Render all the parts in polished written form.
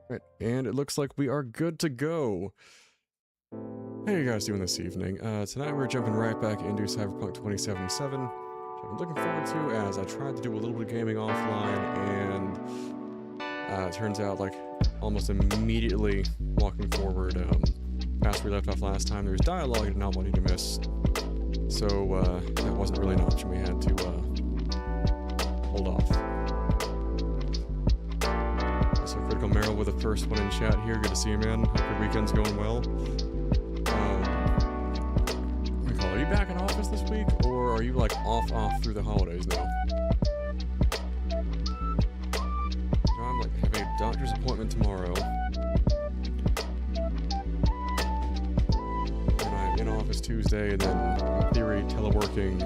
Right, and it looks like we are good to go. How are you guys doing this evening? Tonight we're jumping right back into Cyberpunk 2077, which I've been looking forward to as I tried to do a little bit of gaming offline, and it turns out, like, almost immediately walking forward, past where we left off last time, there's dialogue I did not want you to miss. So, that wasn't really an option. We had to, hold off. So, Critical Meryl with the first one in chat here. Good to see you, man. Hope your weekend's going well. Are you back in office this week, or are you, like, off through the holidays now? So I'm, like, have a doctor's appointment tomorrow. And I'm in office Tuesday, and then, in theory, teleworking,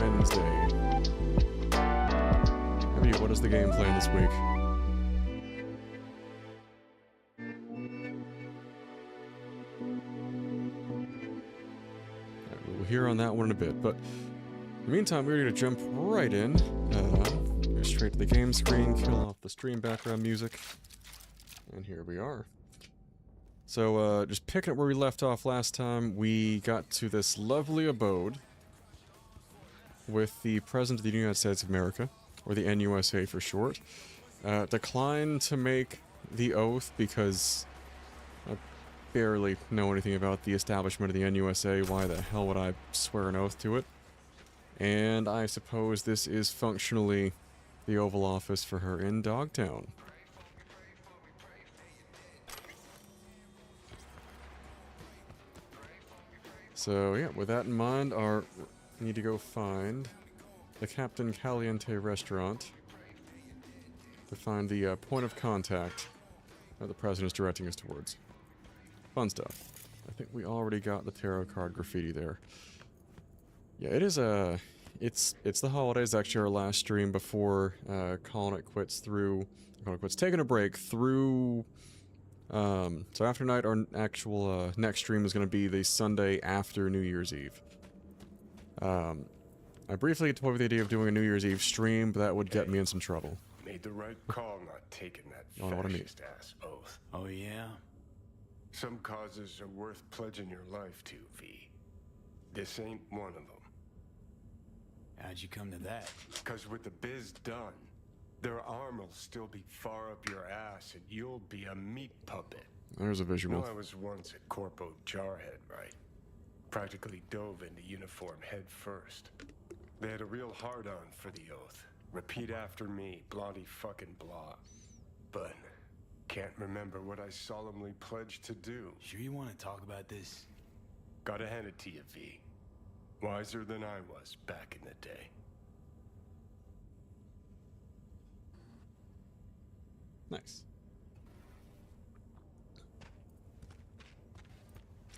Wednesday. How about you? What is the game plan this week? We'll hear on that one in a bit, but in the meantime, we're going to jump right in. Go straight to the game screen, kill off the stream background music, and here we are. So, just picking up where we left off last time, we got to this lovely abode with the President of the United States of America, or the NUSA for short, declined to make the oath because I barely know anything about the establishment of the NUSA. Why the hell would I swear an oath to it? And I suppose this is functionally the Oval Office for her in Dogtown. So yeah, with that in mind, we need to go find the Captain Caliente restaurant to find the point of contact that the President is directing us towards. Fun stuff. I think we already got the tarot card graffiti there. Yeah, it is it's the holidays, actually our last stream before calling it quits, taking a break through. So after night, our actual next stream is going to be the Sunday after New Year's Eve. I briefly toyed with the idea of doing a New Year's Eve stream, but that would get me in some trouble. Made the right call not taking that fascist-ass oath. Oh, yeah? Some causes are worth pledging your life to, V. This ain't one of them. How'd you come to that? Because with the biz done, their arm will still be far up your ass and you'll be a meat puppet. There's a visual. No, I was once at Corpo Jarhead, right? Practically dove into uniform head first. They had a real hard-on for the oath. Repeat after me, Blondie fucking blah. But can't remember what I solemnly pledged to do. Sure you want to talk about this? Gotta hand it to you, V. Wiser than I was back in the day. Nice.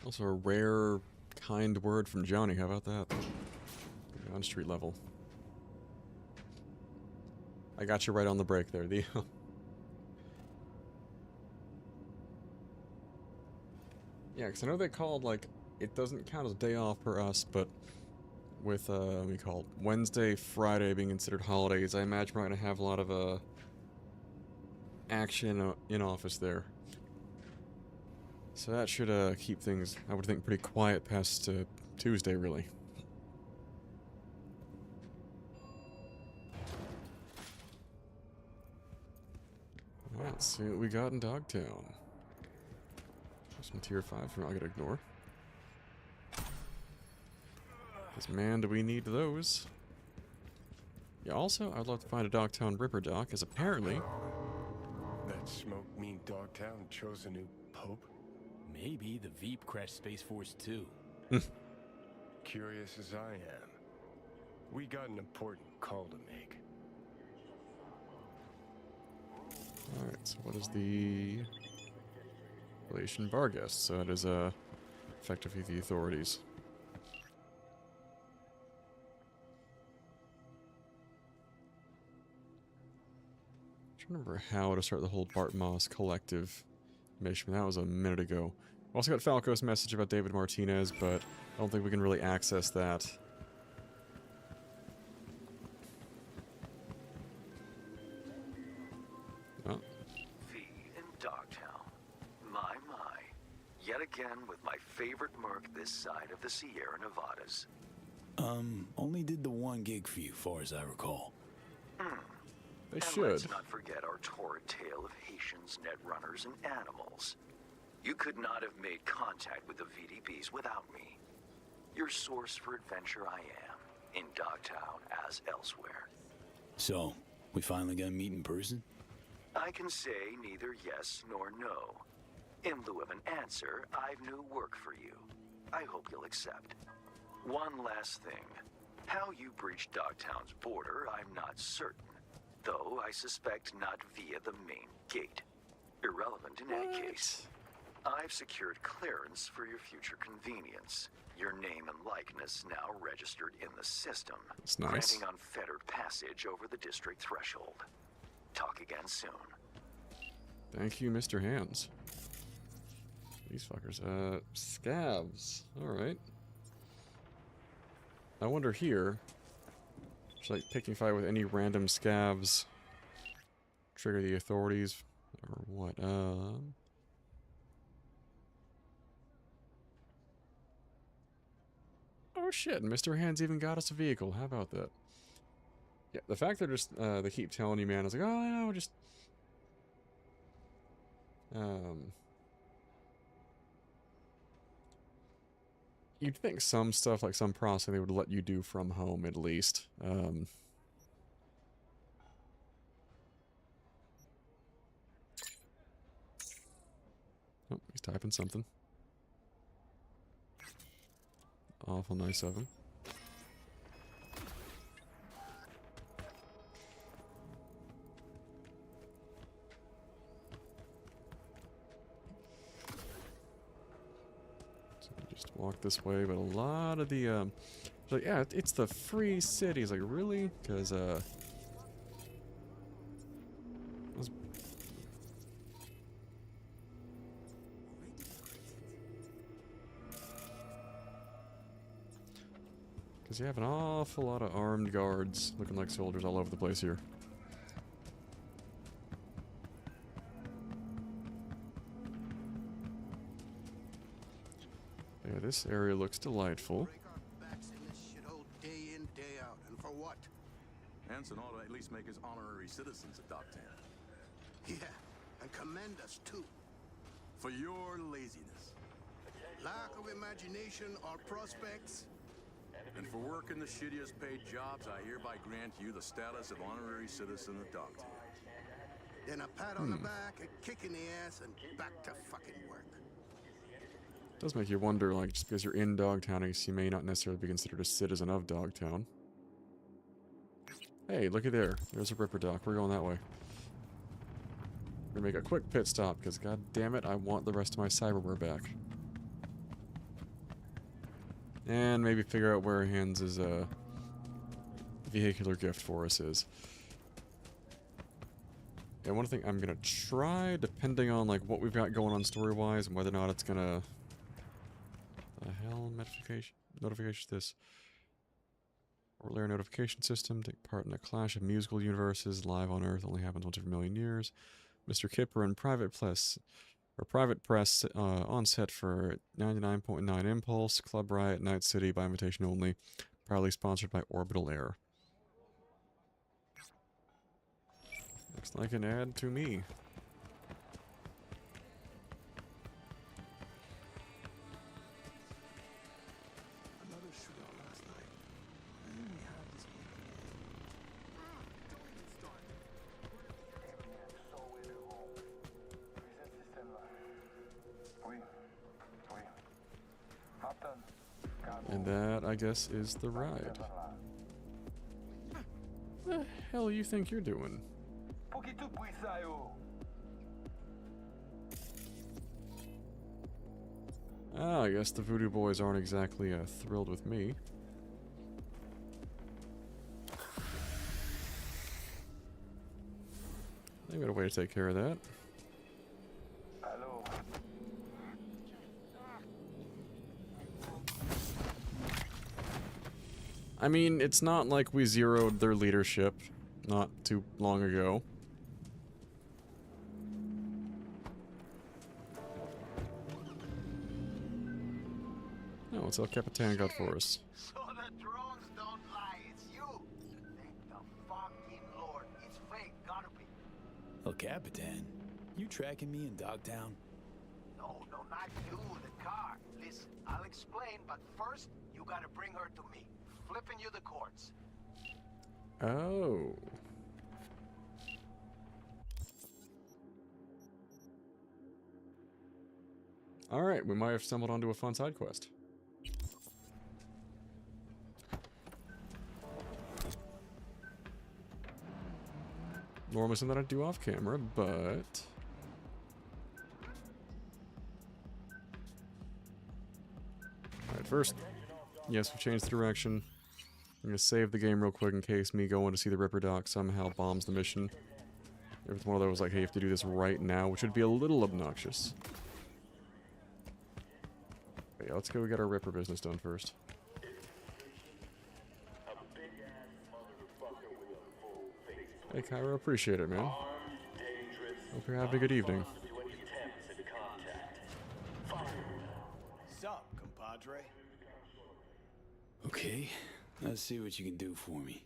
Also a rare, kind word from Johnny. How about that? On street level. I got you right on the break there, the. Yeah, because I know they called, like, it doesn't count as a day off for us, but with, we call it Wednesday, Friday being considered holidays, I imagine we're going to have a lot of, action in office there. So that should, keep things, I would think, pretty quiet past, Tuesday, really. Alright, let's see what we got in Dogtown. Some tier 5 I'm not gonna ignore. Because man, do we need those. Yeah, also, I'd love to find a Dogtown Ripper Doc, as apparently... That smoke mean Dogtown chose a new pope? Maybe the Veep crashed Space Force too. Curious as I am. We got an important call to make. Alright, so what is the... Relation Barguest? So it is, effectively the authorities. I'm trying to remember how to start the whole Bart Moss collective mission. That was a minute ago. We also got Falco's message about David Martinez, but I don't think we can really access that. Oh, favorite mark this side of the Sierra Nevadas. Only did the one gig for you, far as I recall. They And should. let's not forget our torrid tale of Haitians, netrunners, and animals. You could not have made contact with the VDPs without me. Your source for adventure I am, in Dogtown as elsewhere. So, we finally got to meet in person? I can say neither yes nor no. In lieu of an answer, I've new work for you. I hope you'll accept. One last thing. How you breached Dogtown's border, I'm not certain. Though I suspect not via the main gate. Irrelevant in any case. I've secured clearance for your future convenience. Your name and likeness now registered in the system. That's nice. Granting unfettered passage over the district threshold. Talk again soon. Thank you, Mr. Hands. These fuckers. Scavs. Alright. I wonder here. Should like picking fight with any random scavs trigger the authorities or what? Oh shit, Mr. Hands even got us a vehicle. How about that? Yeah, the fact they're just they keep telling you, man, it's like, oh no, just you'd think some stuff like some processing they would let you do from home at least. Oh, he's typing something. Awful nice of him. So we just walk this way, but a lot of the it's like, yeah, it's the free city. It's like, really? Because you have an awful lot of armed guards looking like soldiers all over the place here. Yeah, this area looks delightful. Break our backs in this shithole day in, day out. And for what? Hanson ought to at least make us honorary citizens of Dogtown. Yeah, and commend us too. For your laziness. Lack of imagination or prospects. And for working the shittiest paid jobs, I hereby grant you the status of honorary citizen of Dogtown. Then a pat on the back, a kick in the ass, and back to fucking work. Does make you wonder, like, just because you're in Dogtown, I guess you may not necessarily be considered a citizen of Dogtown. Hey, looky there. There's a Ripper Dock. We're going that way. We're gonna make a quick pit stop, because god damn it, I want the rest of my cyberware back. And maybe figure out where Hans' vehicular gift for us is. Yeah, one thing I'm gonna try, depending on like what we've got going on story-wise and whether or not it's gonna... The hell notification this. Orlair notification system, take part in a clash of musical universes, live on Earth, only happens once every million years. Mr. Kipper and private press on set for 99.9 Impulse, Club Riot, Night City by invitation only, proudly sponsored by Orbital Air. Looks like an ad to me. Another shootout last night. I only have this And that, I guess, is the ride. The hell you think you're doing? Ah, I guess the Voodoo Boys aren't exactly thrilled with me. They got a way to take care of that. I mean, it's not like we zeroed their leadership not too long ago. Oh, what's El Capitan got for us? So the drones don't lie, it's you. Thank the fucking Lord. It's fake, gotta be. El Capitan, you tracking me in Dogtown? No, not you, the car. Listen, I'll explain, but first, you gotta bring her to me. Flipping you the cords. Oh. Alright, we might have stumbled onto a fun side quest. Normally something I'd do off camera, but... Alright, first, yes, we've changed the direction. I'm gonna save the game real quick in case me going to see the Ripper Doc somehow bombs the mission. If it's one of those like, hey, you have to do this right now, which would be a little obnoxious. But yeah, let's go get our Ripper business done first. Hey, Cairo, appreciate it, man. Hope you're having a good evening. Sup, compadre? Okay, let's see what you can do for me.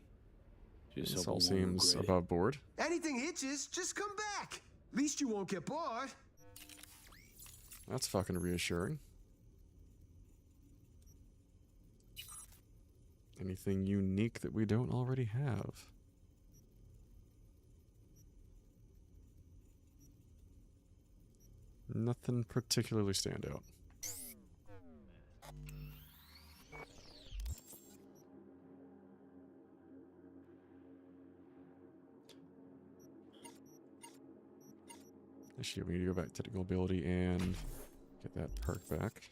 Just This hope I all won't seems regret it. above board. Anything hitches, just come back. Least you won't get bored. That's fucking reassuring. Anything unique that we don't already have? Nothing particularly standout. Actually, we need to go back to technical ability and get that perk back.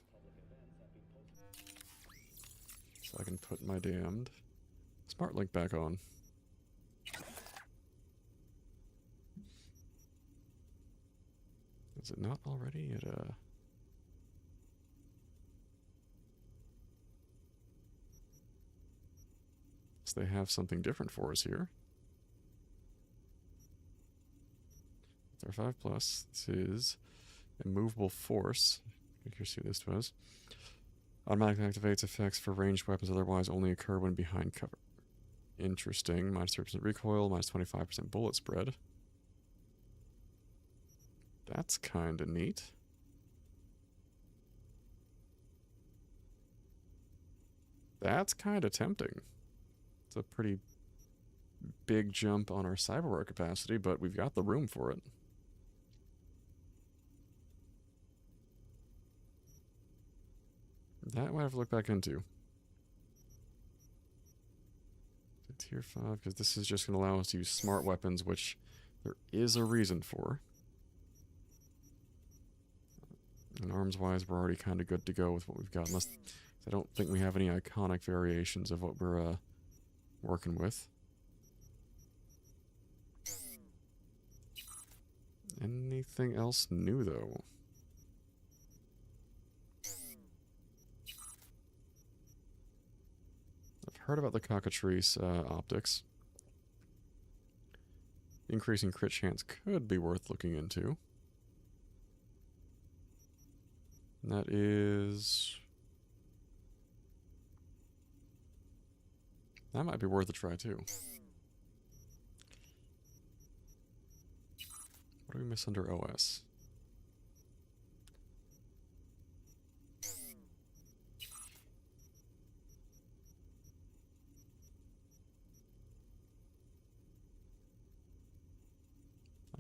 So I can put my damned smart link back on. Is it not already at So they have something different for us here. It's our 5+. This is immovable force. I think see what this was. Automatically activates effects for ranged weapons otherwise only occur when behind cover. Interesting. Minus 30% recoil, minus 25% bullet spread. That's kind of neat. That's kind of tempting. It's a pretty big jump on our cyberware capacity, but we've got the room for it. That we'll have to look back into. Tier 5, because this is just going to allow us to use smart weapons, which there is a reason for. And arms-wise, we're already kind of good to go with what we've got, unless I don't think we have any iconic variations of what we're working with. Anything else new, though? I've heard about the cockatrice optics. Increasing crit chance could be worth looking into. And that is... That might be worth a try, too. What do we miss under OS?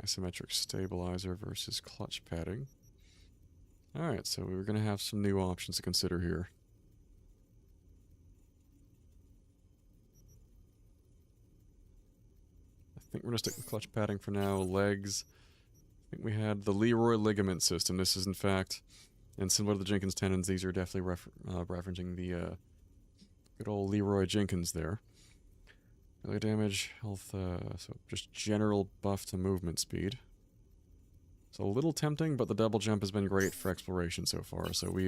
Isometric stabilizer versus clutch padding. Alright, so we were going to have some new options to consider here. I think we're going to stick with clutch padding for now. Legs. I think we had the Leroy ligament system. This is, in fact, and similar to the Jenkins tendons, these are definitely referencing the good old Leroy Jenkins there. Melee damage, health, so just general buff to movement speed. It's a little tempting, but the double jump has been great for exploration so far, so we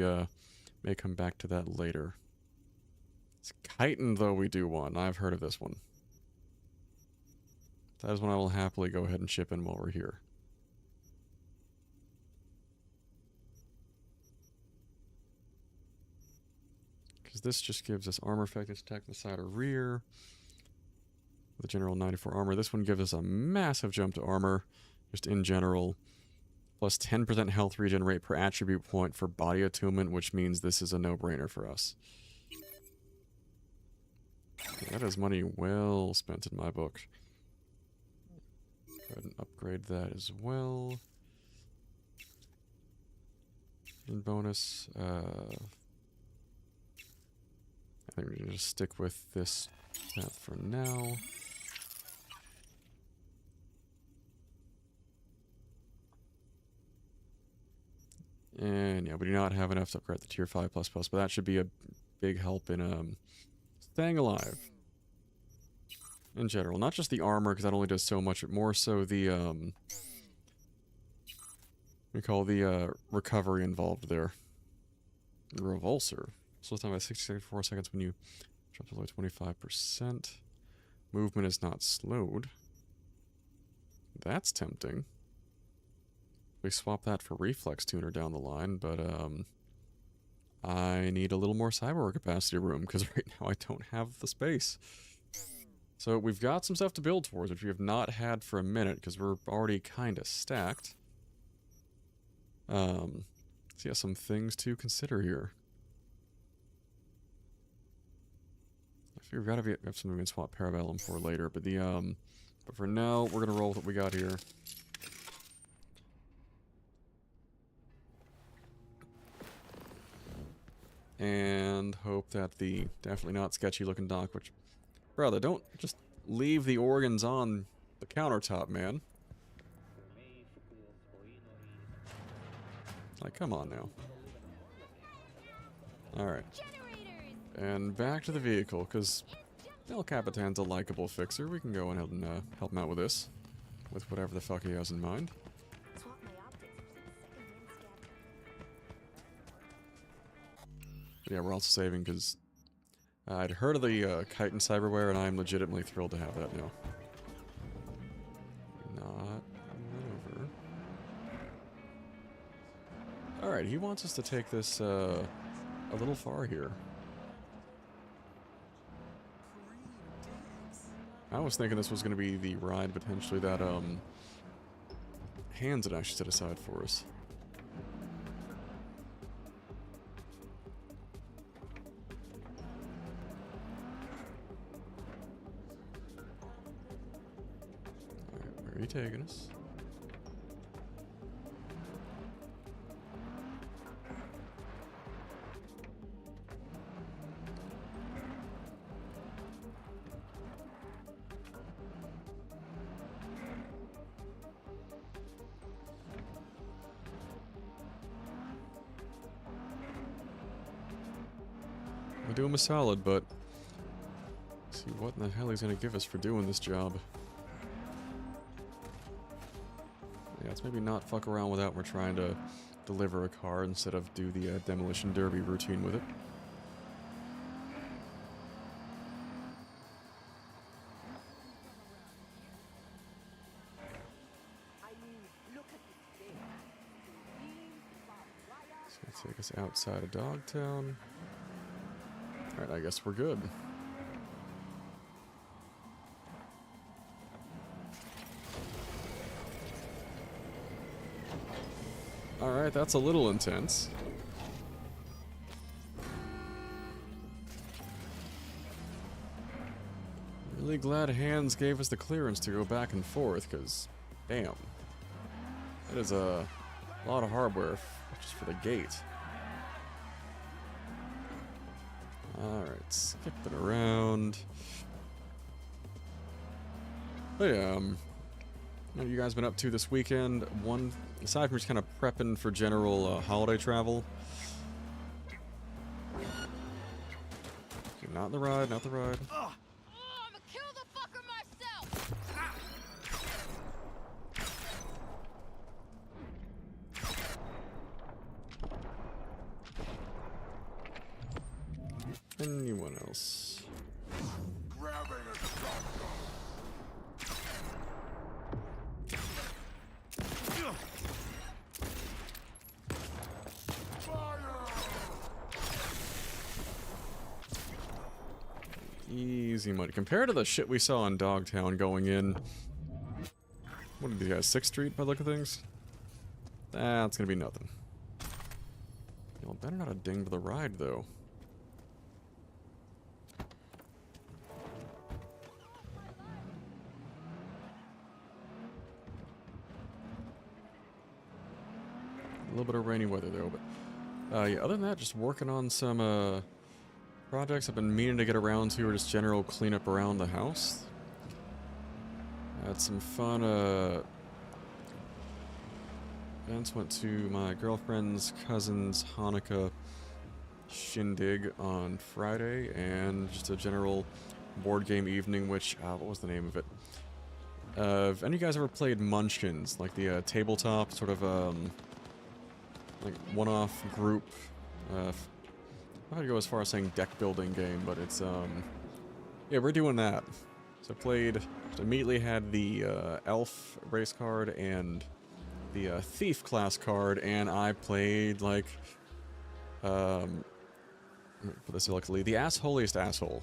may come back to that later. It's chitin, though, we do want. I've heard of this one. That is one I will happily go ahead and ship in while we're here. Because this just gives us armor effectiveness, attack from the side or rear. The general 94 armor. This one gives us a massive jump to armor, just in general. Plus 10% health regen rate per attribute point for body attunement, which means this is a no-brainer for us. Yeah, that is money well spent in my book. Go ahead and upgrade that as well. In bonus, I think we're going to just stick with this path for now. And yeah, we do not have enough to upgrade the tier 5++, but that should be a big help in staying alive. In general, not just the armor, because that only does so much, but more so the we call the recovery involved there. The revulsor. Slows down by 64 seconds when you drop below 25%. Movement is not slowed. That's tempting. We swap that for reflex tuner down the line, but I need a little more cyber capacity room because right now I don't have the space. So we've got some stuff to build towards, which we have not had for a minute because we're already kind of stacked. So yeah, some things to consider here. I figure we've got to have something we can swap Parabellum for later, but but for now we're gonna roll with what we got here. And hope that the definitely not sketchy looking dock, which, brother, don't just leave the organs on the countertop, man. Like, come on now. Alright. And back to the vehicle, because El Capitan's a likable fixer. We can go ahead and help him out with this. With whatever the fuck he has in mind. Yeah, we're also saving because I'd heard of the kite and cyberware, and I'm legitimately thrilled to have that now. Not over. Alright, he wants us to take this a little far here. I was thinking this was going to be the ride potentially that Hands had actually set aside for us. Where are you taking us? We do him a solid, but let's see what in the hell he's gonna give us for doing this job. Yeah, let's maybe not fuck around with that. We're trying to deliver a car instead of do the demolition derby routine with it. So let's take us outside of Dogtown. Alright, I guess we're good. Alright, that's a little intense. Really glad Hands gave us the clearance to go back and forth, because, damn. That is a lot of hardware just for the gate. Alright, skipping around. But yeah, what have you guys been up to this weekend? One, aside from just kind of prepping for general holiday travel. Okay, not the ride, not the ride. Oh, I'ma kill the fucker myself! Anyone else? Easy money. Compared to the shit we saw in Dogtown going in... What are these guys, 6th Street by the look of things? That's gonna be nothing. Y'all better not have dinged the ride, though. A little bit of rainy weather, though, but... yeah, other than that, just working on some, projects I've been meaning to get around to, or just general cleanup around the house. Had some fun, events. Went to my girlfriend's cousin's Hanukkah shindig on Friday, and just a general board game evening, which, what was the name of it? Have any of you guys ever played Munchkins? Like the, tabletop, sort of, like, one-off group, I'm not gonna go as far as saying deck building game, but it's, yeah, we're doing that. So immediately had the, elf race card and the, thief class card, and I played, like, let me put this electrically, the assholiest asshole.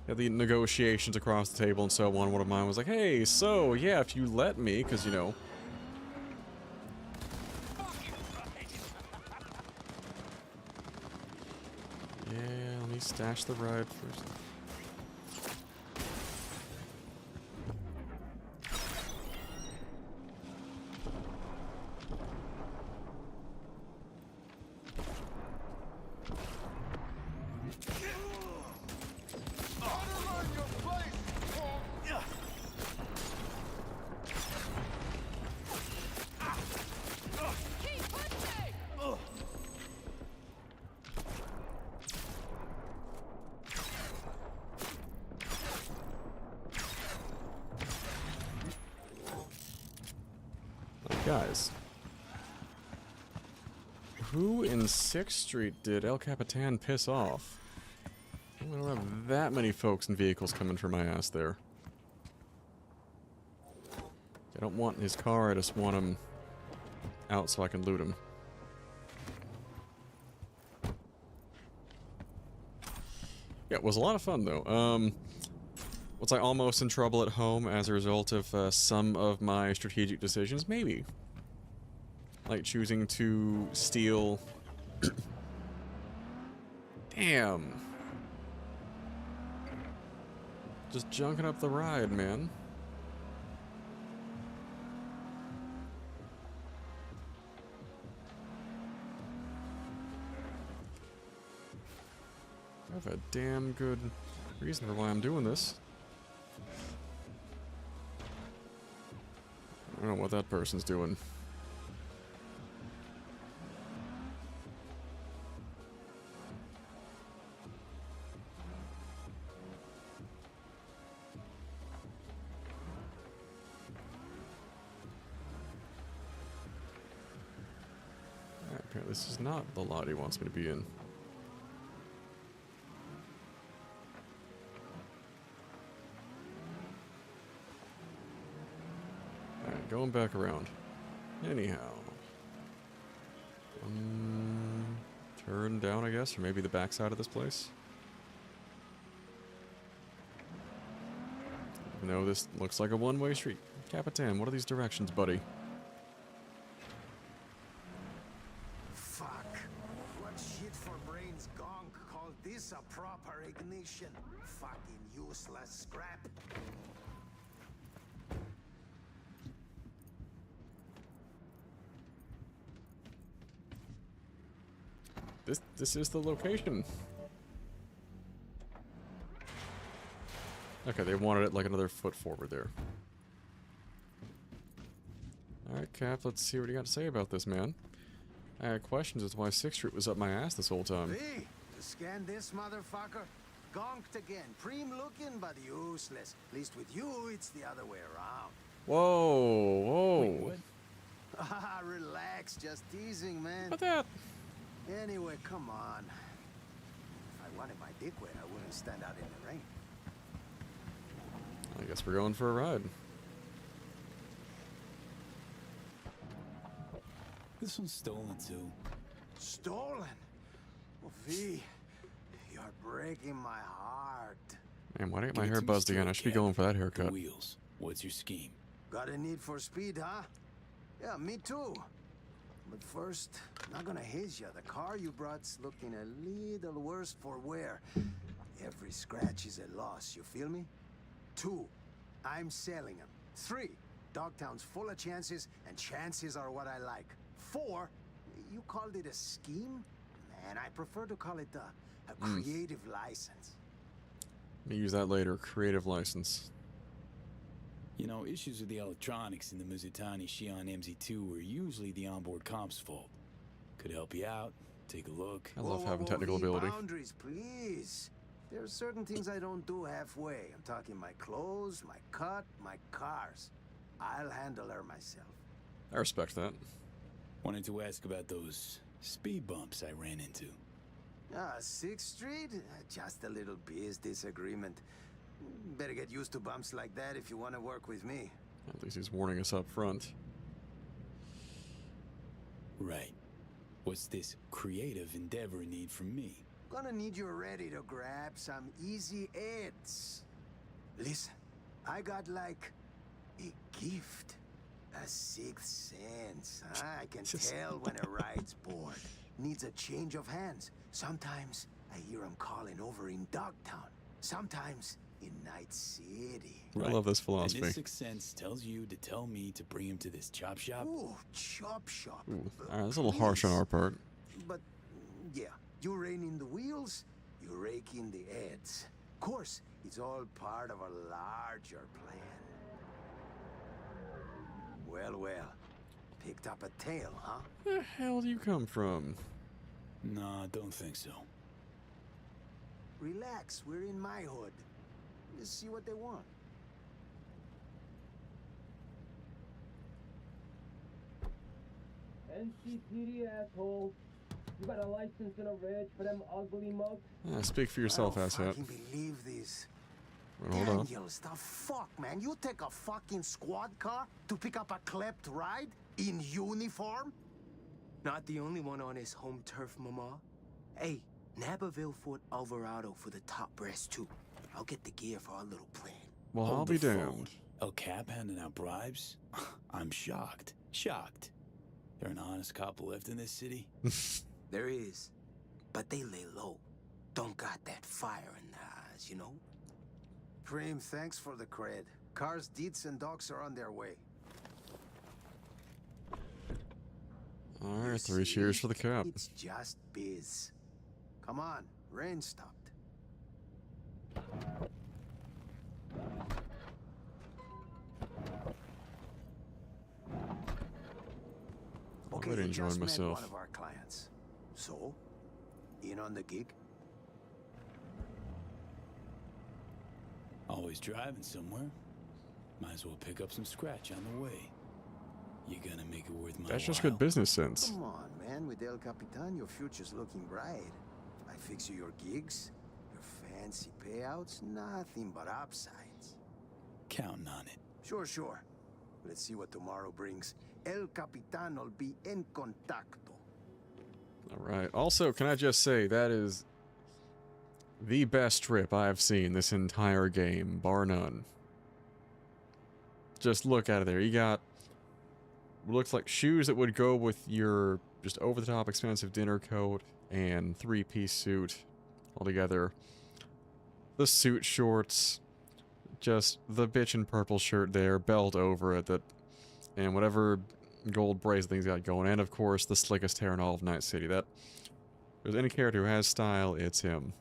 Yeah, the negotiations across the table and so on. One of mine was like, hey, so, yeah, if you let me, because, you know... Yeah, let me stash the ride first. Guys, who in 6th Street did El Capitan piss off? We don't have that many folks and vehicles coming for my ass there. I don't want his car, I just want him out so I can loot him. Yeah, it was a lot of fun though. Was I almost in trouble at home as a result of some of my strategic decisions? Maybe. Like choosing to steal... Damn. Just junking up the ride, man. I have a damn good reason for why I'm doing this. I don't know what that person's doing. Alright, apparently this is not the lot he wants me to be in. Going back around. Anyhow. Turn down, I guess, or maybe the backside of this place. No, this looks like a one-way street. Capitan, what are these directions, buddy? Fuck. What shit for brains gonk called this a proper ignition? Fucking useless scrap. This is the location. Okay, they wanted it like another foot forward there. Alright, Cap, let's see what you got to say about this, man. I had questions as to why 6th Street was up my ass this whole time. Hey, to scan this motherfucker? Gonked again. Preem looking, but useless. At least with you, it's the other way around. Whoa, whoa. Wait, what? Ah, relax. Just teasing, man. What that? Anyway, come on. If I wanted my dick wet, I wouldn't stand out in the rain. I guess we're going for a ride. This one's stolen too. Stolen? Oh, V, you You're breaking my heart. Man, why didn't Give my it hair to me buzzed again? I straight, should be Captain. going for that The haircut. wheels. What's your scheme? Got a need for speed, huh? Yeah, me too. But first, not gonna haze you. The car you brought's looking a little worse for wear. Every scratch is a loss, you feel me? 2, I'm selling them. 3, Dogtown's full of chances, and chances are what I like. 4, you called it a scheme? Man, I prefer to call it a creative license. Let me use that later. Creative license. You know, issues with the electronics in the Mizutani Shion MZ2 were usually the onboard comp's fault. Could help you out. Take a look. I love having technical V, ability. Boundaries, please. There are certain things I don't do halfway. I'm talking my clothes, my cut, my cars. I'll handle her myself. I respect that. Wanted to ask about those speed bumps I ran into. 6th Street? Just a little biz disagreement. Better get used to bumps like that if you want to work with me. At least he's warning us up front. Right. What's this creative endeavor need from me? Gonna need you ready to grab some easy hits. Listen, I got like a gift. A 6th sense. I can tell when a ride's bored. Needs a change of hands. Sometimes I hear him calling over in Dogtown. Sometimes in Night City. I love this And philosophy. this 6th sense tells you to tell me to bring him to this chop shop? Ooh, chop shop. Ooh, that's a little harsh on our part. But, yeah, you rein in the wheels, you rake in the heads. Of course, it's all part of a larger plan. Well, well. Picked up a tail, huh? Where the hell do you come from? Nah, don't think so. Relax, we're in my hood. Let's see what they want. NCPD asshole. You got a license and a reg for them ugly mugs? Speak for yourself, I don't asshat. fucking believe this. Well, hold on. Daniels, the fuck, man? You take a fucking squad car to pick up a klept ride in uniform? Not the only one on his home turf, mama. Hey, Naperville Ford Alvarado for the top brass too. I'll get the gear for our little plan. Well, Hold I'll be the phone. damned. El Cap handing out bribes? I'm shocked. Shocked. There an honest couple left in this city? There is, but they lay low. Don't got that fire in their eyes, you know? Preem, thanks for the cred. Cars, deets, and dogs are on their way. Alright, You 3 see? cheers for the cap. It's just biz. Come on, rain stopped. Okay, really you enjoying just met myself. one of our clients. So, in on the gig? Always driving somewhere. Might as well pick up some scratch on the way. You gonna make it worth my That's just while? good business sense. Come on, man. With El Capitan, your future's looking bright. I fix you your gigs, your fancy payouts, nothing but upsides. Counting on it. Sure, sure. Let's see what tomorrow brings. El Capitan will be en contacto. Alright. Also, can I just say, that is the best trip I have seen this entire game, bar none. Just look at it there. You got what looks like shoes that would go with your just over-the-top expensive dinner coat and 3-piece suit altogether. The suit shorts, just the bitchin' purple shirt there, belt over it, that, and whatever gold bracelet things got going, and of course the slickest hair in all of Night City. That, if there's any character who has style, it's him.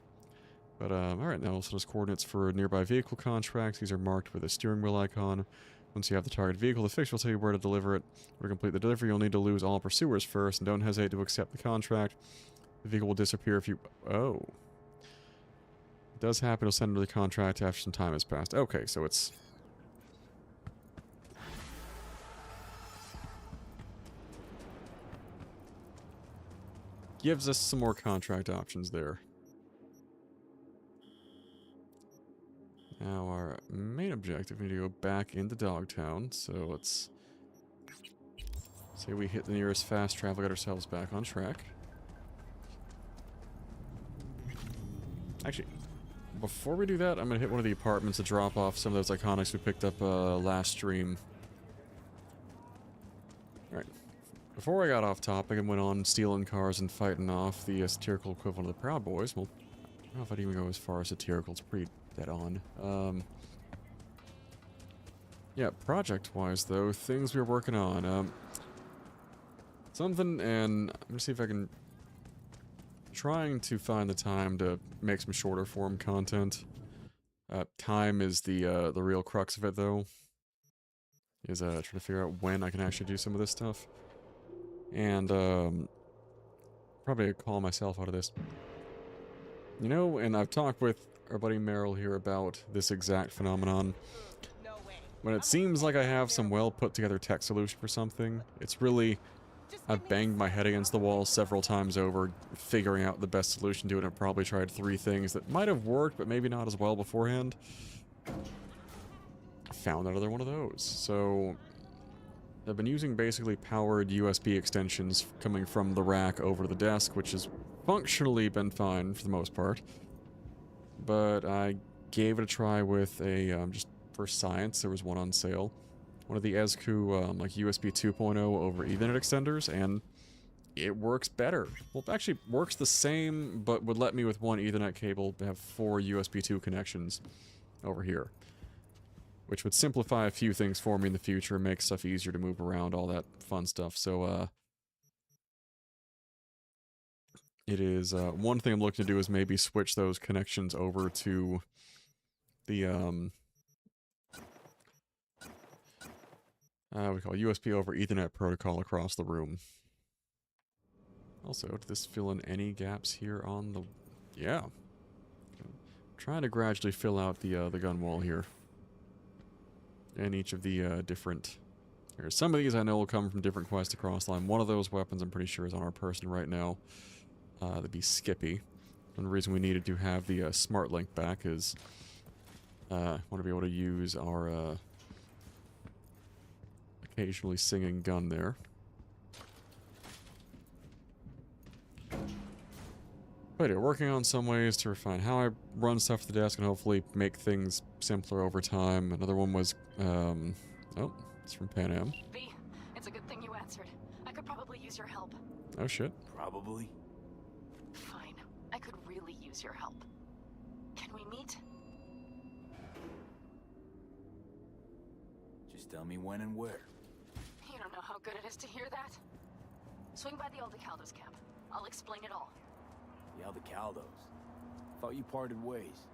But alright, now also there's coordinates for nearby vehicle contracts. These are marked with a steering wheel icon. Once you have the target vehicle, the fixer will tell you where to deliver it. To complete the delivery, you'll need to lose all pursuers first, and don't hesitate to accept the contract. The vehicle will disappear if you... Oh. It does happen, you'll send the contract after some time has passed. Okay, so it's... gives us some more contract options there. Now our main objective, we need to go back into Dogtown, so let's say we hit the nearest fast travel, get ourselves back on track. Actually, before we do that, I'm gonna hit one of the apartments to drop off some of those iconics we picked up last stream. Alright. Before I got off topic and went on stealing cars and fighting off the satirical equivalent of the Proud Boys, well, I don't know if I'd even go as far as satirical, it's pretty dead on. Yeah, project-wise, though, things we're working on. Something, and I'm gonna see if I can... Trying to find the time to make some shorter form content. Time is the real crux of it, though. Is trying to figure out when I can actually do some of this stuff. And, probably call myself out of this. You know, and I've talked with our buddy Merrill here about this exact phenomenon. When it seems like I have some well put together tech solution for something, it's really... I've banged my head against the wall several times over, figuring out the best solution to it, and I've probably tried 3 things that might have worked, but maybe not as well beforehand. Found another one of those. So, I've been using basically powered USB extensions coming from the rack over to the desk, which has functionally been fine for the most part. But I gave it a try with a, just for science, there was one on sale. One of the ESCU, like USB 2.0 over Ethernet extenders, and it works better. Well, it actually works the same, but would let me with one Ethernet cable have 4 USB 2 connections over here. Which would simplify a few things for me in the future, and make stuff easier to move around, all that fun stuff. So, it is, one thing I'm looking to do is maybe switch those connections over to the, we call USB over Ethernet protocol across the room. Also, did this fill in any gaps here on the... Yeah. Trying to gradually fill out the gun wall here. And each of the different... Here, some of these I know will come from different quests across the line. One of those weapons I'm pretty sure is on our person right now. That'd be Skippy. And the reason we needed to have the smart link back is... want to be able to use our... occasionally singing gun there. But yeah, working on some ways to refine how I run stuff to the desk and hopefully make things simpler over time. Another one was, oh, it's from Pan Am. V, it's a good thing you answered. I could probably use your help. Oh shit. Probably. Fine. I could really use your help. Can we meet? Just tell me when and where. You don't know how good it is to hear that. Swing by the Aldecaldos camp. I'll explain it all. The Aldecaldos. Thought you parted ways.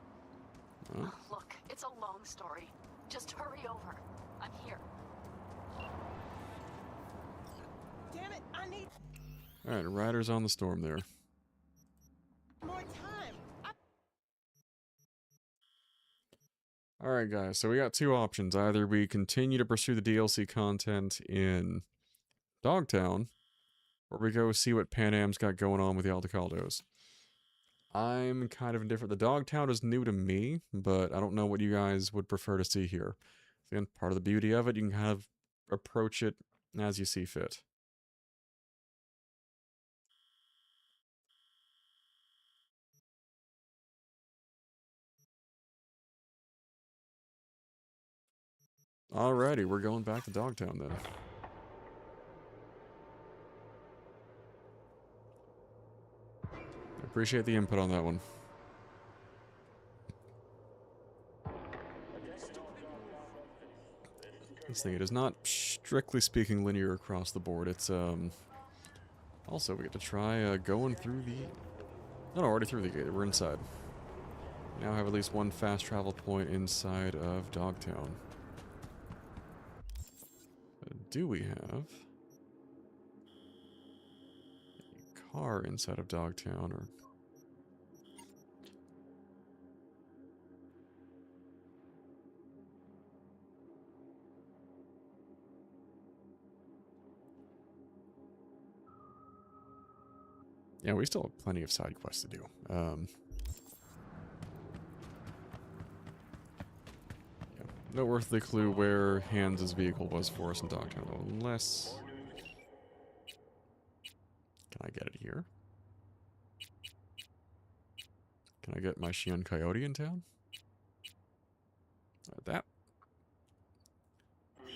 Huh? Look, it's a long story. Just hurry over. I'm here. Damn it, I need Alright, Riders on the Storm there. more time. Alright guys, so we got 2 options. Either we continue to pursue the DLC content in Dogtown, or we go see what Pan Am's got going on with the Aldecaldos. I'm kind of indifferent. The Dogtown is new to me, but I don't know what you guys would prefer to see here. Again, part of the beauty of it, you can kind of approach it as you see fit. Alrighty, we're going back to Dogtown then. I appreciate the input on that one. This thing, it is not, strictly speaking, linear across the board. It's, also, we get to try, going through the... No, already through the gate. We're inside. We now have at least one fast travel point inside of Dogtown. Do we have a car inside of Dogtown, or... Yeah, we still have plenty of side quests to do. Yeah, no earthly clue where Hans' vehicle was for us in Dogtown, though, unless... Can I get it here? Can I get my Shion Coyote in town? That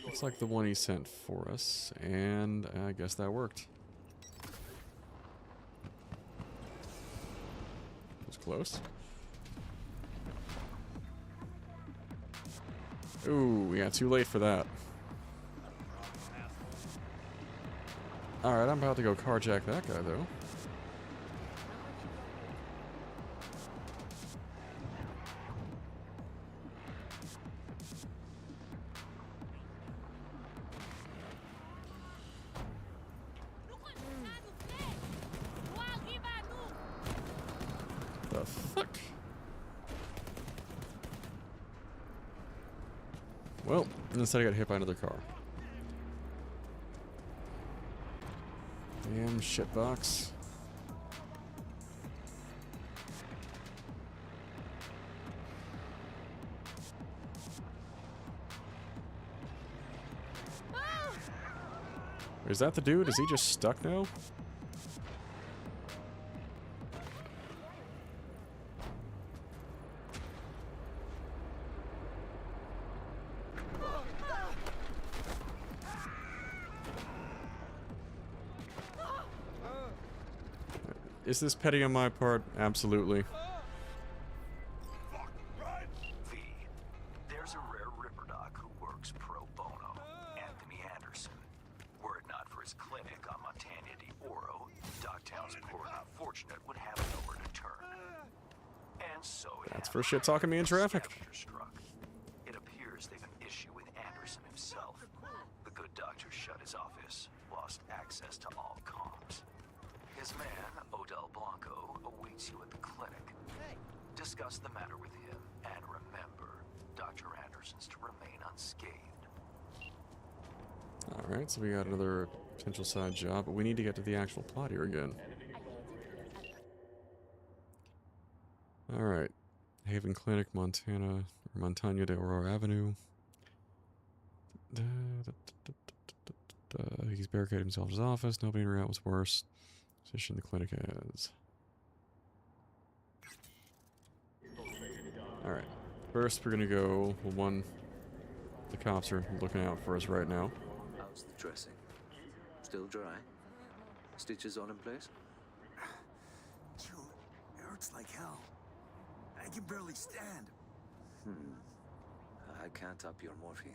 looks like the one he sent for us, and I guess that worked. It was close. Ooh, yeah, too late for that. Alright, I'm about to go carjack that guy, though. The fuck? Well, instead I got hit by another car. Damn shitbox. Is that the dude? Is he just stuck now? Is this petty on my part? Absolutely. V, there's a rare ripper doc who works pro bono, Anthony Anderson. Were it not for his clinic on Montana de Oro, Dogtown's poor and unfortunate would have nowhere to turn. And so that's for shit talking me in traffic. struck. It appears they've an issue with Anderson himself. The good doctor shut his office, lost access to all comms. His man, Odell Blanco, awaits you at the clinic. Discuss the matter with him, and remember, Dr. Anderson's to remain unscathed. Alright, so we got another potential side job, but we need to get to the actual plot here again. Alright. Haven Clinic, Montana, or Montana de Aurora Avenue. He's barricaded himself in his office. Nobody in or out was worse. Position the clinic as. Alright. First, we're gonna go. Well, one. The cops are looking out for us right now. How's the dressing? Still dry? Stitches all in place? Joe, it hurts like hell. I can barely stand. I can't up your morphine.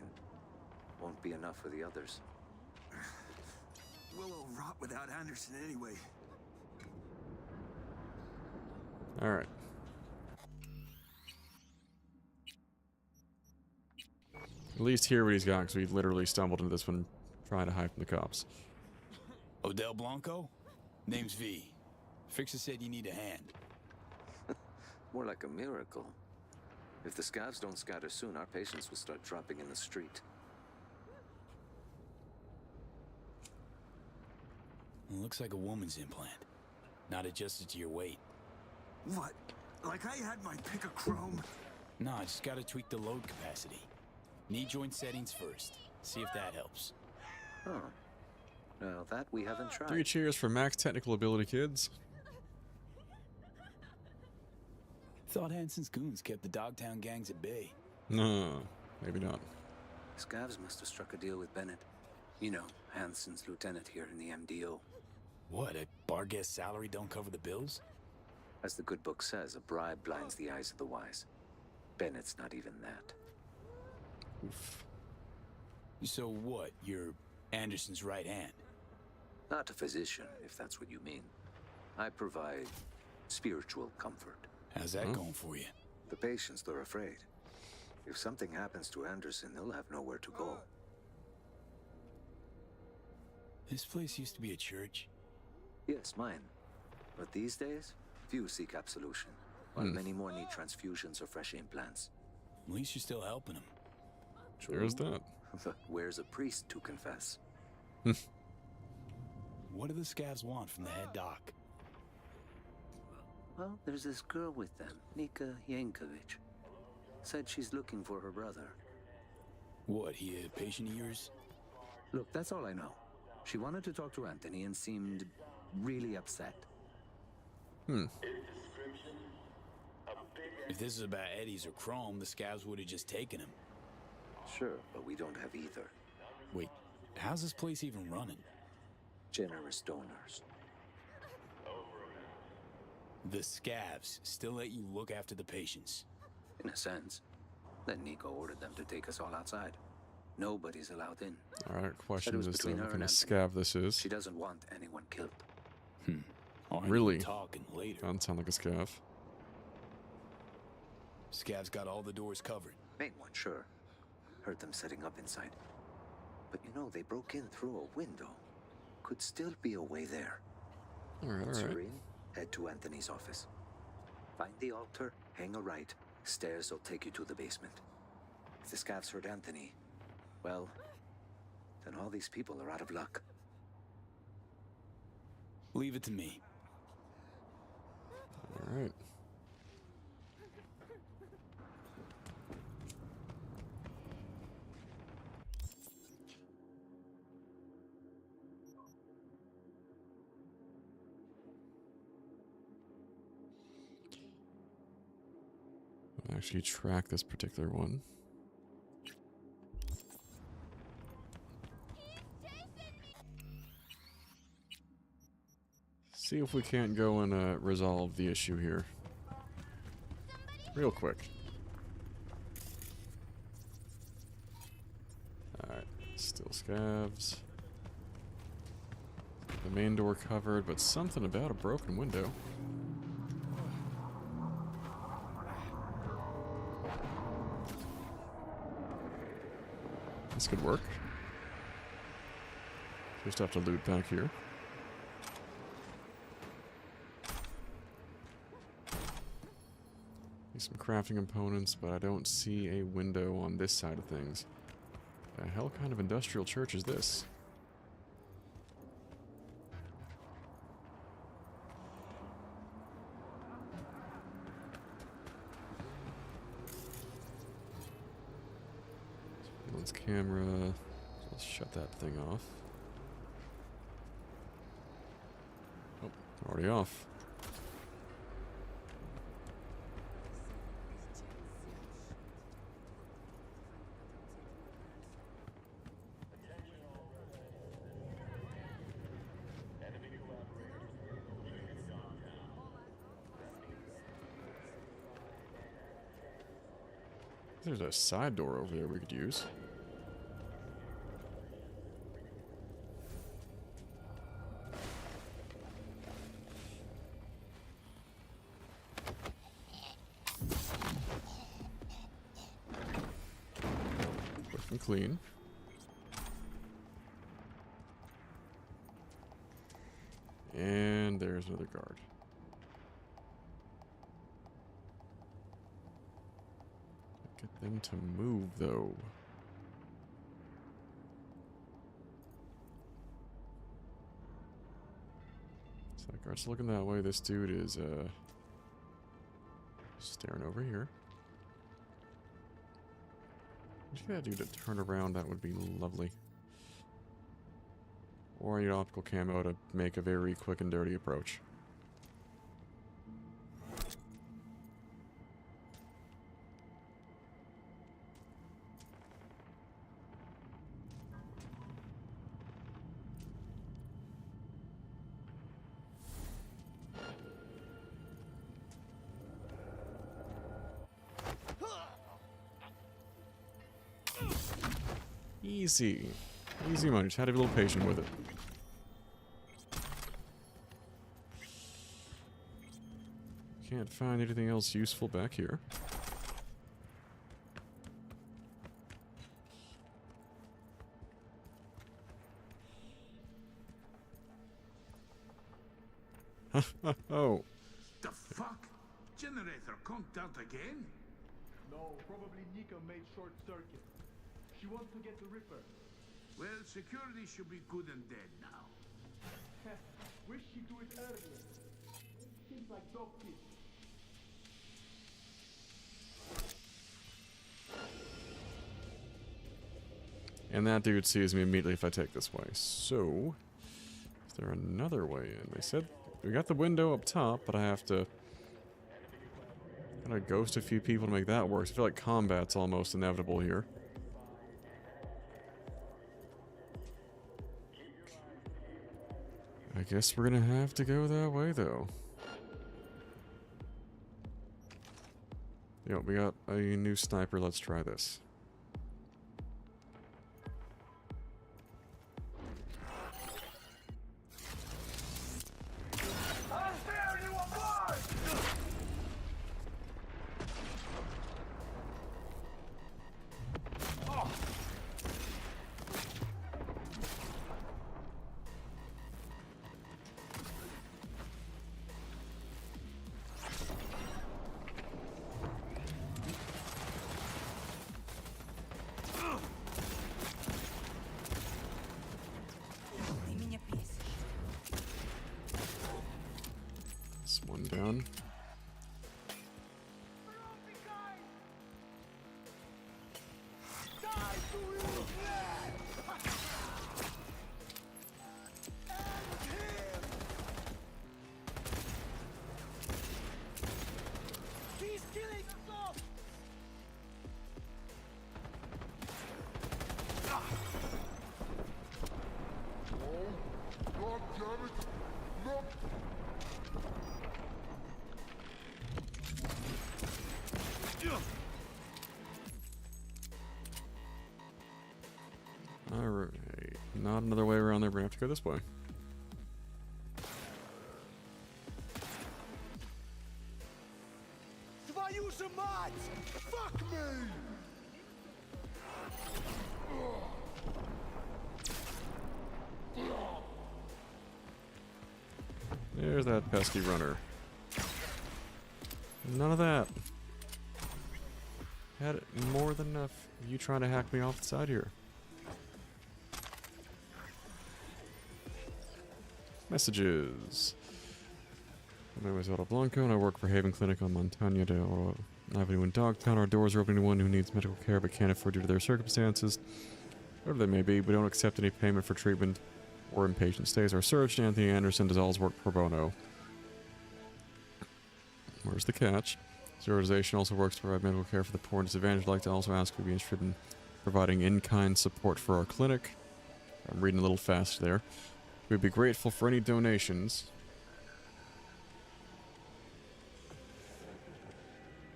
Won't be enough for the others. We'll all rot without Anderson anyway. Alright. At least hear what he's got, because we literally stumbled into this one trying to hide from the cops. Odell Blanco? Name's V. Fixer said you need a hand. More like a miracle. If the scavs don't scatter soon, our patients will start dropping in the street. It looks like a woman's implant. Not adjusted to your weight. What? Like I had my pick of chrome? Nah, just gotta tweak the load capacity. Knee joint settings first. See if that helps. Oh. Well, that we haven't tried. 3 cheers for max technical ability, kids. Thought Hanson's goons kept the Dogtown gangs at bay. No, maybe not. Scavs must have struck a deal with Bennett. You know, Hanson's lieutenant here in the MDO. What, a bar guest salary don't cover the bills? As the good book says, a bribe blinds the eyes of the wise. Bennett's not even that. Oof. So what, you're Anderson's right hand? Not a physician, if that's what you mean. I provide spiritual comfort. How's that going for you? The patients, they're afraid. If something happens to Anderson, they'll have nowhere to go. This place used to be a church. Yes, mine. But these days, few seek absolution, while many more need transfusions or fresh implants. At least you're still helping them. There's that. But where's a priest to confess? What do the scavs want from the head doc? Well, there's this girl with them, Nika Yankovic. Said she's looking for her brother. What, he a patient of yours? Look, that's all I know. She wanted to talk to Anthony and seemed really upset. If this is about Eddie's or Chrome, the scabs would have just taken him. Sure, but we don't have either. Wait, how's this place even running? Generous donors. The scabs still let you look after the patients. In a sense. Then Nico ordered them to take us all outside. Nobody's allowed in. Alright, question was is between her what kind and of Anthony. scab this is. She doesn't want anyone killed. Really? Talking later. Doesn't sound like a scav. Scabs got all the doors covered. Main one, sure. Heard them setting up inside. But you know, they broke in through a window. Could still be a way there. Alright. Serene, head to Anthony's office. Find the altar, hang a right. Stairs will take you to the basement. If the scavs heard Anthony, well, then all these people are out of luck. Leave it to me. Alright. I'll actually track this particular one. See if we can't go and resolve the issue here. Real quick. Alright, still scavs. The main door covered, but something about a broken window. This could work. Just have to loot back here. Some crafting components, but I don't see a window on this side of things. The hell kind of industrial church is this? Surveillance camera. Let's shut that thing off. Oh, already off. There's a side door over there we could use. Quick and clean. And there's another guard. Get them to move, though. So that guard's looking that way. This dude is, staring over here. If you gotta do to turn around, that would be lovely. Or I need optical camo to make a very quick and dirty approach. Easy. Easy money. Just had to be a little patient with it. Can't find anything else useful back here. Oh. The fuck? Generator conked out again? No, probably Nika made short circuit. She wants to get the Ripper. Well, security should be good and dead now. Wish she'd do it earlier. Seems like dog shit. And that dude sees me immediately if I take this way. So, is there another way in? They said we got the window up top, but I have to kind Gotta ghost a few people to make that work. I feel like combat's almost inevitable here. I guess we're gonna have to go that way, though. Yo, we got a new sniper. Let's try this. This one down. Alright, not another way around there, we're gonna have to go this way. Fuck me! There's that pesky runner. None of that. Had more than enough of you trying to hack me off the side here. Messages. My name is Otto Blanco and I work for Haven Clinic on Montaña de Oro Avenue in Dogtown. Our doors are open to anyone who needs medical care but can't afford due to their circumstances. Whatever they may be, we don't accept any payment for treatment or inpatient stays. Our surgeon, Anthony Anderson, does all his work pro bono. Where's the catch? This organization also works to provide medical care for the poor and disadvantaged. I'd like to also ask if you'd be interested in providing in-kind support for our clinic. I'm reading a little fast there. We'd be grateful for any donations.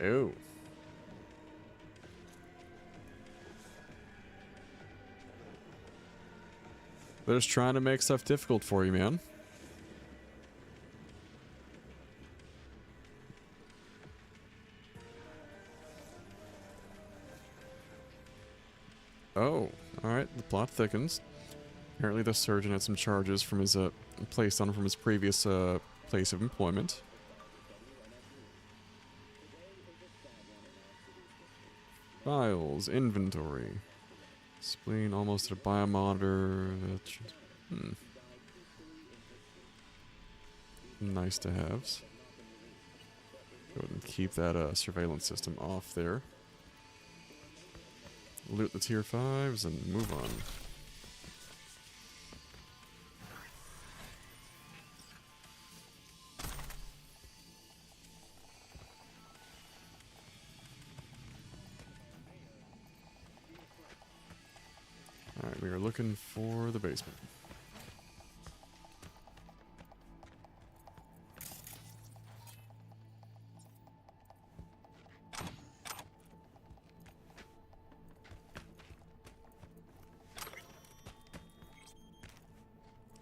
Oh. They're just trying to make stuff difficult for you, man. Oh, alright, the plot thickens. Apparently the surgeon had some charges from his, placed on him from his previous, place of employment. Files, inventory. Spleen almost at a biomonitor. Nice to haves. Go ahead and keep that surveillance system off there. Loot the tier 5s and move on. Alright, we are looking for the basement.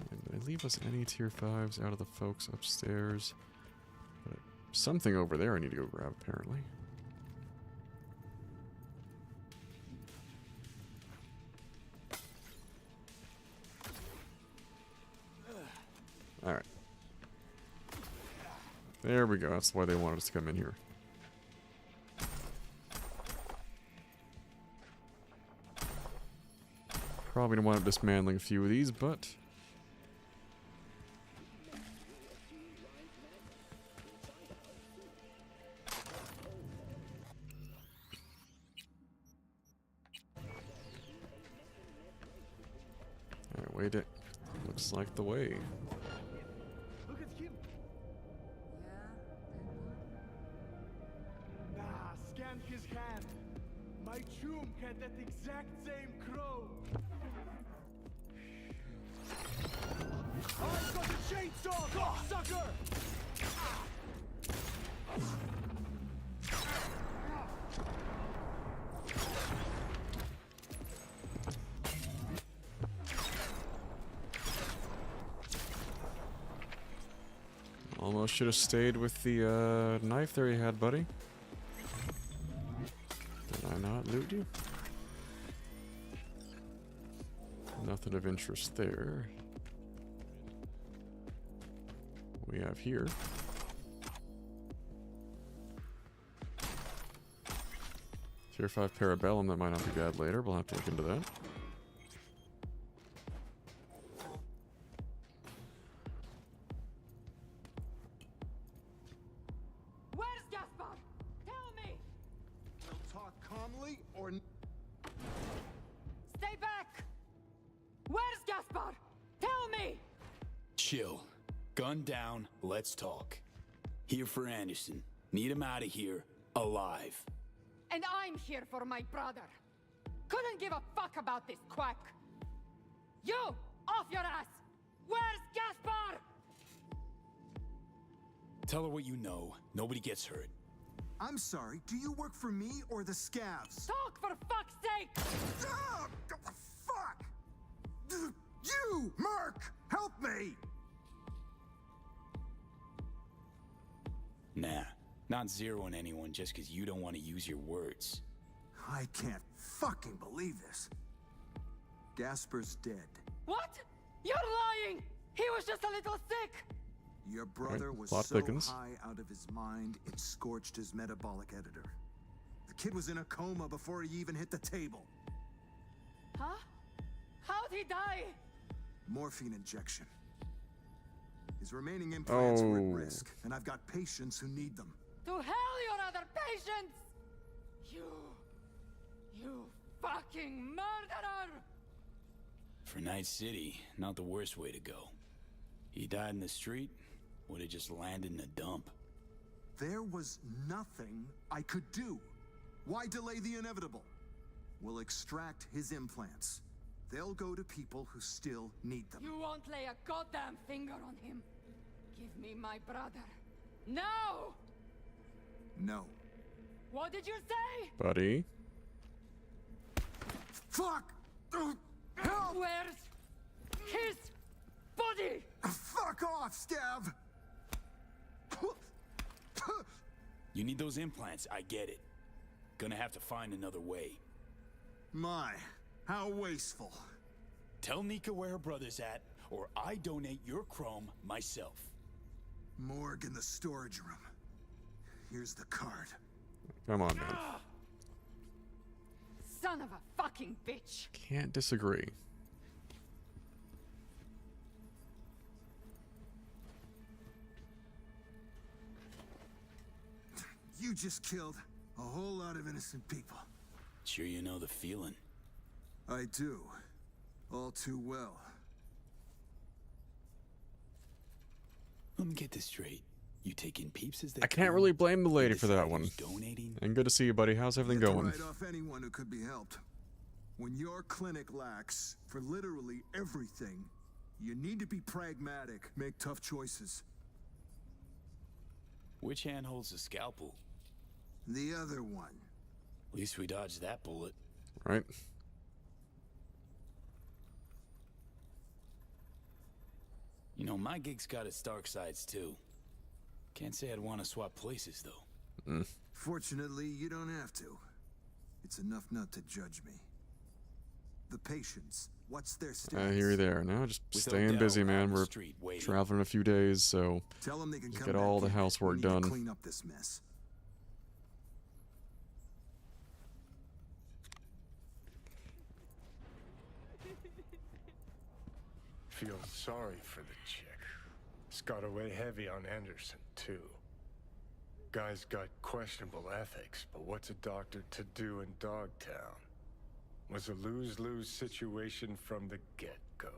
Did I leave us any tier 5s out of the folks upstairs? Something over there I need to go grab, apparently. Alright. There we go. That's why they wanted us to come in here. Probably gonna wind up dismantling a few of these, but... Alright, wait it. Looks like the way. drank his hand. My tomb had that exact same crow. I've got a chainsaw, sucker! Almost should have stayed with the knife there you had, buddy. Did I not loot you? Nothing of interest there. We have here. Tier 5 Parabellum, that might not be bad later. We'll have to look into that. Where's Gaspar? Tell me! We'll talk calmly or... Stay back! Where's Gaspar? Tell me! Chill. Gun down, let's talk. Here for Anderson. Need him out of here, alive. And I'm here for my brother. Couldn't give a fuck about this quack. You! Off your ass! Where's Gaspar? Tell her what you know. Nobody gets hurt. I'm sorry, do you work for me or the scavs? Talk for fuck's sake! Ah, fuck! You, Merc! Help me! Nah, not zeroing anyone just because you don't want to use your words. I can't fucking believe this. Gasper's dead. What? You're lying! He was just a little sick! Your brother was plot so thickens. high out of his mind, it scorched his metabolic editor. The kid was in a coma before he even hit the table. Huh? How'd he die? Morphine injection. His remaining implants were Oh. at risk, and I've got patients who need them. To hell, your other patients! You fucking murderer! For Night City, not the worst way to go. He died in the street, would have just landed in a dump. There was nothing I could do. Why delay the inevitable? We'll extract his implants. They'll go to people who still need them. You won't lay a goddamn finger on him. Give me my brother. Now! No. What did you say? Buddy. Fuck! Help! Where's his body? Fuck off, Scav! You need those implants, I get it. Gonna have to find another way. My, how wasteful. Tell Nika where her brother's at, or I donate your chrome myself. Morgue in the storage room. Here's the card. Come on, man. Son of a fucking bitch. Can't disagree. You just killed a whole lot of innocent people. Sure you know the feeling. I do. All too well. Let me get this straight. You taking peeps as they I can't come? really blame the lady You for that decided one. you're donating? And good to see you, buddy. How's everything You have to going? write off anyone who could be helped. When your clinic lacks for literally everything, you need to be pragmatic, make tough choices. Which hand holds the scalpel? The other one. At least we dodged that bullet. Right? You know, my gig's got its dark sides too. Can't say I'd want to swap places though. Fortunately, you don't have to. It's enough not to judge me. The patients, what's their I status? hear you there. No, just With staying Odell busy, out man. on the We're street waiting. traveling a few days, so Tell them they can come get back all the here. housework We need to done. clean up this mess. Feel sorry for the chick. It's got away heavy on Anderson, too. Guy's got questionable ethics, but what's a doctor to do in Dogtown? Was a lose-lose situation from the get-go.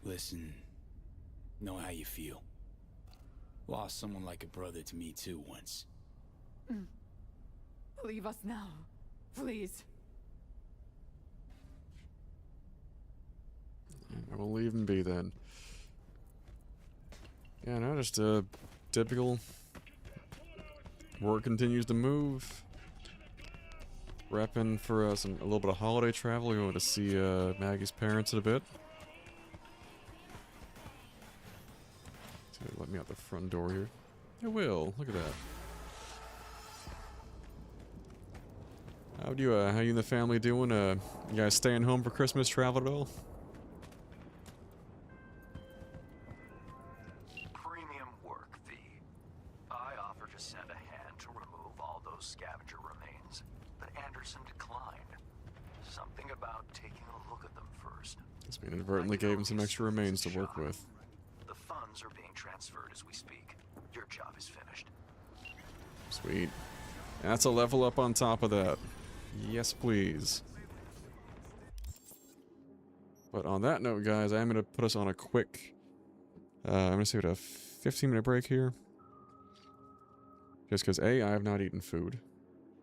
Listen, know how you feel. Lost someone like a brother to me too once. Leave us now, please. I will leave and be then. Yeah, no, just a typical work continues to move. Repping for a little bit of holiday travel. We want to see Maggie's parents in a bit. So let me out the front door here. It will. Look at that. How you and the family doing? You guys staying home for Christmas? Travel at all? Premium work, V. I offered to send a hand to remove all those scavenger remains, but Anderson declined. Something about taking a look at them first. Guess we inadvertently gave him some extra remains to work with. The funds are being transferred as we speak. Your job is finished. Sweet. That's a level up on top of that. Yes, please. But on that note, guys, I'm going to put us on a quick... I'm going to say a 15-minute break here. Just because, A, I have not eaten food.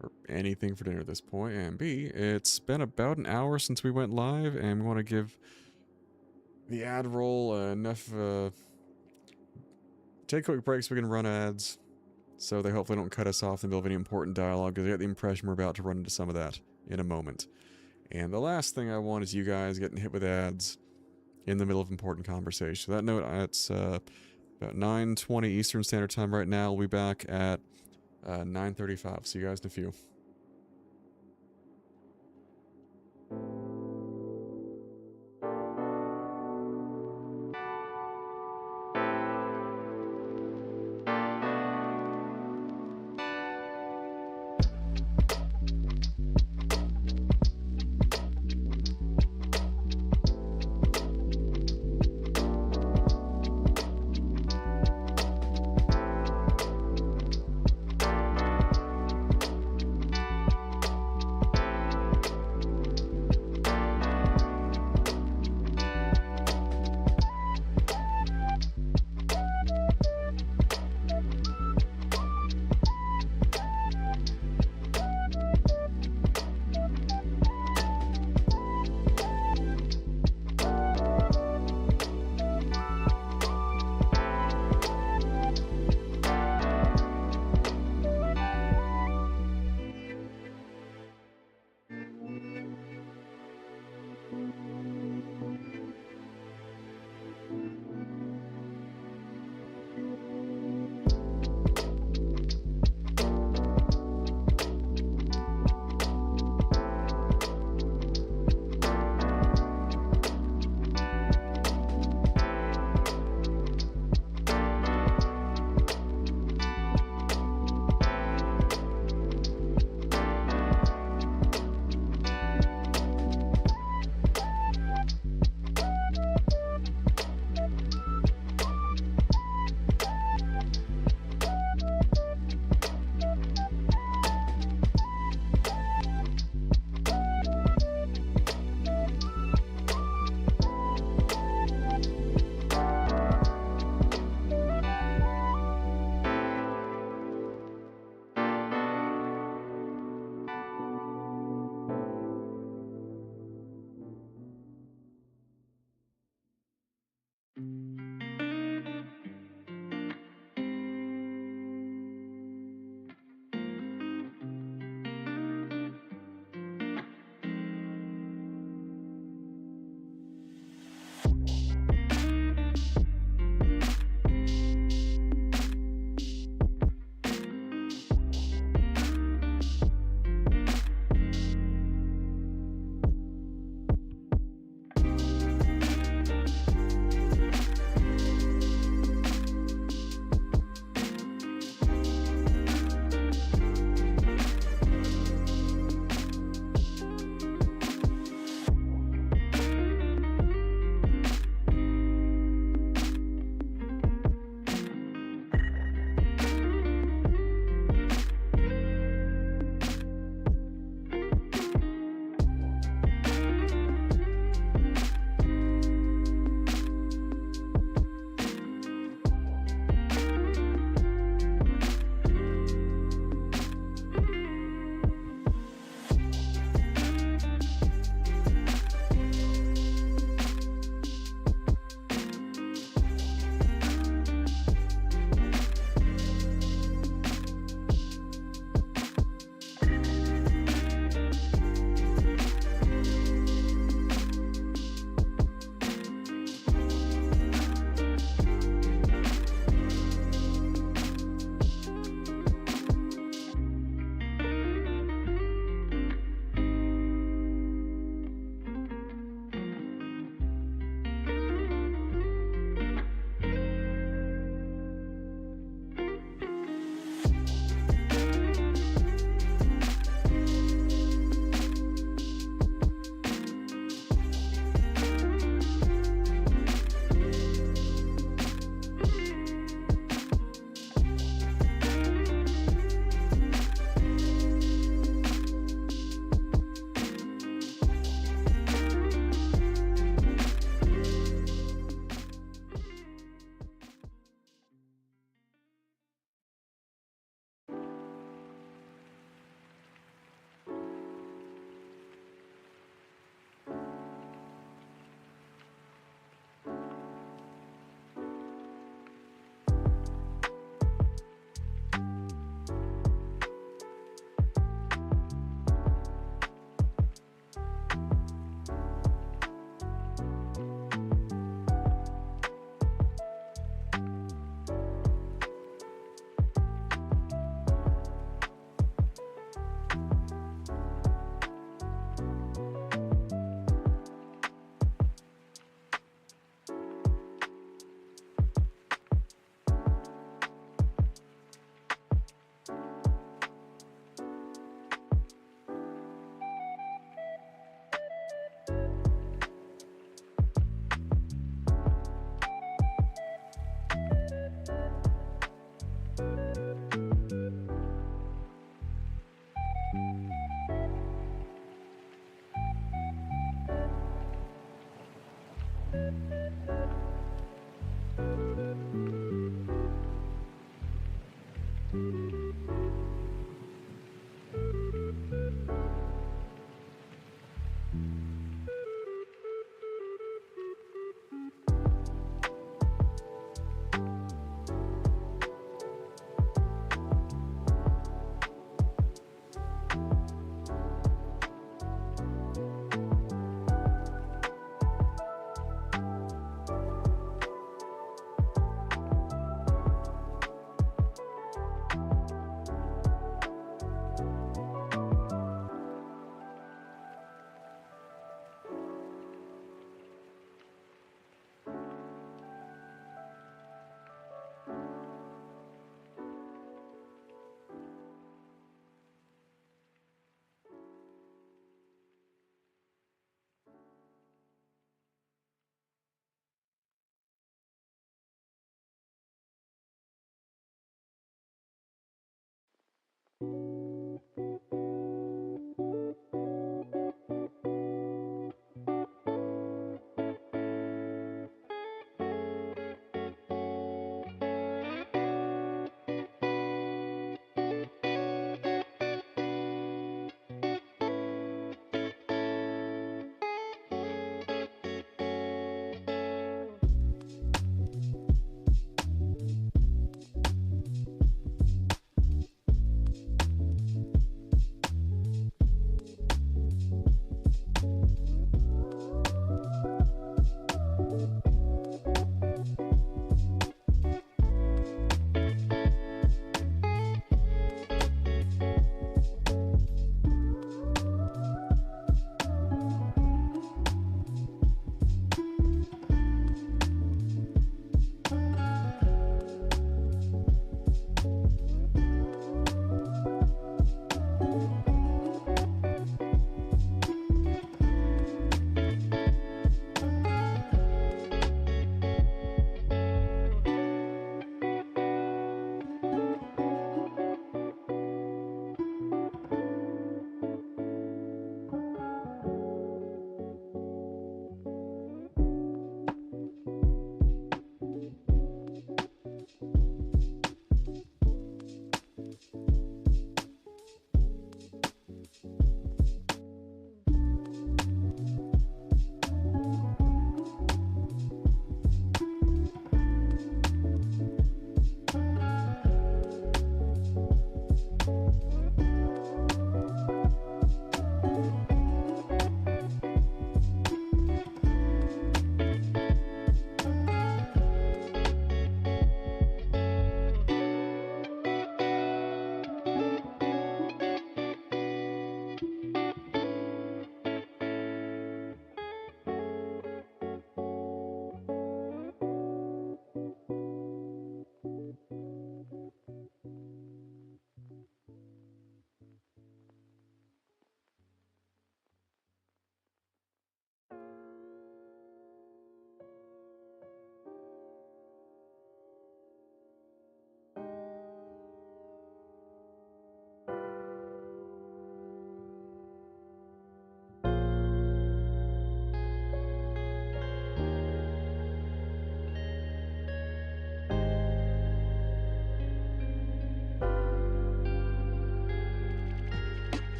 Or anything for dinner at this point. And B, it's been about an hour since we went live. And we want to give the ad roll enough... take quick breaks so we can run ads. So they hopefully don't cut us off in the middle of any important dialogue, because I get the impression we're about to run into some of that in a moment. And the last thing I want is you guys getting hit with ads in the middle of important conversation. That note, it's about 9:20 Eastern Standard Time right now. We'll be back at 9:35. See you guys in a few.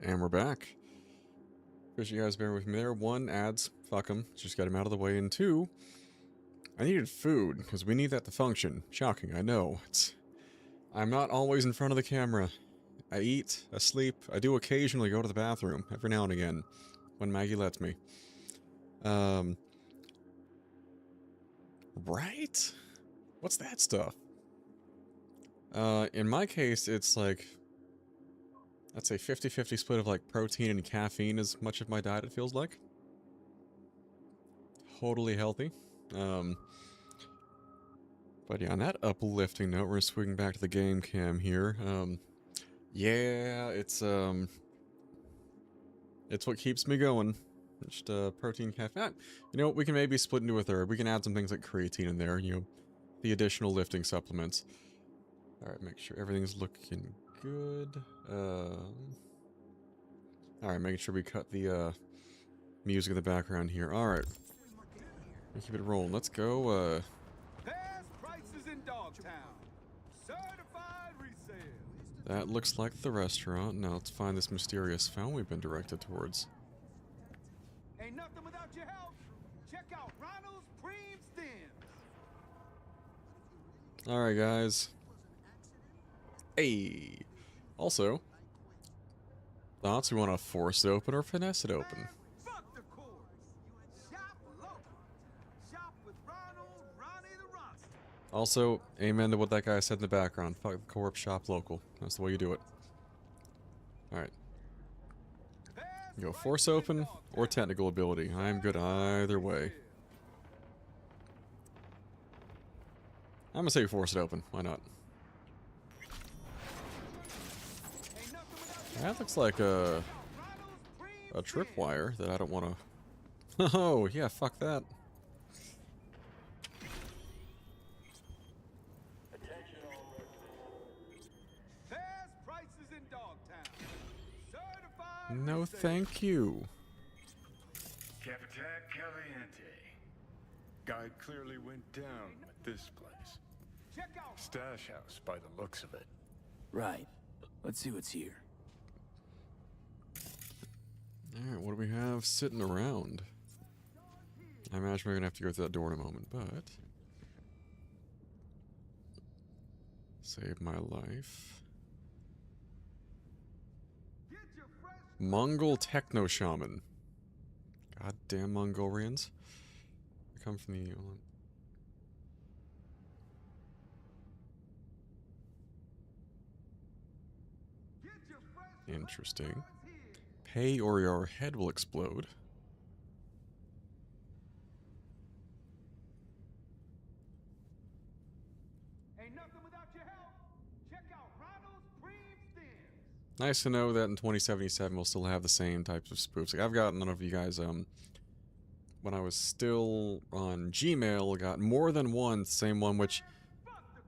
And we're back. Appreciate you guys bearing with me there. One, ads. Fuck them. Just got them out of the way. And two, I needed food, because we need that to function. Shocking, I know. I'm not always in front of the camera. I eat, I sleep, I do occasionally go to the bathroom, every now and again, when Maggie lets me. Right? What's that stuff? In my case, it's like, I'd say 50-50 split of like protein and caffeine as much of my diet, it feels like. Totally healthy. But yeah, on that uplifting note, we're swinging back to the game cam here. Yeah, it's what keeps me going. Just protein, caffeine. You know, we can maybe split into a third. We can add some things like creatine in there, you know, the additional lifting supplements. Alright, make sure everything's looking good. Alright, making sure we cut the music in the background here. Alright. Keep it rolling. Let's go, Best prices in Dogtown. Certified resale. that looks like the restaurant. Now let's find this mysterious fountain we've been directed towards. Ain't nothing without your help. Check out Ronald's Cream Stems. Alright, guys. Hey! Also, thoughts we want to force it open or finesse it open? Fuck the course. Shop local. Shop with Ronald, Ronnie the Roster. Also, amen to what that guy said in the background. Fuck the corp, shop local. That's the way you do it. Alright. Go force open or technical ability. I'm good either way. I'm gonna say force it open. Why not? That looks like a tripwire that I don't want to... Oh, yeah, fuck that. Best prices in Dogtown. Certified No, resale. thank you. Capitan Caliente. Guy clearly went down with this place. Check out Stash house by the looks of it. Right. Let's see what's here. Alright, what do we have sitting around? I imagine we're gonna have to go through that door in a moment, but... Save my life. Mongol Techno Shaman. Goddamn Mongolians. They come from the... Interesting. Pay or your head will explode. Ain't nothing without your help. Check out Ronald's Cream Stems. Nice to know that in 2077 we'll still have the same types of spoofs. Like I've got none of you guys, when I was still on Gmail, got more than one, same one, which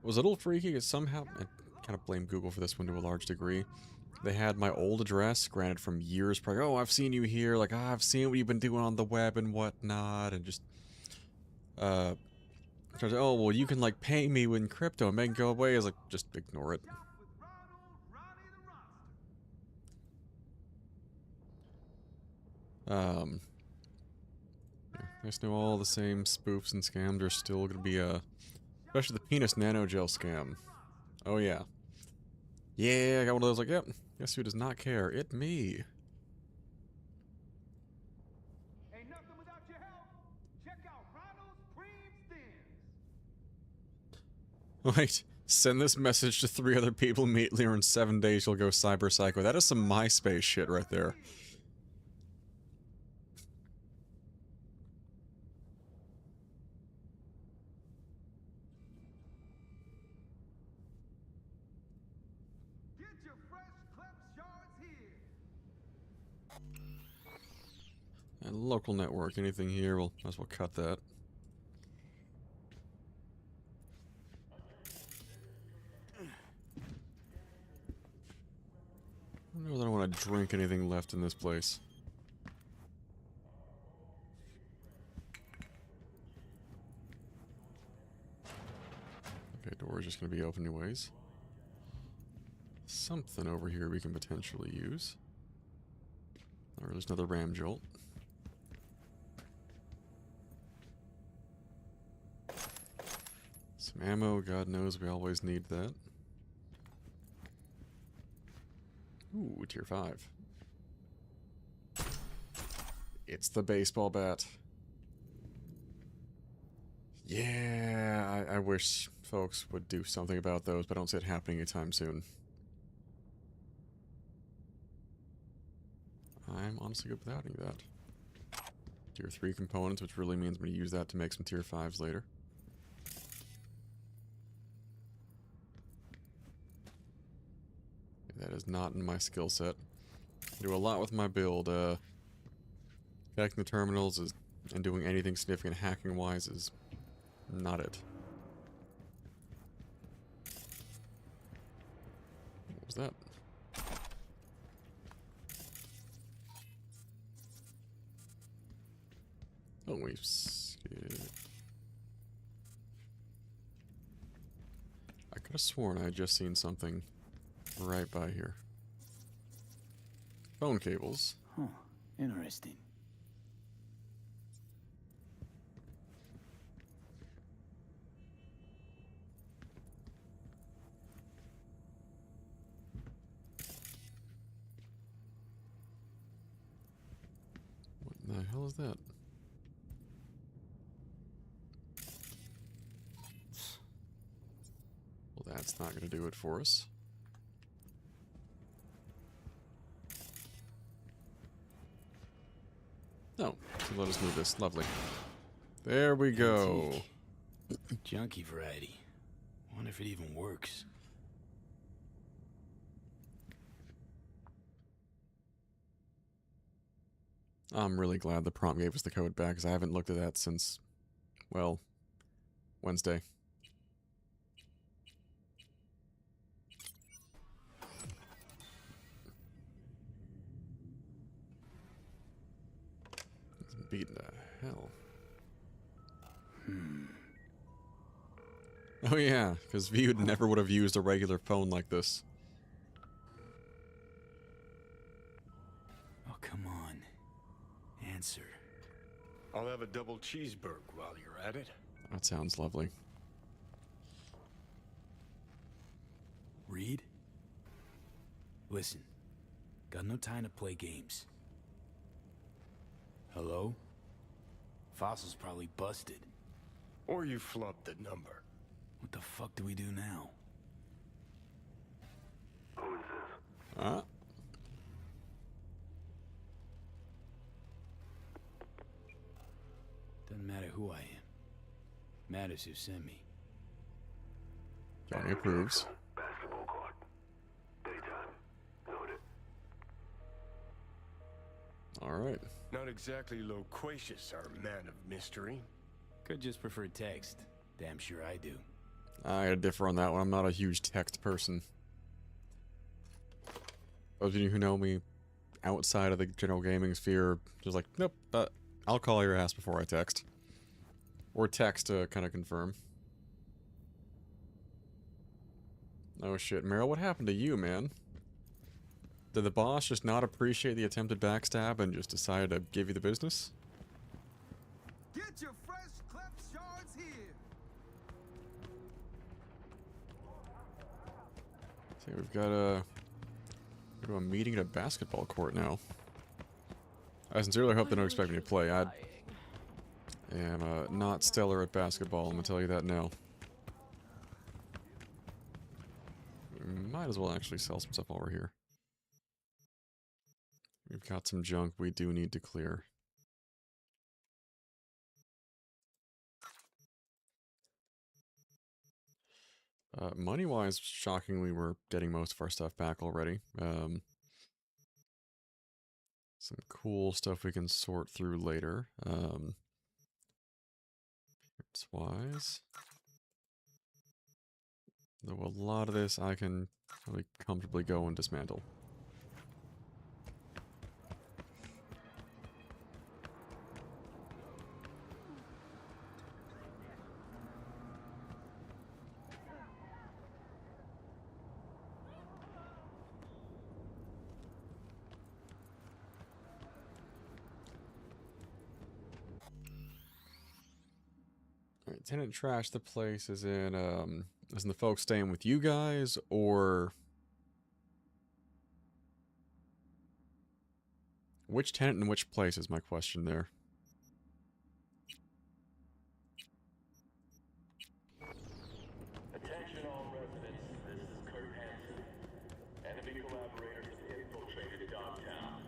was a little freaky because somehow, I kind of blame Google for this one to a large degree. They had my old address, granted from years prior. Oh, I've seen you here. Like, oh, I've seen what you've been doing on the web and whatnot. And just, oh, well, you can, like, pay me with crypto and make it go away. I was like, just ignore it. Yeah, I just know all the same spoofs and scams are still going to be, especially the penis nanogel scam. Oh, yeah. Yeah, I got one of those like, yep, guess who does not care? It me. Ain't nothing without your help. Check out Ronald's Cream Stems. Wait, send this message to 3 other people immediately or in 7 days you'll go cyber psycho. That is some MySpace shit right there. And local network, anything here, we'll might as well cut that. I don't know that I want to drink anything left in this place. Okay, door's just gonna be open anyways. Something over here we can potentially use. Or there's another ram jolt. Some ammo, God knows we always need that. Ooh, tier 5. It's the baseball bat. Yeah, I wish folks would do something about those, but I don't see it happening anytime soon. I'm honestly good without any of that. Tier 3 components, which really means I'm going to use that to make some tier 5s later. That is not in my skill set. I do a lot with my build. Hacking the terminals is, and doing anything significant hacking-wise is not it. What was that? Oh, we've... I could have sworn I had just seen something right by here. Phone cables. Huh. Interesting. What the hell is that? Well, that's not going to do it for us. No, so let us move this. Lovely. There we go. Junky variety. Wonder if it even works. I'm really glad the prompt gave us the code back, because I haven't looked at that since, well, Wednesday. Beating the hell. Oh yeah, because Viewed never would have used a regular phone like this. Oh, come on. Answer. I'll have a double cheeseburger while you're at it. That sounds lovely. Reed? Listen. Got no time to play games. Hello? Fossil's probably busted. Or you flubbed the number. What the fuck do we do now? Who is this? Ah. Doesn't matter who I am. Matters who sent me. Johnny approves. Basketball court. Daytime. Noted. Alright. Not exactly loquacious, our man of mystery. Could just prefer text. Damn sure I do. I gotta differ on that one. I'm not a huge text person. Those of you who know me outside of the general gaming sphere, just like, nope, I'll call your ass before I text. Or text to kind of confirm. Oh shit, Meryl, what happened to you, man? Did the boss just not appreciate the attempted backstab and just decided to give you the business? Get your fresh cleft shards here. See, we've got a meeting at a basketball court now. I sincerely hope they don't expect me to play. I am not stellar at basketball, I'm gonna tell you that now. We might as well actually sell some stuff over here. We've got some junk we do need to clear. Money-wise, shockingly, we're getting most of our stuff back already. Some cool stuff we can sort through later. Wise. Though a lot of this I can really comfortably go and dismantle. tenant trashed the place as in the folks staying with you guys, or which tenant in which place is my question there. Attention all residents, this is Kurt Hansen. Enemy collaborators have infiltrated Dogtown.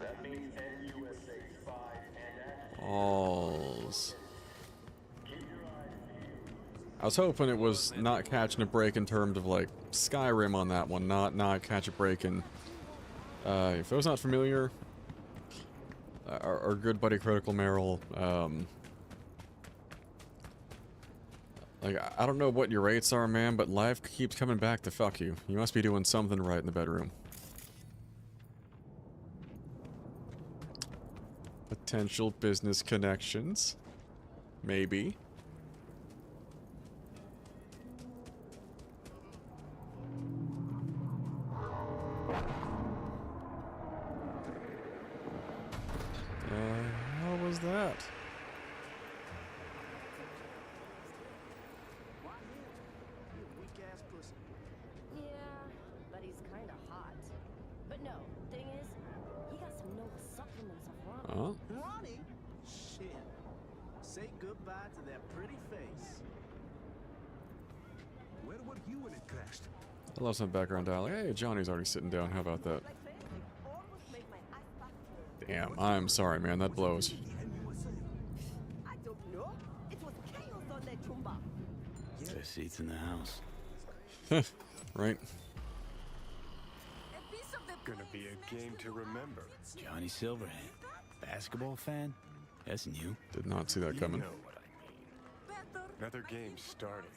That means NUSA spies and Alls. I was hoping it was not catching a break in terms of like Skyrim on that one, not catch a break in. If those not familiar, our good buddy Critical Merrill, like I don't know what your rates are, man, but life keeps coming back to fuck you. You must be doing something right in the bedroom. Potential business connections, maybe. How was that? Weak-ass pussy. Yeah, but he's kind of hot. But no, thing is, he got some noble supplements of Ronnie. Oh. Ronnie? Shit. Say goodbye to that pretty face. Where were you when it crashed? I love some background dialogue. Hey, Johnny's already sitting down. How about that? Damn, I'm sorry, man. That blows. I don't know. It was chaos on that Chumba. Best seats in the house. Right. Gonna be a game to remember. Johnny Silverhand. Basketball fan? That's new. Did not see that coming. You know what I mean. Another game starting.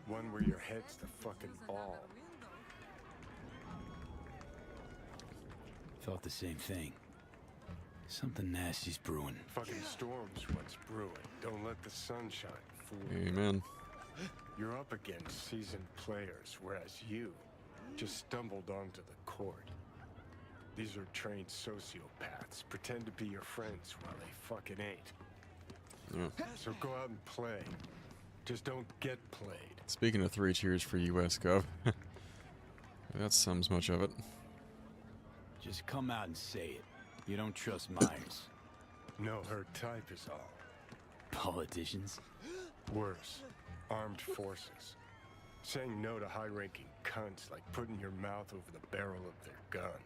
One where your head's the fucking ball. Thought the same thing. Something nasty's brewing. Fucking storm's what's brewing. Don't let the sunshine fool you. Amen. You're up against seasoned players, whereas you just stumbled onto the court. These are trained sociopaths. Pretend to be your friends while they fucking ain't. Yeah. So go out and play. Just don't get played. Speaking of 3 cheers for US Gov. That sums much of it. Just come out and say it. You don't trust Myers. No, her type is all. Politicians? Worse. Armed forces. Saying no to high-ranking cunts like putting your mouth over the barrel of their gun.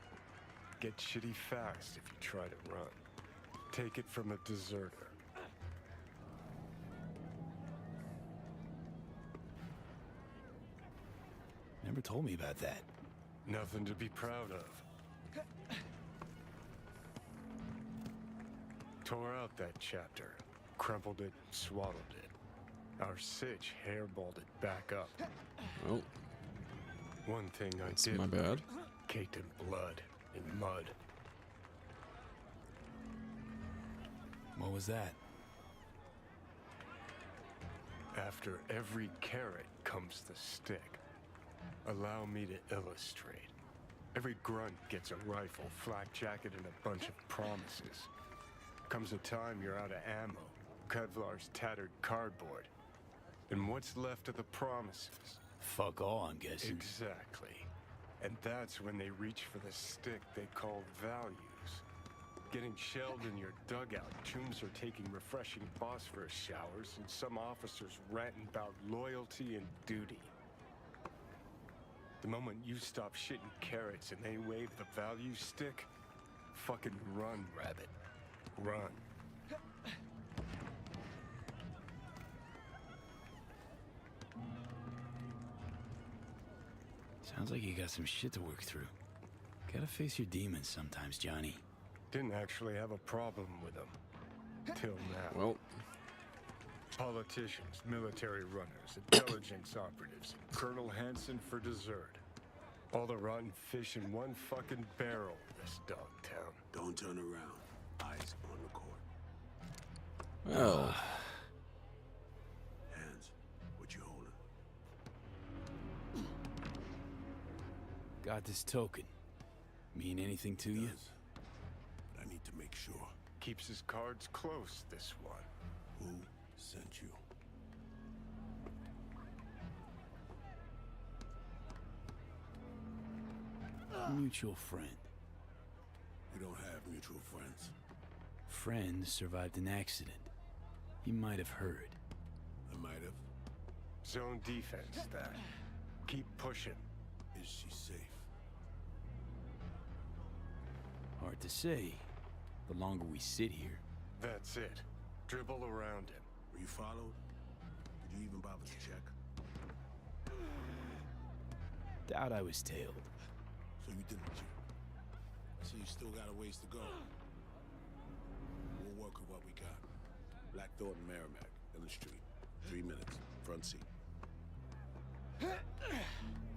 Get shitty fast if you try to run. Take it from a deserter. Never told me about that. Nothing to be proud of. Tore out that chapter, crumpled it, swaddled it. Our sitch hairballed it back up. Oh. One thing That's I did. my bad. Caked in blood, in mud. What was that? After every carrot comes the stick. Allow me to illustrate. Every grunt gets a rifle, flak jacket, and a bunch of promises. Comes a time you're out of ammo, Kevlar's tattered cardboard. And what's left of the promises? Fuck all, I'm guessing. Exactly. And that's when they reach for the stick they call values. Getting shelled in your dugout, tombs are taking refreshing phosphorus showers, and some officers ranting about loyalty and duty. The moment you stop shitting carrots and they wave the value stick, fucking run, rabbit. Run. Sounds like you got some shit to work through. Gotta face your demons sometimes, Johnny. Didn't actually have a problem with them. Till now. Well. Politicians, military runners, intelligence operatives, Colonel Hansen for dessert. All the rotten fish in one fucking barrel, this dog town. Don't turn around. Eyes on the court. Well. Hands, what you holding? Got this token. Mean anything to you? But I need to make sure. Keeps his cards close, this one. Who sent you? Mutual friend. We don't have mutual friends. Friend survived an accident. He might have heard. I might have. Zone defense, that. Keep pushing. Is she safe? Hard to say. The longer we sit here. That's it. Dribble around him. Were you followed? Did you even bother to check? Doubt I was tailed. So you didn't check. So you still got a ways to go. We'll work with what we got. Black Thornton Merrimack, in the street. 3 minutes. Front seat.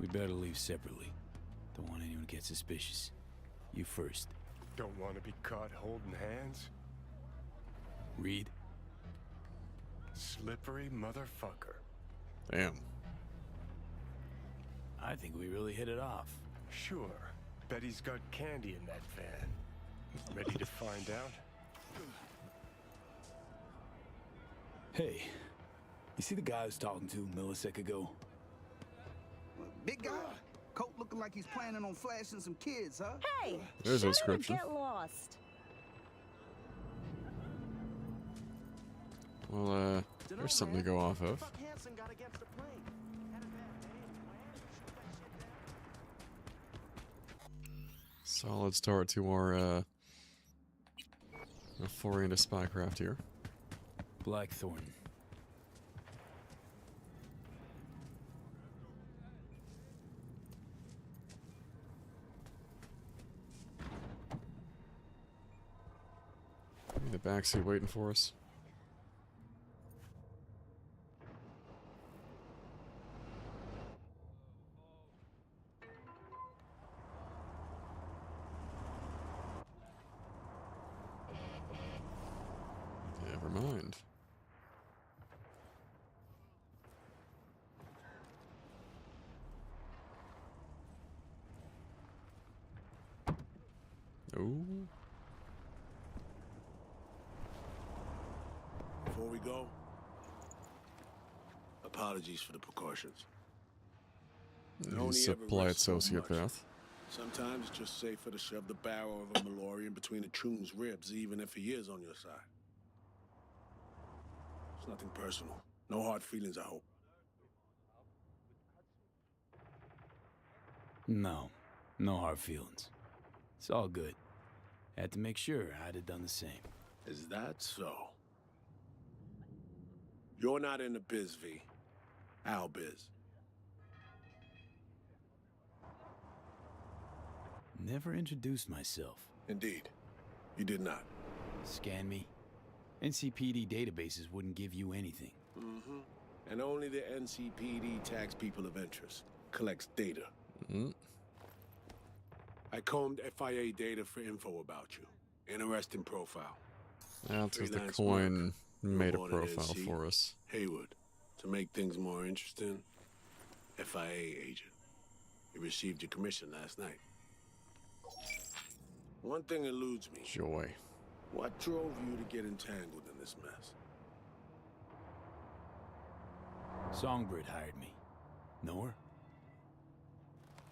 We'd better leave separately. Don't want anyone to get suspicious. You first. Don't want to be caught holding hands? Reed? Slippery motherfucker. Damn. I think we really hit it off. Sure. Bet he's got candy in that van. Ready to find out? Hey, you see the guy I was talking to a millisecond ago? Big guy? Coat looking like he's planning on flashing some kids, huh? Hey! There's a shut up and description. Get lost. Well, there's something to go off of. Solid start to our foray into spycraft here. Blackthorn. In the backseat waiting for us. Never mind. Ooh. Before we go, apologies for the precautions. He's a polite sociopath. Sometimes it's just safer to shove the barrel of a Malorian between a Troon's ribs, even if he is on your side. It's nothing personal. No hard feelings, I hope. No. No hard feelings. It's all good. Had to make sure I'd have done the same. Is that so? You're not in the biz, V. Our biz. Never introduced myself. Indeed. You did not. Scan me. NCPD databases wouldn't give you anything. Mm-hmm. And only the NCPD tags people of interest. Collects data. Mm. I combed FIA data for info about you. Interesting profile. That's because the Freelance coin work. made a Born in profile NC. for us. Haywood. To make things more interesting, FIA agent. You received your commission last night. One thing eludes me. Joy. What drove you to get entangled in this mess? Songbird hired me. Know her?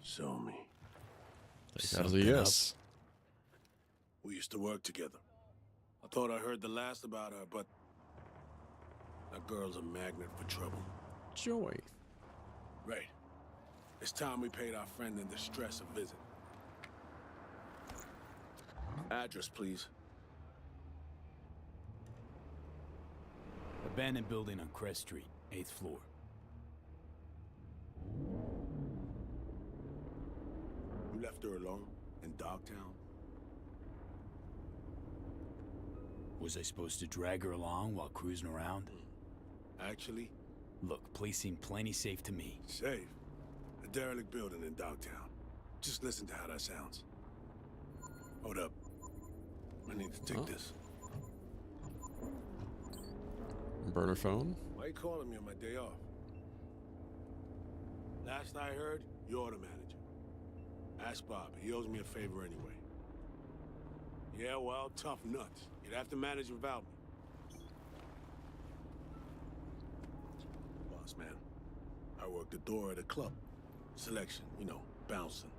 Show me. That was a yes. We used to work together. I thought I heard the last about her, but that girl's a magnet for trouble. Joy. Right. It's time we paid our friend in distress a visit. Address, please. Abandoned building on Crest Street, 8th floor. You left her alone in Dogtown? Was I supposed to drag her along while cruising around? Actually? Look, place seemed plenty safe to me. Safe? A derelict building in Dogtown. Just listen to how that sounds. Hold up. I need to take this. Burner phone? Why you calling me on my day off? Last I heard, you're the manager. Ask Bob. He owes me a favor anyway. Yeah, well, tough nuts. You'd have to manage without me. Boss man, I work the door at a club. Selection, you know, bouncing.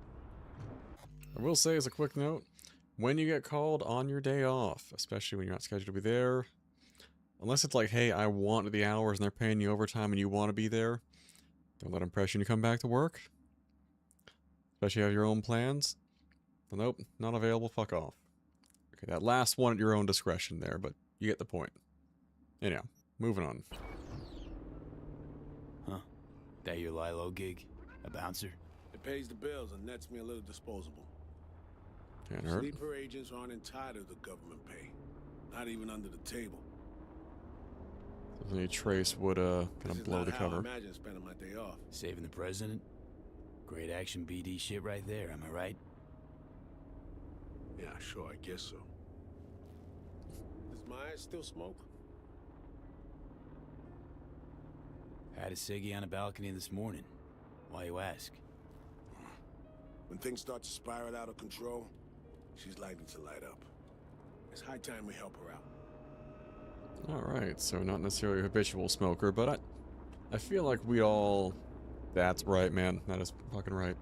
I will say as a quick note, when you get called on your day off, especially when you're not scheduled to be there, unless it's like, hey, I want the hours and they're paying you overtime and you want to be there, don't let them pressure you to come back to work. Especially if you have your own plans. Well, nope, not available, fuck off. Okay, that last one at your own discretion there, but you get the point. Anyhow, moving on. Huh? That your Lilo gig? A bouncer? It pays the bills and nets me a little disposable. Can't hurt. Sleeper agents aren't entitled to government pay. Not even under the table. If any trace would kind of blow the cover. I imagine spending my day off. Saving the president? Great action BD shit right there, am I right? Yeah, sure, I guess so. Does Myers still smoke? Had a ciggy on a balcony this morning. Why you ask? When things start to spiral out of control, she's likely to light up. It's high time we help her out. Alright, so not necessarily a habitual smoker, but I feel like we all... That's right, man. That is fucking right.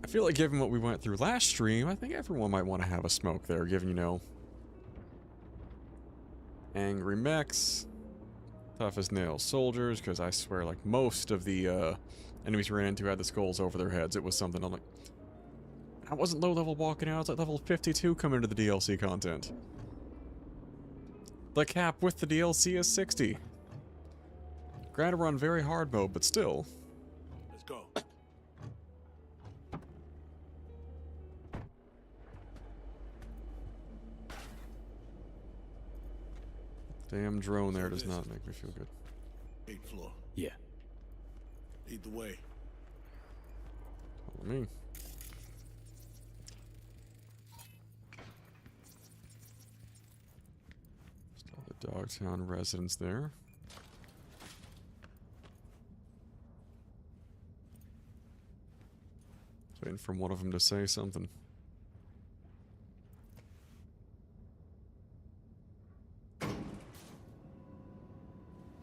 I feel like given what we went through last stream, I think everyone might want to have a smoke there, given, you know... Angry mechs... Tough as nails soldiers, because I swear, like, most of the, enemies we ran into had the skulls over their heads. It was something I'm like... I wasn't low level walking out, I was like level 52 coming into the DLC content. The cap with the DLC is 60. Granted, we're on very hard mode, but still. Let's go. Damn drone there does not make me feel good. 8th floor. Yeah. Lead the way. Follow me. Still the Dogtown residence there. Waiting for one of them to say something.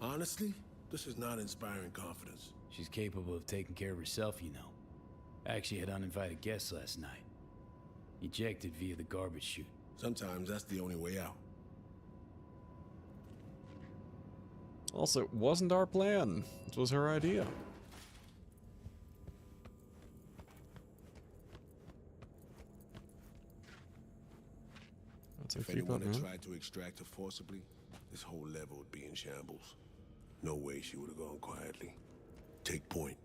Honestly, this is not inspiring confidence. She's capable of taking care of herself, you know. Actually had uninvited guests last night. Ejected via the garbage chute. Sometimes that's the only way out. Also, it wasn't our plan. This was her idea. If anyone had tried to extract her forcibly, this whole level would be in shambles. No way she would have gone quietly. Take point.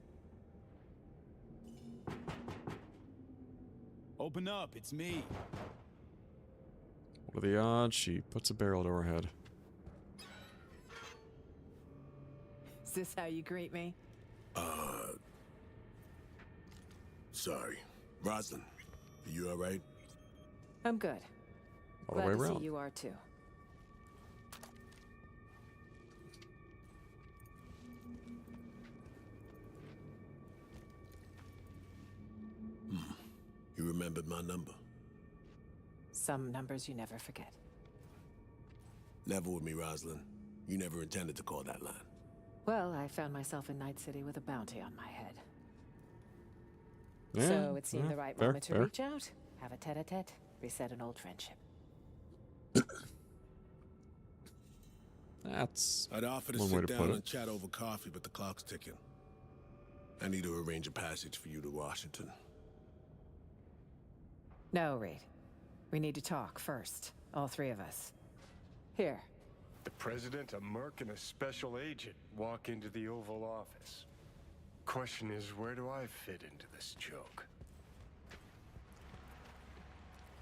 Open up, it's me. What are the odds she puts a barrel to her head? Is this how you greet me? Sorry. Rosalind, are you alright? I'm good. All the Glad way to around. see you are too. You remembered my number. Some numbers you never forget. Level with me, Rosalind. You never intended to call that line. Well, I found myself in Night City with a bounty on my head. Yeah, So it seemed yeah, the right fair, moment to fair. reach out, have a tete-a-tete, reset an old friendship. That's I'd offer to one way sit to down put and it. chat over coffee, but the clock's ticking. I need to arrange a passage for you to Washington. No, Reed. We need to talk first. All three of us. Here. The president, a merc, and a special agent walk into the Oval Office. Question is, where do I fit into this joke?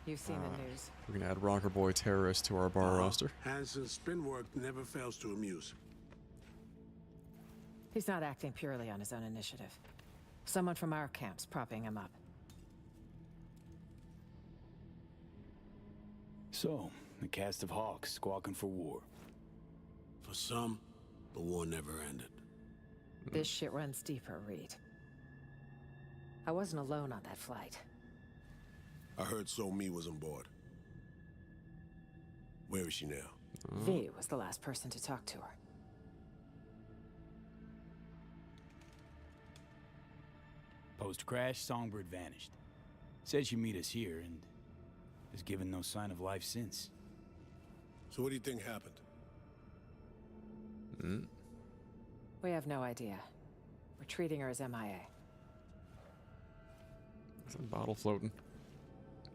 You've seen the news. We're gonna add Rocker Boy terrorist to our bar roster. Hansen's spin work never fails to amuse. He's not acting purely on his own initiative. Someone from our camp's propping him up. So, the cast of hawks squawking for war. For some, the war never ended. This shit runs deeper, Reed. I wasn't alone on that flight. I heard So-Mi was on board. Where is she now? V was the last person to talk to her. Post-crash, Songbird vanished. Said she'd meet us here and has given no sign of life since. So what do you think happened? We have no idea. We're treating her as MIA. Is that bottle floating?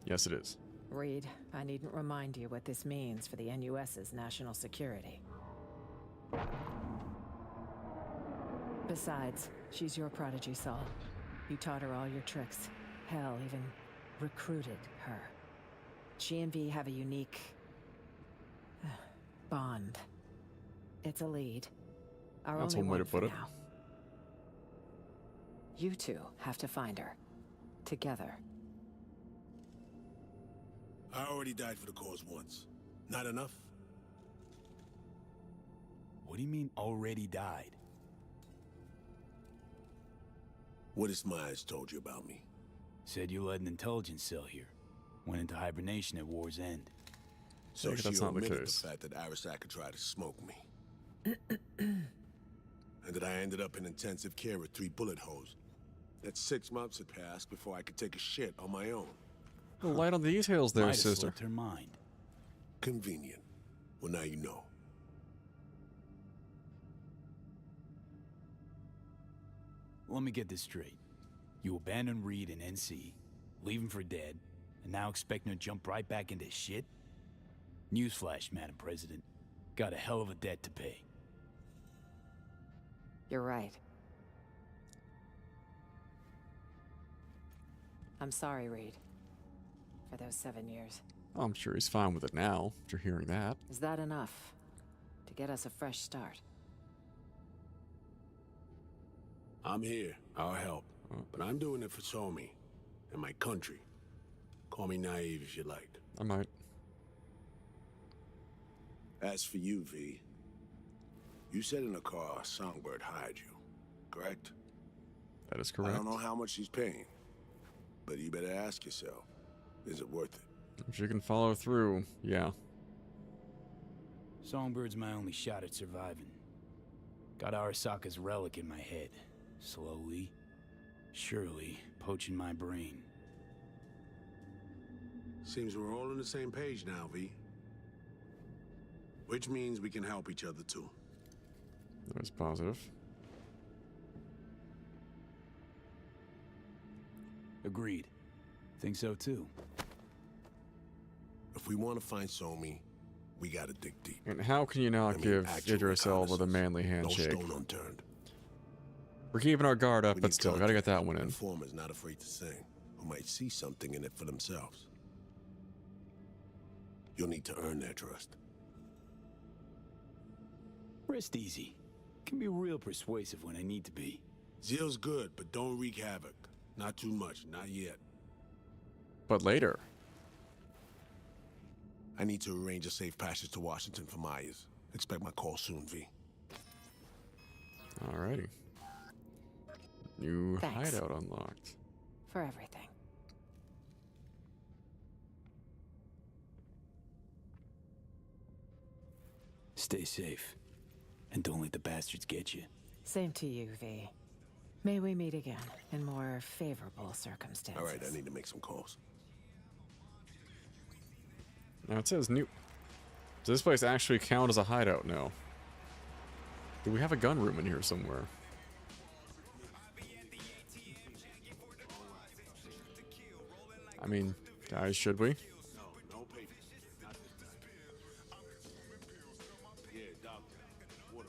Yes, it is. Reed, I needn't remind you what this means for the NUS's national security. Besides, she's your prodigy, Saul. You taught her all your tricks. Hell, even recruited her. She and V have a unique bond. It's a lead. Our That's only one way one to put for it. now. You two have to find her. Together. I already died for the cause once. Not enough? What do you mean, already died? What has Myers told you about me? Said you led an intelligence cell here. Went into hibernation at war's end. So Yeah, she that's not the omitted case. the fact that Arasaka tried to smoke me. And that I ended up in intensive care with 3 bullet holes. That 6 months had passed before I could take a shit on my own. Light on the details there, Might have sister. slipped her mind. Convenient. Well, now you know. Let me get this straight. You abandoned Reed and NC, leave him for dead, and now expecting to jump right back into shit? Newsflash, Madam President. Got a hell of a debt to pay. You're right. I'm sorry, Reed. For those 7 years. Oh, I'm sure he's fine with it now, after hearing that. Is that enough? To get us a fresh start? I'm here. I'll help. But I'm doing it for Somi and my country. Call me naive if you like. I might. As for you, V, you said in the car Songbird hired you, correct? That is I correct. don't know how much she's paying, but you better ask yourself, is it worth it? If you can follow through, yeah. Songbird's my only shot at surviving. Got Arasaka's relic in my head. Slowly, surely, poaching my brain. Seems we're all on the same page now, V. Which means we can help each other too. That was positive. Agreed. Think so too. If we want to find Somi, we gotta dig deep. And how can you not give actual Idris Elba the manly No handshake? stone unturned. We're keeping our guard up, We but need still, gotta get that one in. Informers not afraid to sing, who might see something in it for themselves. You'll need to earn their trust. Rest easy. Can be real persuasive when I need to be. Zeal's good, but don't wreak havoc. Not too much, not yet. But later. I need to arrange a safe passage to Washington for Myers. Expect my call soon, V. Alrighty. New Thanks. hideout unlocked. For everything. Stay safe. And don't let the bastards get you. Same to you, V. May we meet again in more favorable circumstances. All right, I need to make some calls. Now it says new. Does this place actually count as a hideout now? Do we have a gun room in here somewhere? I mean, guys, should we? No papers. Not this time. Yeah, doctor. Water.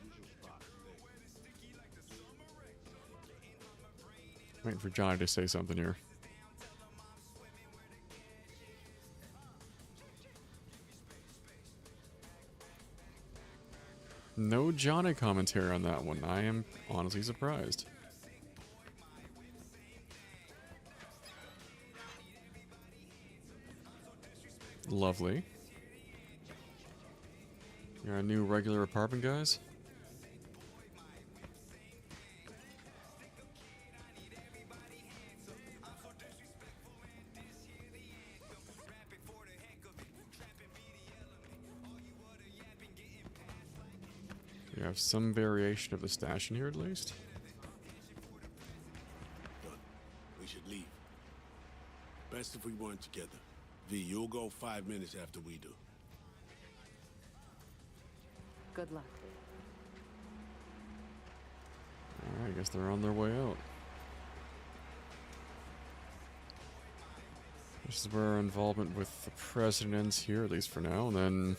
Usual spot. Waiting for Johnny to say something here. No Johnny commentary on that one. I am honestly surprised. Lovely. You're a new regular apartment, guys? We have some variation of the stash in here at least. Done. We should leave. best if we weren't together. V, you'll go 5 minutes after we do. Good luck. Alright, I guess they're on their way out. This is where our involvement with the president ends here, at least for now, and then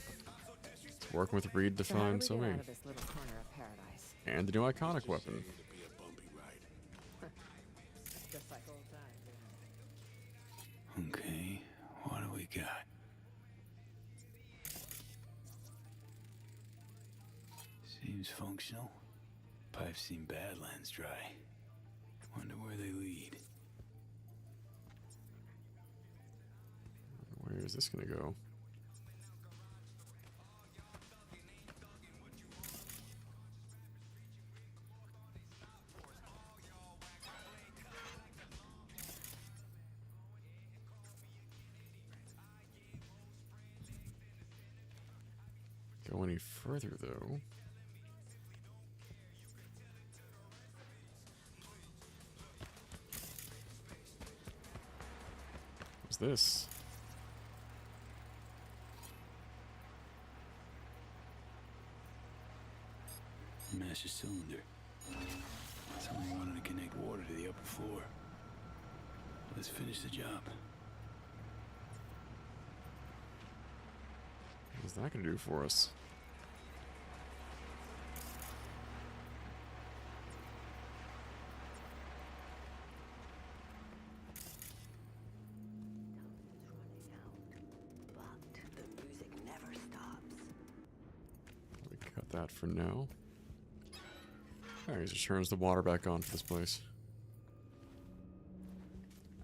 it's working with Reed to find Somi. Out of this little corner of paradise. And the new iconic weapon. Just like old times. Okay, what do we got? Seems functional. Pipes seem Badlands dry. Wonder where they lead. Where is this gonna go? Go any further though? What's this? Master cylinder. Someone wanted to connect water to the upper floor. Let's finish the job. What's that gonna do for us? We cut that for now. Alright, it just turns the water back on for this place.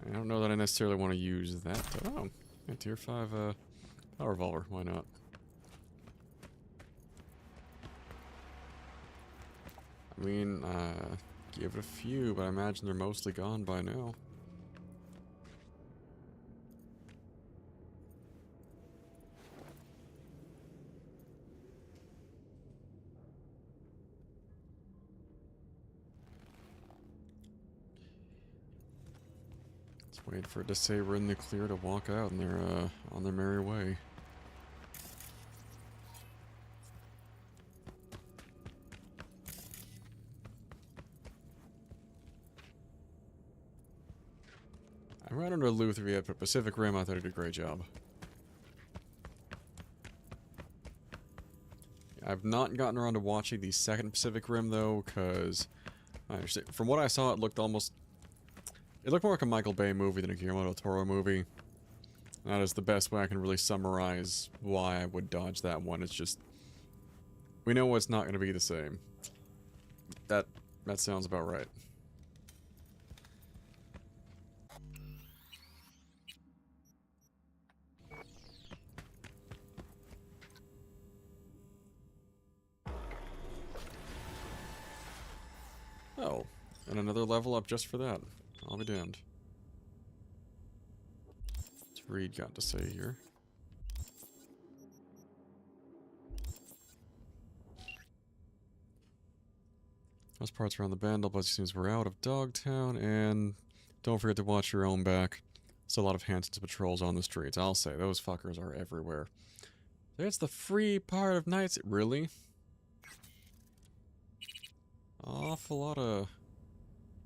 I don't know that I necessarily want to use that. Oh, yeah, tier 5 power revolver. Why not? I mean, give it a few, but I imagine they're mostly gone by now. Just wait for it to say we're in the clear to walk out, and they're on their merry way. I ran under Luther yet, but Pacific Rim I thought he did a great job. I've not gotten around to watching the second Pacific Rim though, because from what I saw, it looked more like a Michael Bay movie than a Guillermo del Toro movie. That is the best way I can really summarize why I would dodge that one. It's just, we know it's not going to be the same. That sounds about right. Oh, and another level up just for that. I'll be damned. What's Reed got to say here? Those parts around the band, but as soon as we're out of Dogtown, and don't forget to watch your own back. There's a lot of Hanson's patrols on the streets. I'll say, those fuckers are everywhere. That's the free part of nights. Really? Awful lot of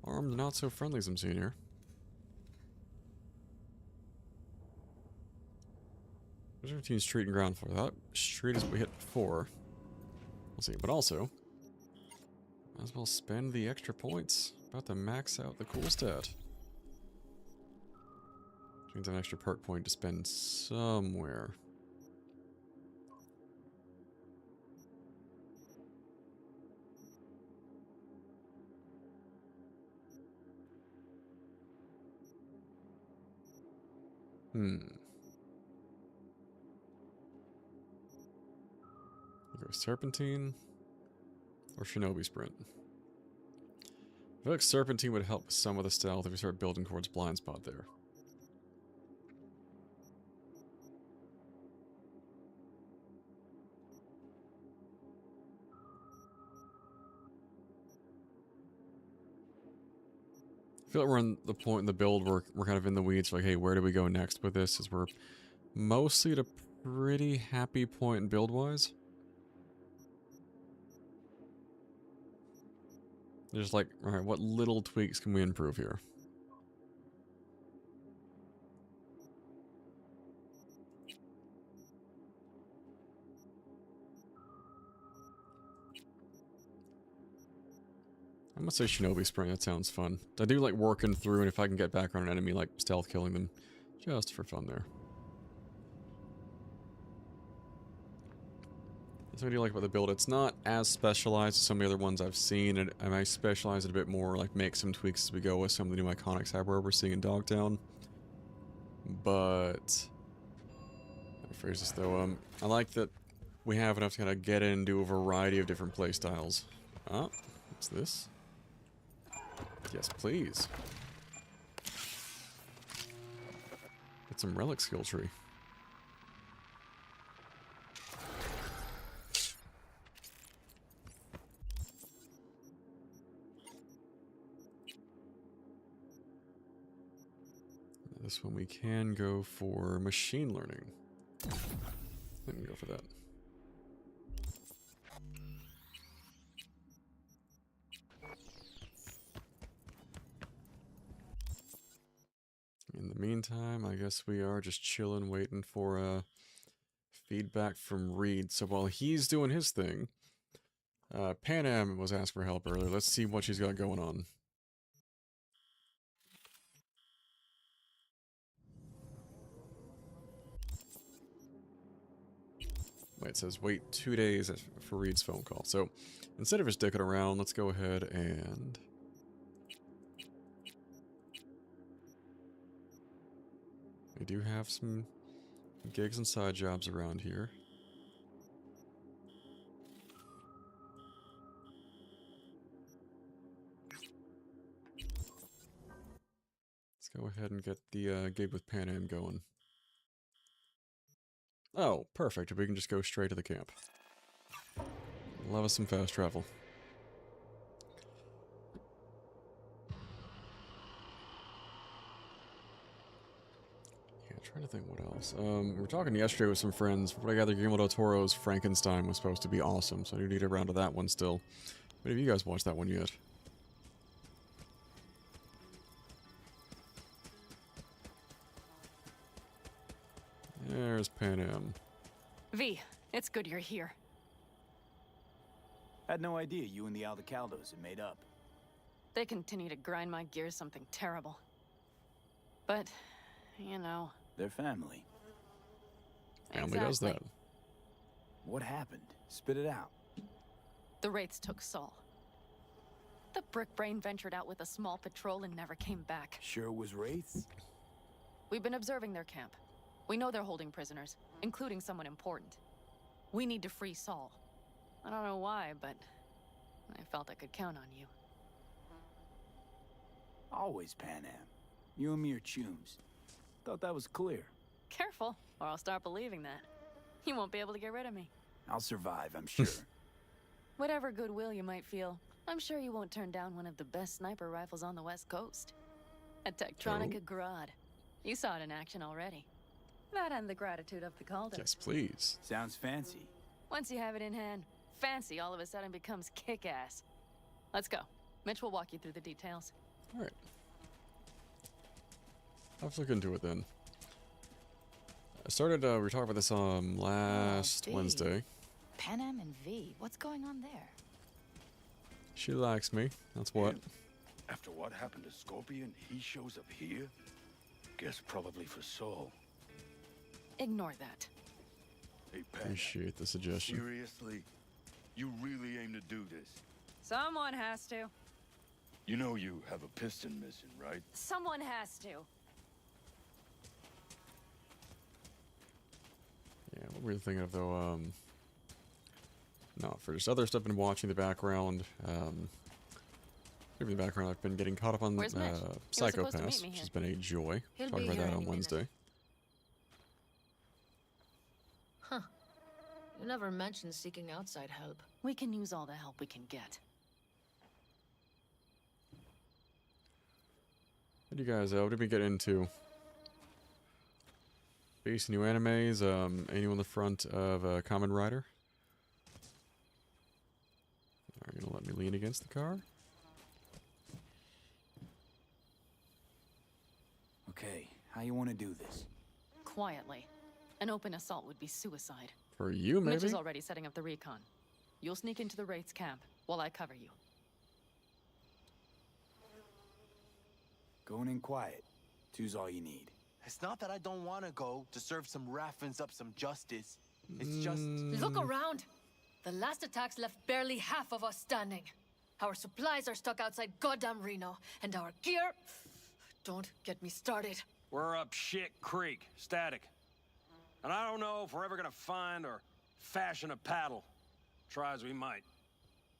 armed, not so friendlies I'm seeing here. There's 15 street and ground floor. That street is what we hit before. We'll see, but also, might as well spend the extra points. About to max out the cool stat. Which means an extra perk point to spend somewhere. Go Serpentine or Shinobi Sprint. I feel like Serpentine would help with some of the stealth if we start building towards blind spot there. I feel like we're on the point in the build where we're kind of in the weeds, like, hey, where do we go next with this? As we're mostly at a pretty happy point in build-wise. Just like, alright, what little tweaks can we improve here? I'm gonna say Shinobi Spring, that sounds fun. I do like working through, and if I can get back on an enemy, like stealth killing them, just for fun there. That's what I do like about the build. It's not as specialized as some of the other ones I've seen, and I might specialize it a bit more, like make some tweaks as we go with some of the new iconic cyber we're seeing in Dogtown. But how to phrase this though, I like that we have enough to kind of get in and do a variety of different playstyles. Ah, what's this? Yes, please. Get some relic skill tree. This one we can go for machine learning. Let me go for that. In the meantime, I guess we are just chilling, waiting for feedback from Reed. So while he's doing his thing, Pan Am was asked for help earlier. Let's see what she's got going on. Wait, it says wait 2 days for Reed's phone call. So instead of just dicking around, let's go ahead and... we do have some gigs and side jobs around here. Let's go ahead and get the gig with Pan Am going. Oh, perfect. We can just go straight to the camp. Love us some fast travel. Yeah, I'm trying to think what else. We were talking yesterday with some friends. What I gather, Guillermo del Toro's Frankenstein was supposed to be awesome, so I do need to get around to that one still. But have you guys watched that one yet? There's Pan Am. V, it's good you're here. Had no idea you and the Aldecaldos had made up. They continue to grind my gears something terrible. But, you know... They're family. Family does that. What happened? Spit it out. The Wraiths took Saul. The Brick Brain ventured out with a small patrol and never came back. Sure it was Wraiths? We've been observing their camp. We know they're holding prisoners, including someone important. We need to free Saul. I don't know why, but I felt I could count on you. Always Pan Am. You and me are chums. Thought that was clear. Careful, or I'll start believing that. You won't be able to get rid of me. I'll survive, I'm sure. Whatever goodwill you might feel, I'm sure you won't turn down one of the best sniper rifles on the West Coast. A Tektronica Grad. You saw it in action already. That and the gratitude of the Calder. Yes, please. Sounds fancy. Once you have it in hand, fancy all of a sudden becomes kick-ass. Let's go. Mitch will walk you through the details. Alright. Let's look into it then. I started, we were talking about this last Wednesday. Pan Am and V, what's going on there? She likes me, that's what. And after what happened to Scorpion, he shows up here? Guess probably for Saul. Ignore that. Hey, Pan, Appreciate the suggestion. seriously? You really aim to do this? Someone has to. You know you have a piston missing, right? Someone has to. Yeah, what were you thinking of though? No, for just other stuff I've been watching in the background. In the background, I've been getting caught up on Psychopaths, which has been a joy. Talking about that on Wednesday. Huh. You never mentioned seeking outside help. We can use all the help we can get. What do you guys, what did we get into? Base new animes, anyone on the front of Kamen Rider? Are you gonna let me lean against the car? Okay, how you want to do this? Quietly. An open assault would be suicide. For you, maybe? Mitch is already setting up the recon. You'll sneak into the Wraith's camp while I cover you. Going in quiet. Two's all you need. It's not that I don't want to go to serve some Raffins up some justice. It's just... Look around! The last attacks left barely half of us standing. Our supplies are stuck outside goddamn Reno, and our gear... Don't get me started. We're up shit creek, static. And I don't know if we're ever gonna find or fashion a paddle. Try as we might.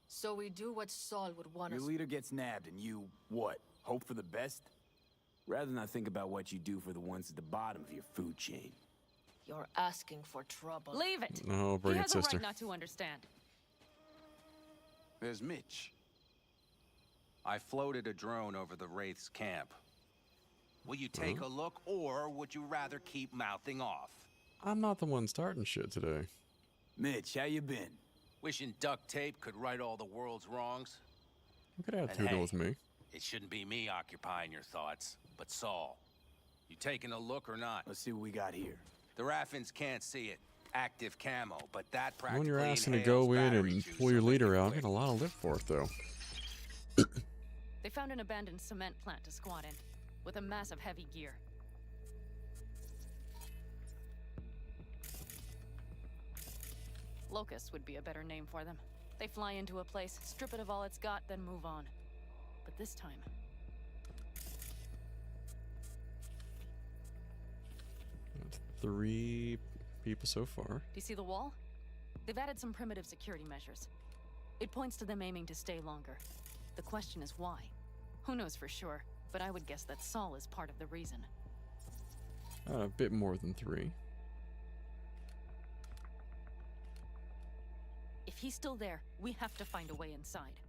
So we do what Saul would want Your us... leader gets nabbed and you, what, hope for the best? Rather not think about what you do for the ones at the bottom of your food chain. You're asking for trouble. Leave it! No, bring he it, has sister. a right not to understand. There's Mitch. I floated a drone over the Wraith's camp. Will you take a look, or would you rather keep mouthing off? I'm not the one starting shit today. Mitch, how you been? Wishing duct tape could right all the world's wrongs? Good attitude with me. It shouldn't be me occupying your thoughts, but Saul. You taking a look or not? Let's see what we got here. The Raffins can't see it. Active camo, but that practically When you're asking to inhales go in battery and juice pull your so they leader can out, quit. get a lot of lift for it, though. They found an abandoned cement plant to squat in, with a massive heavy gear. Locust would be a better name for them. They fly into a place, strip it of all it's got, then move on. But this time... That's 3 people so far. Do you see the wall? They've added some primitive security measures. It points to them aiming to stay longer. The question is why? Who knows for sure, but I would guess that Saul is part of the reason. A bit more than 3. If he's still there, we have to find a way inside.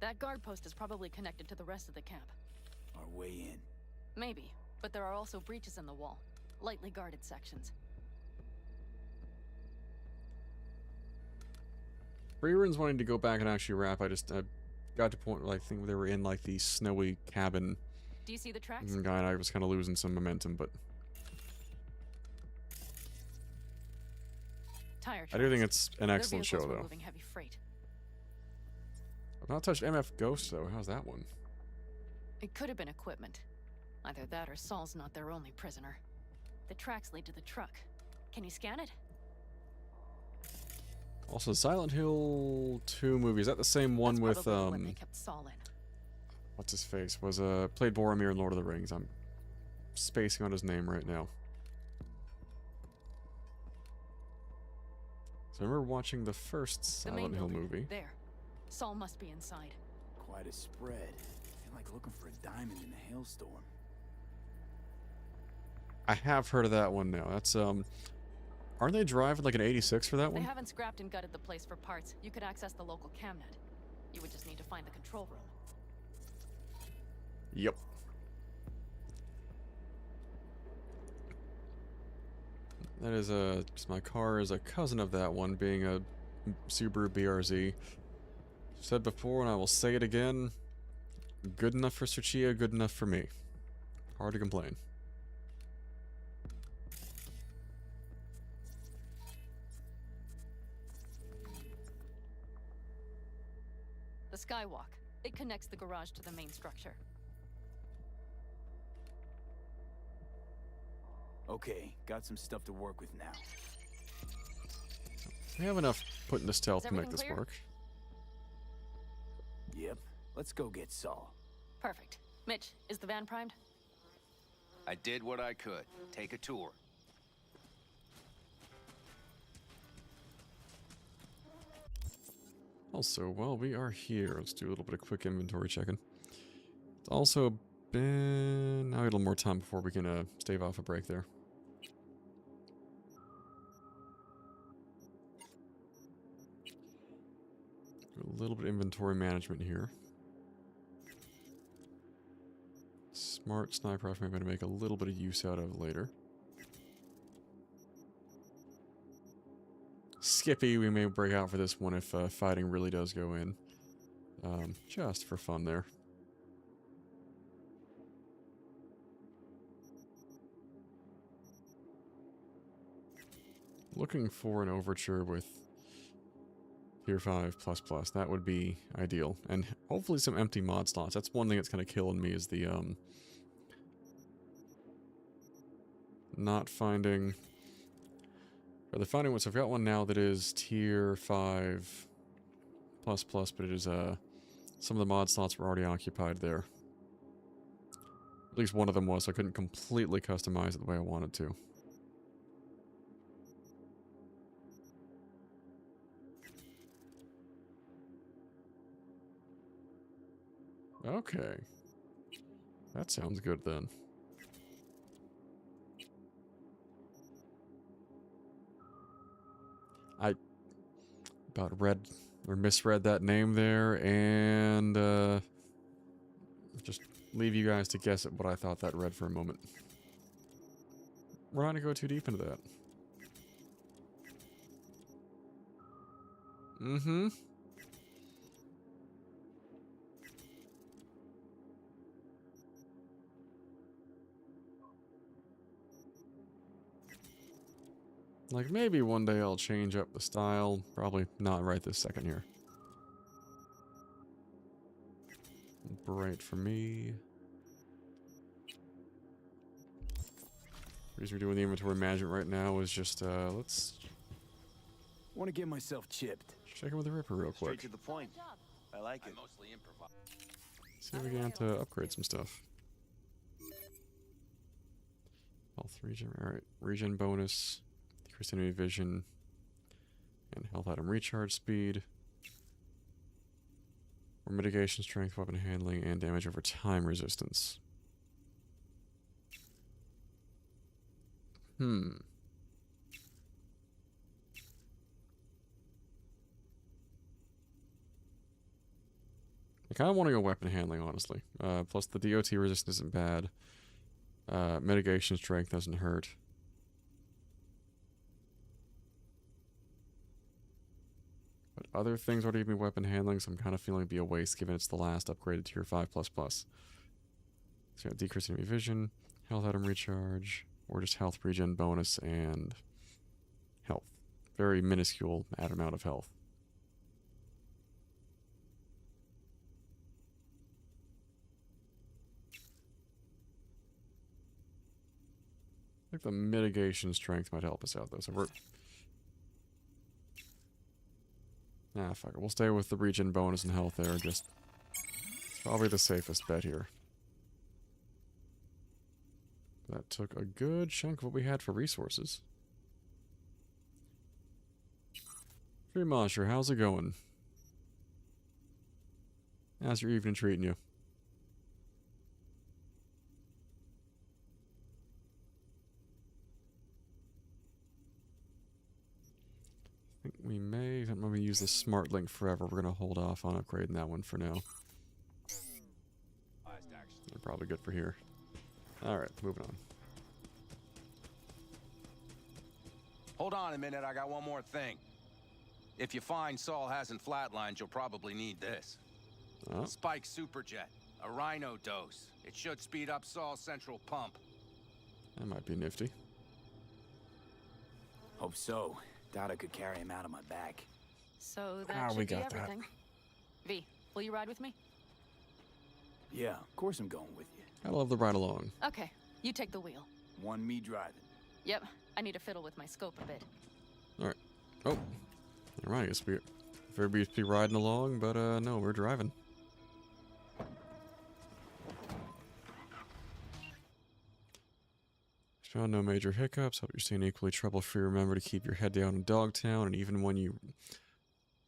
That guard post is probably connected to the rest of the camp. Our way in. Maybe, but there are also breaches in the wall. Lightly guarded sections. Freerun's wanting to go back and actually rap. I got to point where I think they were in like the snowy cabin. Do you see the tracks? And I was kind of losing some momentum, but Tire I do think tracks. it's an Their excellent show, vehicles were though. moving heavy freight. I've not touched MF Ghost, though. How's that one? It could have been equipment. Either that or Saul's not their only prisoner. The tracks lead to the truck. Can you scan it? Also, Silent Hill 2 movie. Is that the same one with, Probably when they kept Saul in. what's his face? Was, played Boromir in Lord of the Rings. I'm spacing on his name right now. So I remember watching the first The main Silent Hill building. movie. There. Saul must be inside. Quite a spread. I feel like looking for a diamond in a hailstorm. I have heard of that one now. That's, aren't they driving like an 86 for that They one? haven't scrapped and gutted the place for parts. You could access the local camnet. You would just need to find the control room. Yep. That is a... my car is a cousin of that one, being a Subaru BRZ. Said before, and I will say it again. Good enough for Suchiya, good enough for me. Hard to complain. The skywalk. It connects the garage to the main structure. Okay, got some stuff to work with now. We have enough put into stealth Is to make everything this clear? work. Yep, let's go get Saul. Perfect. Mitch, is the van primed? I did what I could. Take a tour. Also, while we are here, let's do a little bit of quick inventory checking. It's also been... now we have a little more time before we can stave off a break there. Do a little bit of inventory management here. Smart sniper rifle I'm going to make a little bit of use out of later. Skippy we may break out for this one if fighting really does go in. Just for fun there. Looking for an overture with Tier 5++. That would be ideal. And hopefully some empty mod slots. That's one thing that's kind of killing me is the, not finding... Or the finding once I've got one now that is Tier 5++, but it is, some of the mod slots were already occupied there. At least one of them was, so I couldn't completely customize it the way I wanted to. Okay. That sounds good then. I about read or misread that name there and just leave you guys to guess at what I thought that read for a moment. We're not going to go too deep into that. Mm-hmm. Like, maybe one day I'll change up the style. Probably not right this second here. Bright for me. The reason we're doing the inventory management right now is just, let's... Want to get myself chipped. Check in with the Ripper real quick. Straight to the point. I like it. See if we can to upgrade some stuff. Health regen, alright. Regen bonus. Decreased enemy vision. And health item recharge speed. Or mitigation strength, weapon handling, and damage over time resistance. I kind of want to go weapon handling, honestly. Plus the DOT resistance isn't bad. Mitigation strength doesn't hurt. But other things already give me weapon handling, so I'm kind of feeling it'd be a waste given it's the last upgraded Tier 5++. So decreased enemy vision, health item recharge, or just health regen bonus and health. Very minuscule amount of health. I think the mitigation strength might help us out though, so we're... Nah, fuck it. We'll stay with the regen bonus and health there, just... It's probably the safest bet here. That took a good chunk of what we had for resources. Free Monster, how's it going? How's your evening treating you? I think we may, I'm going to use the Smart Link forever. We're going to hold off on upgrading that one for now. They're probably good for here. Alright, moving on. Hold on a minute, I got one more thing. If you find Saul hasn't flatlined, you'll probably need this. Oh. Spike Superjet, a Rhino dose. It should speed up Saul's central pump. That might be nifty. Hope so. Doubt I could carry him out on my back. So that should we be got that. everything. V, will you ride with me? Yeah, of course I'm going with you. I love the ride along. Okay, you take the wheel. One me driving. Yep, I need to fiddle with my scope a bit. Alright. Oh. Alright, I guess we're be riding along, but no, we're driving. Found no major hiccups. Hope you're staying equally trouble-free. Remember to keep your head down in Dogtown, and even when you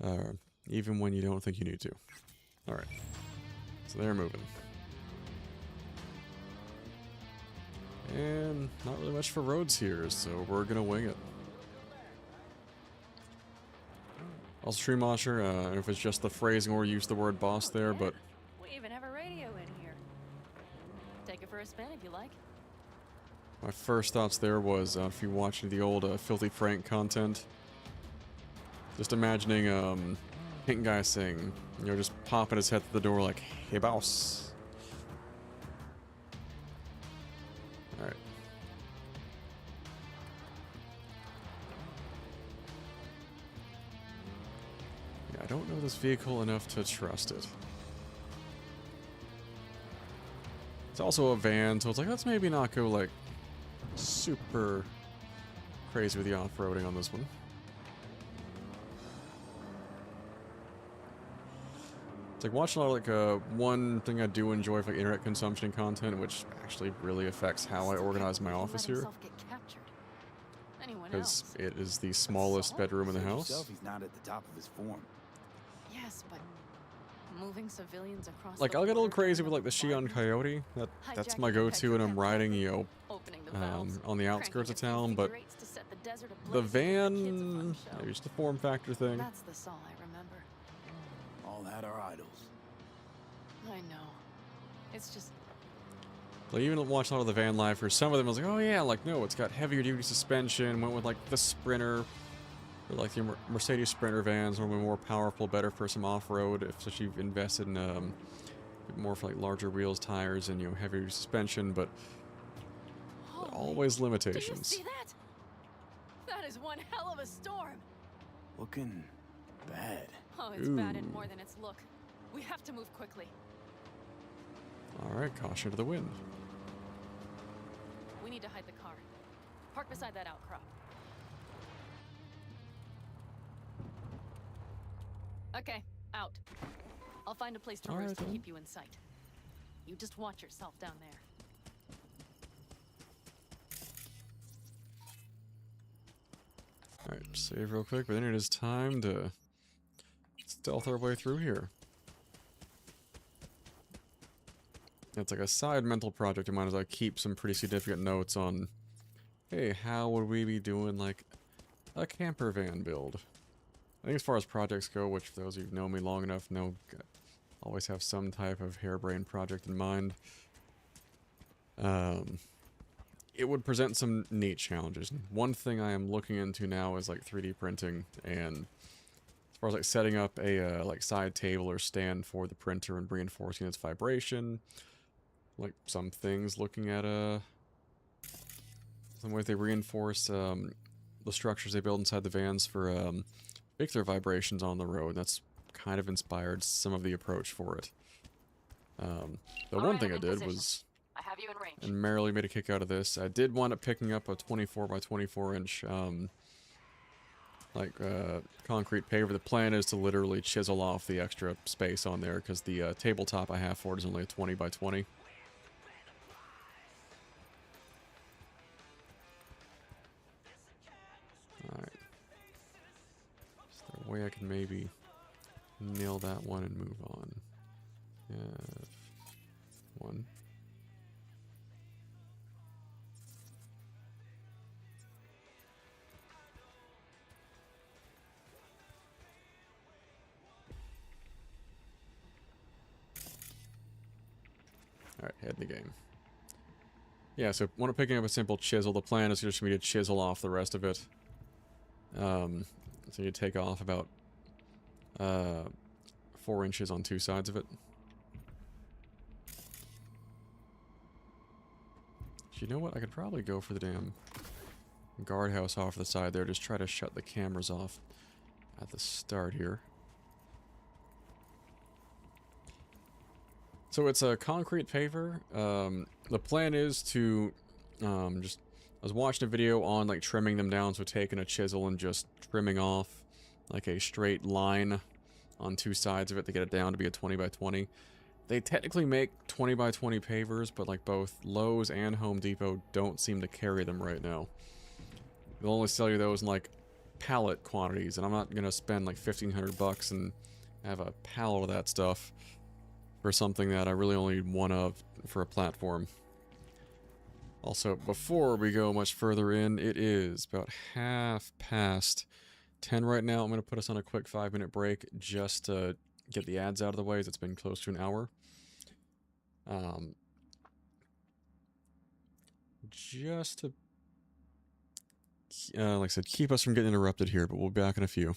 don't think you need to. All right. So they're moving, and not really much for roads here, so we're gonna wing it. Also, Tree Monster, I don't know if it's just the phrasing or use the word boss there, but We even have a radio in here. Take it for for a spin if you like. My first thoughts there was, if you watch the old Filthy Frank content, just imagining Pink Guy saying, you know, just popping his head through the door like, hey boss. Alright. Yeah, I don't know this vehicle enough to trust it. It's also a van, so it's like, let's maybe not go, like, super crazy with the off-roading on this one. It's like watching a lot of, like, one thing I do enjoy for like, internet consumption content, which actually really affects how I organize my office here. Because it is the smallest bedroom in the house. He's not at the top of his form. Yes, but moving civilians across Like, the I'll get a little border crazy with, like, the Shion Coyote. That's my go-to when I'm riding, you know, on the outskirts of town, but the van, maybe just a form factor thing. That's the Saul I remember. All had our idols. I know. It's just... Like, even watching a lot of the van life, for some of them I was like, oh yeah, like, no, it's got heavier duty suspension, went with, like, the Sprinter, or, like, the Mercedes Sprinter vans, normally more powerful, better for some off-road, if you've invested in, more for, like, larger wheels, tires, and, you know, heavier duty suspension, but always limitations. Do you see that? That is one hell of a storm. Looking bad. Oh, it's bad in more than its look. We have to move quickly. Alright, caution to the wind. We need to hide the car. Park beside that outcrop. Okay, out. I'll find a place to roost to keep you in sight. You just watch yourself down there. Alright, save real quick, but then it is time to stealth our way through here. It's like a side mental project of mine as I keep some pretty significant notes on, hey, how would we be doing, like, a camper van build? I think as far as projects go, which for those of you who know me long enough know, I always have some type of harebrained project in mind. It would present some neat challenges. One thing I am looking into now is like 3D printing, and as far as like setting up a like side table or stand for the printer and reinforcing its vibration, like some things looking at some ways they reinforce the structures they build inside the vans for make their vibrations on the road. That's kind of inspired some of the approach for it. The one thing I did was, I have you in range. and merrily made a kick out of this, I did wind up picking up a 24 by 24 inch concrete paver. The plan is to literally chisel off the extra space on there because the tabletop I have for it is only a 20 by 20. Alright. Is there a way I can maybe nail that one and move on? One. Alright, head in the game. Yeah, so when I'm picking up a simple chisel, the plan is just for me to chisel off the rest of it. So you take off about 4 inches on 2 sides of it. You know what? I could probably go for the damn guardhouse off the side there. Just try to shut the cameras off at the start here. So it's a concrete paver. The plan is to I was watching a video on like trimming them down, so taking a chisel and just trimming off like a straight line on 2 sides of it to get it down to be a 20 by 20. They technically make 20 by 20 pavers, but like both Lowe's and Home Depot don't seem to carry them right now. They'll only sell you those in like pallet quantities, and I'm not gonna spend like $1,500 and have a pallet of that stuff for something that I really only need one of for a platform. Also, before we go much further in, it is about 10:30 right now. I'm going to put us on a quick 5-minute break just to get the ads out of the way, as it's been close to an hour. just to, like I said, keep us from getting interrupted here, but we'll be back in a few.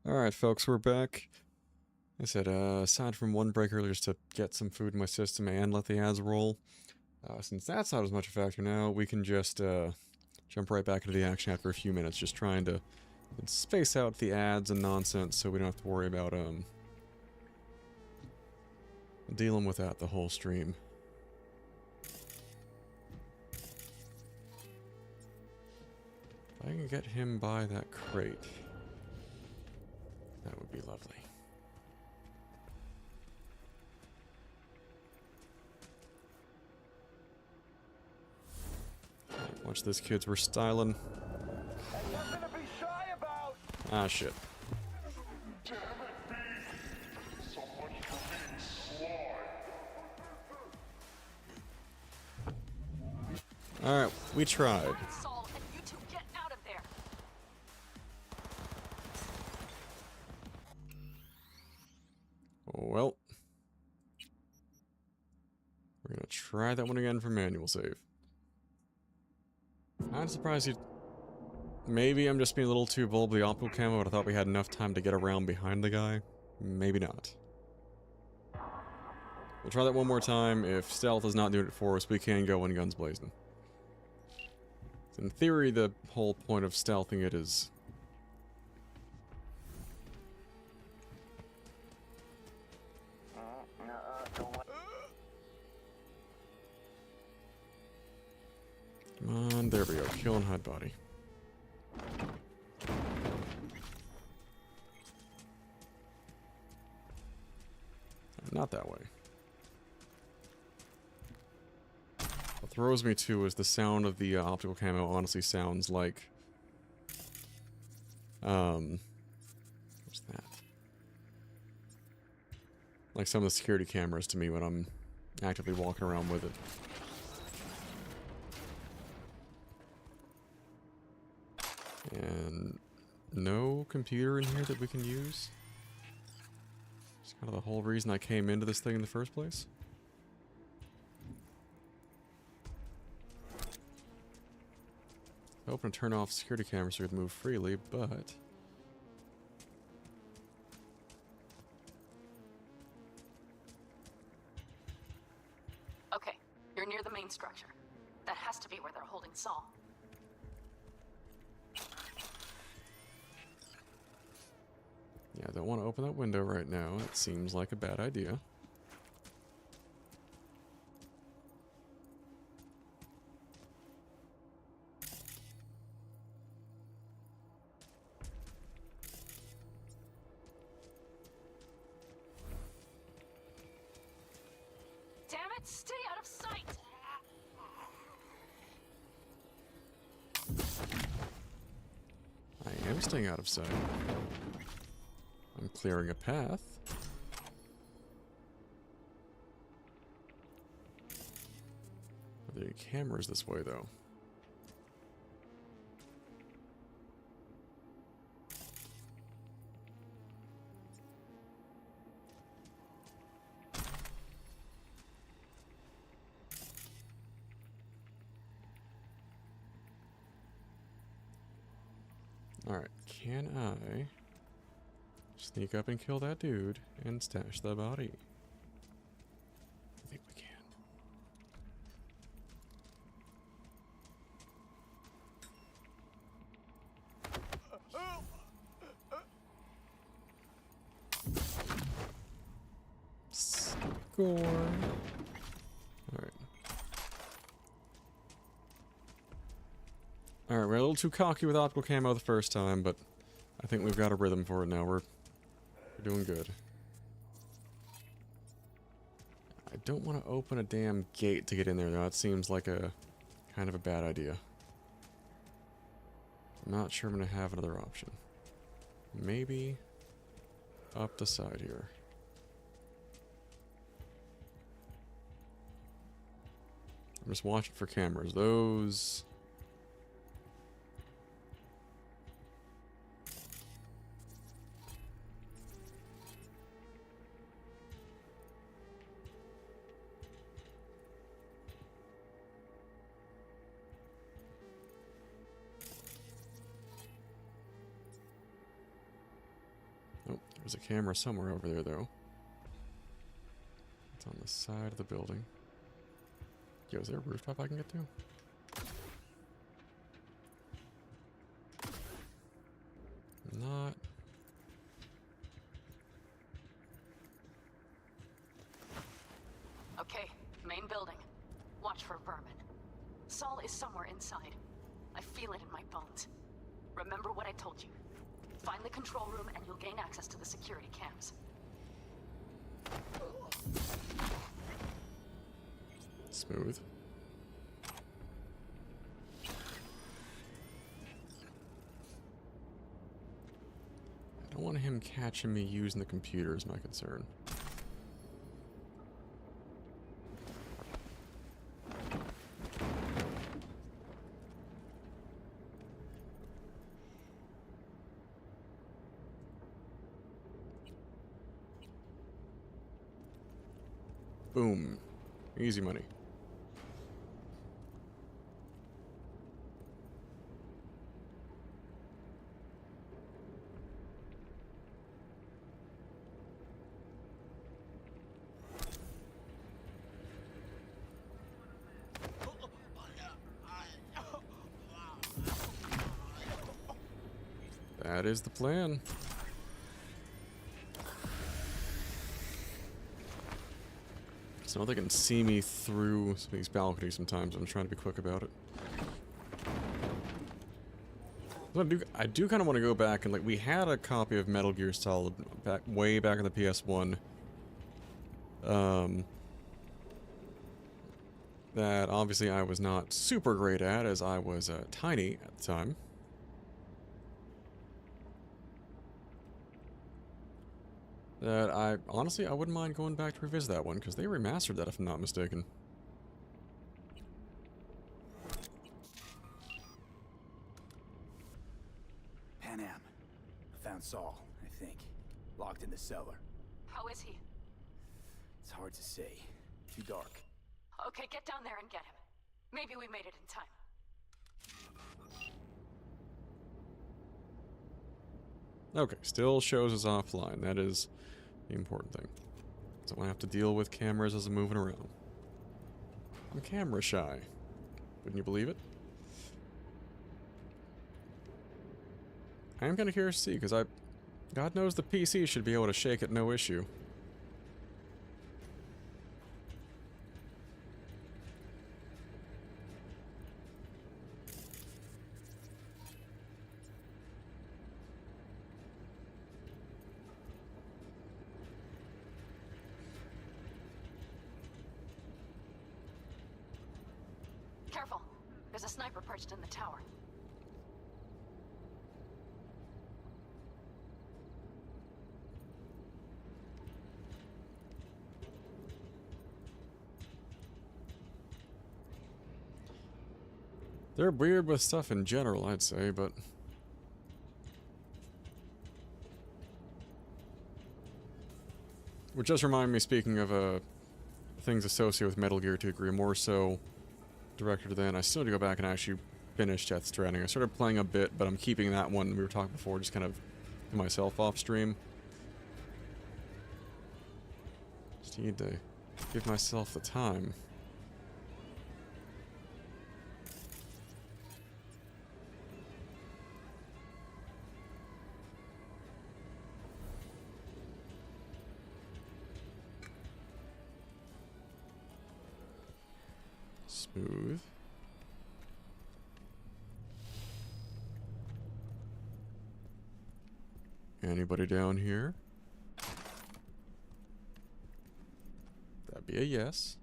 Alright, folks, we're back. I said, aside from one break earlier just to get some food in my system and let the ads roll, since that's not as much a factor now, we can just jump right back into the action after a few minutes, just trying to space out the ads and nonsense so we don't have to worry about dealing with that the whole stream. If I can get him by that crate, that would be lovely. Right, watch this, kids. We're styling. Ah, shit. Alright, we tried. Saul, and you two get out of there. Well, we're gonna try that one again for manual save. I'm surprised you. Maybe I'm just being a little too bold with the optical camo, but I thought we had enough time to get around behind the guy. Maybe not. We'll try that one more time. If stealth is not doing it for us, we can go in guns blazing. In theory, the whole point of stealthing it is... Come on, there we go. Kill and hide body. Not that way. What throws me too is the sound of the optical camo honestly sounds like... what's that? Like some of the security cameras to me when I'm actively walking around with it. And no computer in here that we can use? It's kind of the whole reason I came into this thing in the first place. I open and turn off security cameras so we can move freely, but... Okay, you're near the main structure. That has to be where they're holding Saul. Yeah, I don't want to open that window right now. It seems like a bad idea. Damn it, stay out of sight! I am staying out of sight. I'm clearing a path. Are there any cameras this way, though? Alright, can I sneak up and kill that dude and stash the body? I think we can. Score. Alright. Alright, we're a little too cocky with optical camo the first time, but I think we've got a rhythm for it now. We're doing good. I don't want to open a damn gate to get in there, though. That seems like a kind of a bad idea. I'm not sure I'm going to have another option. Maybe up the side here. I'm just watching for cameras. Those... Oh, there's a camera somewhere over there, though. It's on the side of the building. Yo, is there a rooftop I can get to? Not. Okay, main building. Watch for vermin. Saul is somewhere inside. I feel it in my bones. Remember what I told you. Find the control room and you'll gain access to the security cams. Smooth. I don't want him catching me using the computer is my concern. Boom. Easy money. That is the plan. So they can see me through some of these balconies sometimes. I'm trying to be quick about it. I do kind of want to go back and, like, we had a copy of Metal Gear Solid way back in the PS1. That obviously I was not super great at, as I was tiny at the time. That I honestly I wouldn't mind going back to revisit that one because they remastered that if I'm not mistaken. Pan Am. I found Saul, I think. Locked in the cellar. How is he? It's hard to say. Too dark. Okay, get down there and get him. Maybe we made it in time. Okay, still shows us offline. That is the important thing. So I have to deal with cameras as I'm moving around. I'm camera shy. Wouldn't you believe it? I am kind of curious to see, because God knows the PC should be able to shake it no issue. Careful. There's a sniper perched in the tower. They're weird with stuff in general, I'd say, but... Which does remind me, speaking of things associated with Metal Gear to a degree, more so directed than I still need to go back and actually finish Death Stranding. I started playing a bit, but I'm keeping that one we were talking before, just kind of to myself off stream. Just need to give myself the time. Smooth. Anybody down here? That'd be a yes.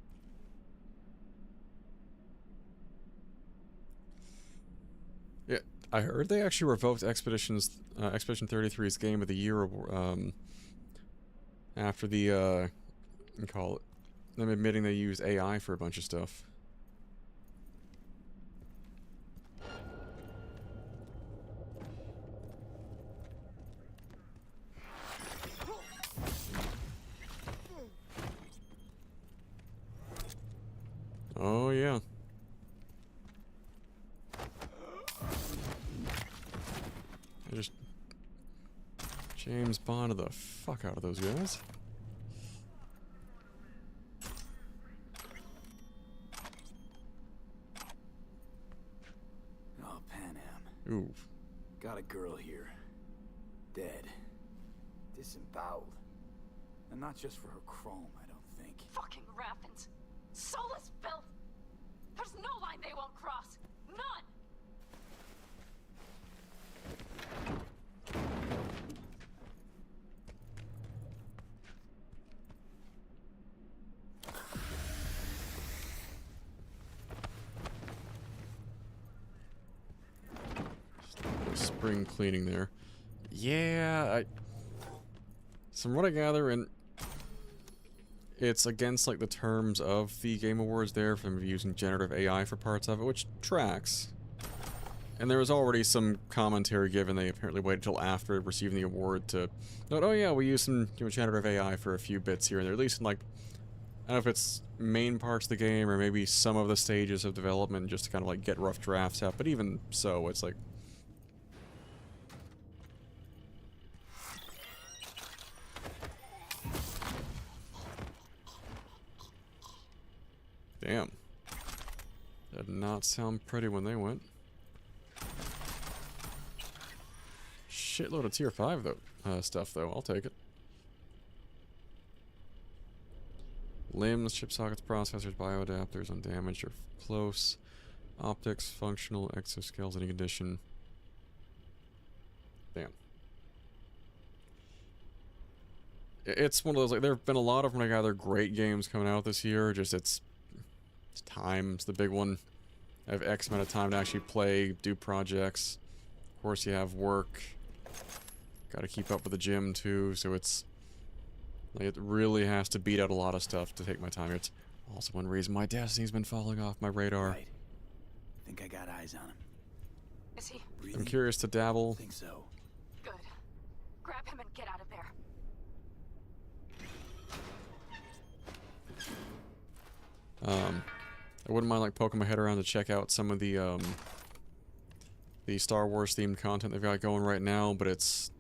Yeah, I heard they actually revoked Expedition 33's Game of the Year after the call it them admitting they use AI for a bunch of stuff. Oh, yeah. I just James Bond the fuck out of those guys. Oh, Pan Am. Ooh. Got a girl here. Dead. Disemboweled. And not just for her chrome, I don't think. Fucking Raffins. Soulless filth. There's no line they won't cross. None. Spring cleaning there. Yeah, from what I gather, and it's against like the terms of the Game Awards there from using generative AI for parts of it, which tracks. And there was already some commentary given. They apparently waited till after receiving the award to note, oh yeah, we used some generative AI for a few bits here and there, at least in like, I don't know if it's main parts of the game or maybe some of the stages of development just to kind of like get rough drafts out, but even so, it's like, damn. Did not sound pretty when they went. Shitload of tier 5 though, stuff though, I'll take it. Limbs, chip sockets, processors, bioadapters, undamaged or close. Optics, functional, exoskeletons, any condition. Damn. It's one of those, like, there have been a lot of, like, either great games coming out this year, just it's time, it's the big one. I have X amount of time to actually play, do projects. Of course you have work. Gotta keep up with the gym too, so it's like it really has to beat out a lot of stuff to take my time. It's also one reason my Destiny's been falling off my radar. Right. Think I got eyes on him. Is he? I'm curious to dabble. Think so. Good. Grab him and get out of there. I wouldn't mind like poking my head around to check out some of the Star Wars themed content they've got going right now, but it's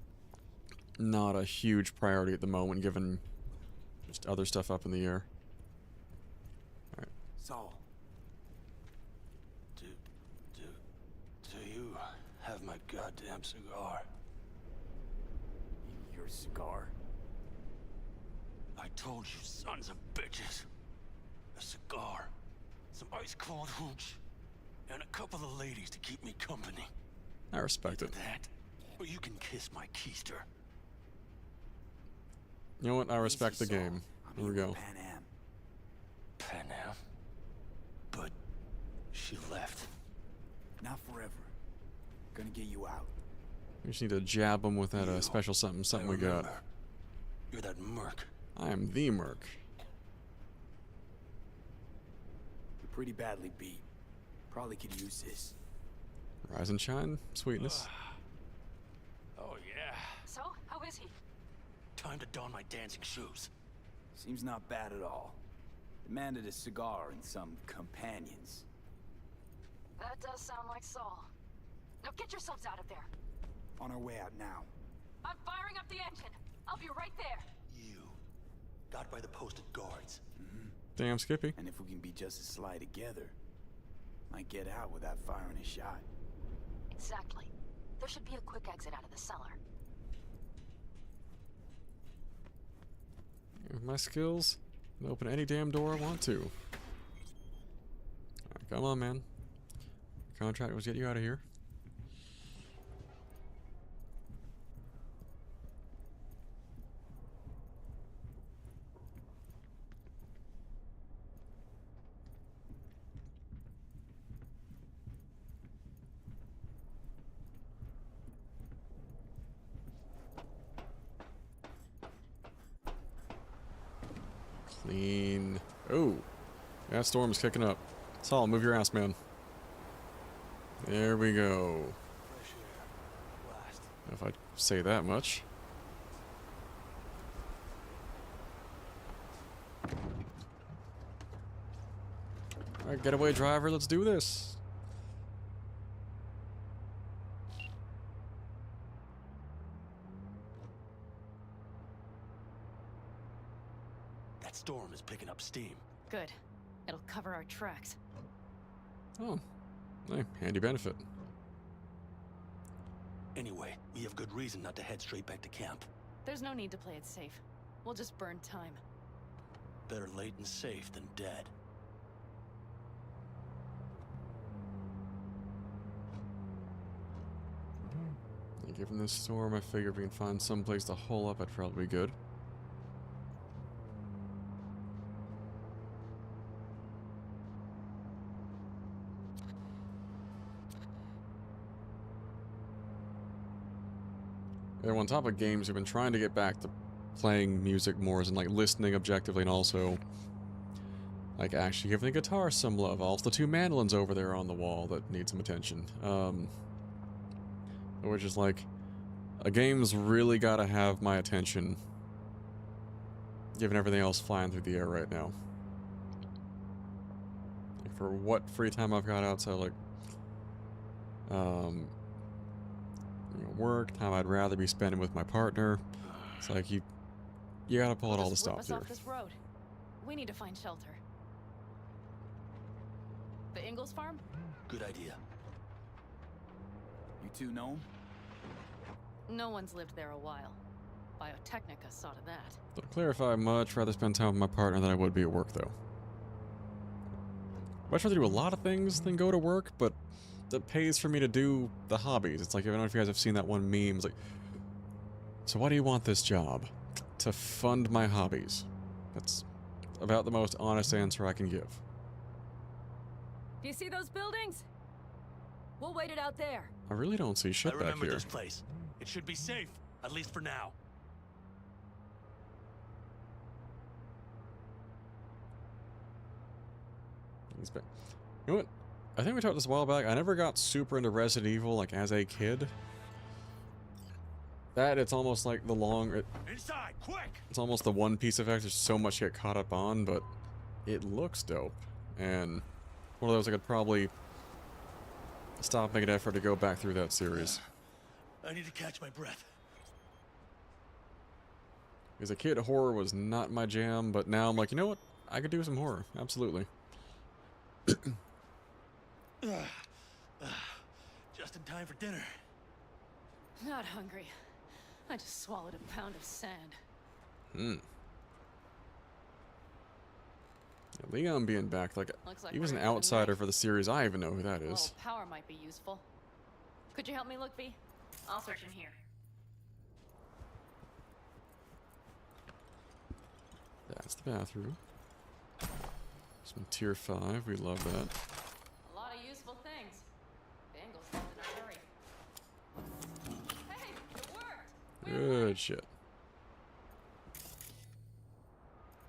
not a huge priority at the moment given just other stuff up in the air. Alright. Saul. Do you have my goddamn cigar? Your cigar? I told you, sons of bitches. A cigar, some ice-cold hooch, and a couple of ladies to keep me company. I respect it. That, or you can kiss my keister. You know what? I respect the game. Here we go. Pan Am? But she left. Not forever. Gonna get you out. We just need to jab them with that special something we got. You're that merc. I am the merc. You're pretty badly beat. Probably could use this. Rise and shine, sweetness. Oh yeah. So, how is he? Time to don my dancing shoes. Seems not bad at all. Demanded a cigar and some companions. That does sound like Saul. Now get yourselves out of there. On our way out now. I'm firing up the engine. I'll be right there. You got by the posted guards. Damn, Skippy. And if we can be just as sly together, might get out without firing a shot. Exactly. There should be a quick exit out of the cellar. With my skills, I can open any damn door I want to. Alright, come on, man. The contract was get you out of here. Clean. Oh, that storm is kicking up. Saul, move your ass, man. There we go. If I say that much. Alright, getaway driver, let's do this. That storm is picking up steam. Good. It'll cover our tracks. Oh, hey, handy benefit. Anyway, we have good reason not to head straight back to camp. There's no need to play it safe. We'll just burn time. Better late and safe than dead. Given this storm, I figure if we can find some place to hole up, I'd probably be good. And on top of games, I've been trying to get back to playing music more, as in like listening objectively, and also like actually giving the guitar some love. Also, the 2 mandolins over there on the wall that need some attention. Which is like, a game's really gotta have my attention, given everything else flying through the air right now. Like for what free time I've got outside, like, you know, work, time I'd rather be spending with my partner. It's like, you gotta pull out all the stops here. Off this road. We need to find shelter. The Ingalls farm? Good idea. You two know him? No one's lived there a while. Biotechnica saw to that. To clarify, I'd much rather spend time with my partner than I would be at work, though. I'd much rather do a lot of things than go to work, but that pays for me to do the hobbies. It's like, I don't know if you guys have seen that one meme. It's like, so why do you want this job? To fund my hobbies. That's about the most honest answer I can give. Do you see those buildings? We'll wait it out there. I really don't see shit I back remember here. this place. It should be safe, at least for now. He's back. You know what? I think we talked this a while back. I never got super into Resident Evil, like, as a kid. That, it's almost like the Inside, quick! It's almost the One Piece effect. There's so much to get caught up on, but it looks dope. And one of those I could probably stop making an effort to go back through that series. I need to catch my breath. As a kid, horror was not my jam, but now I'm like, you know what? I could do some horror. Absolutely. Just in time for dinner. Not hungry. I just swallowed a pound of sand. Yeah, Leon being back, like, Looks like he was an we're in the outsider for the series. I even know who that A is. little power might be useful. Could you help me look, V? I'll search in here. That's the bathroom. Some tier 5. We love that. A lot of useful things. Bangles left in a hurry. Hey, it worked! Good shit.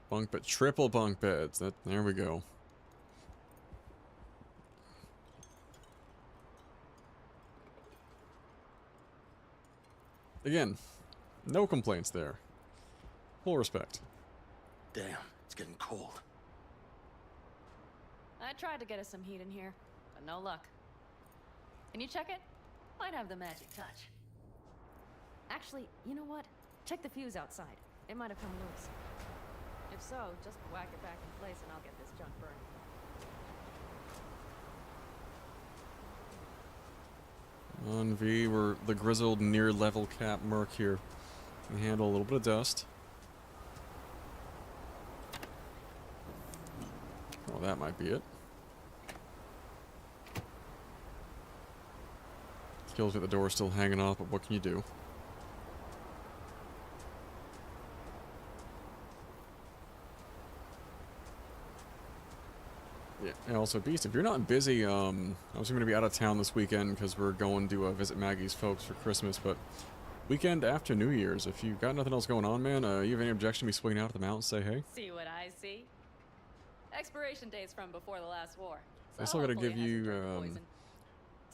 Bunk bed, triple bunk beds. There we go. Again, no complaints there. Full respect. Damn, it's getting cold. I tried to get us some heat in here, but no luck. Can you check it? Might have the magic touch. Actually, you know what? Check the fuse outside. It might have come loose. If so, just whack it back in place and I'll get this junk burning. On V, we're the grizzled near-level cap merc here. Can handle a little bit of dust. Oh, that might be it. Kills me at the door still hanging off, but what can you do? Yeah, and also, Beast, if you're not busy, I was going to be out of town this weekend because we're going to visit Maggie's folks for Christmas, but weekend after New Year's, if you've got nothing else going on, man, you have any objection to me swinging out to the mountain, say hey? See what I see? Expiration dates from before the last war. I still gotta give you,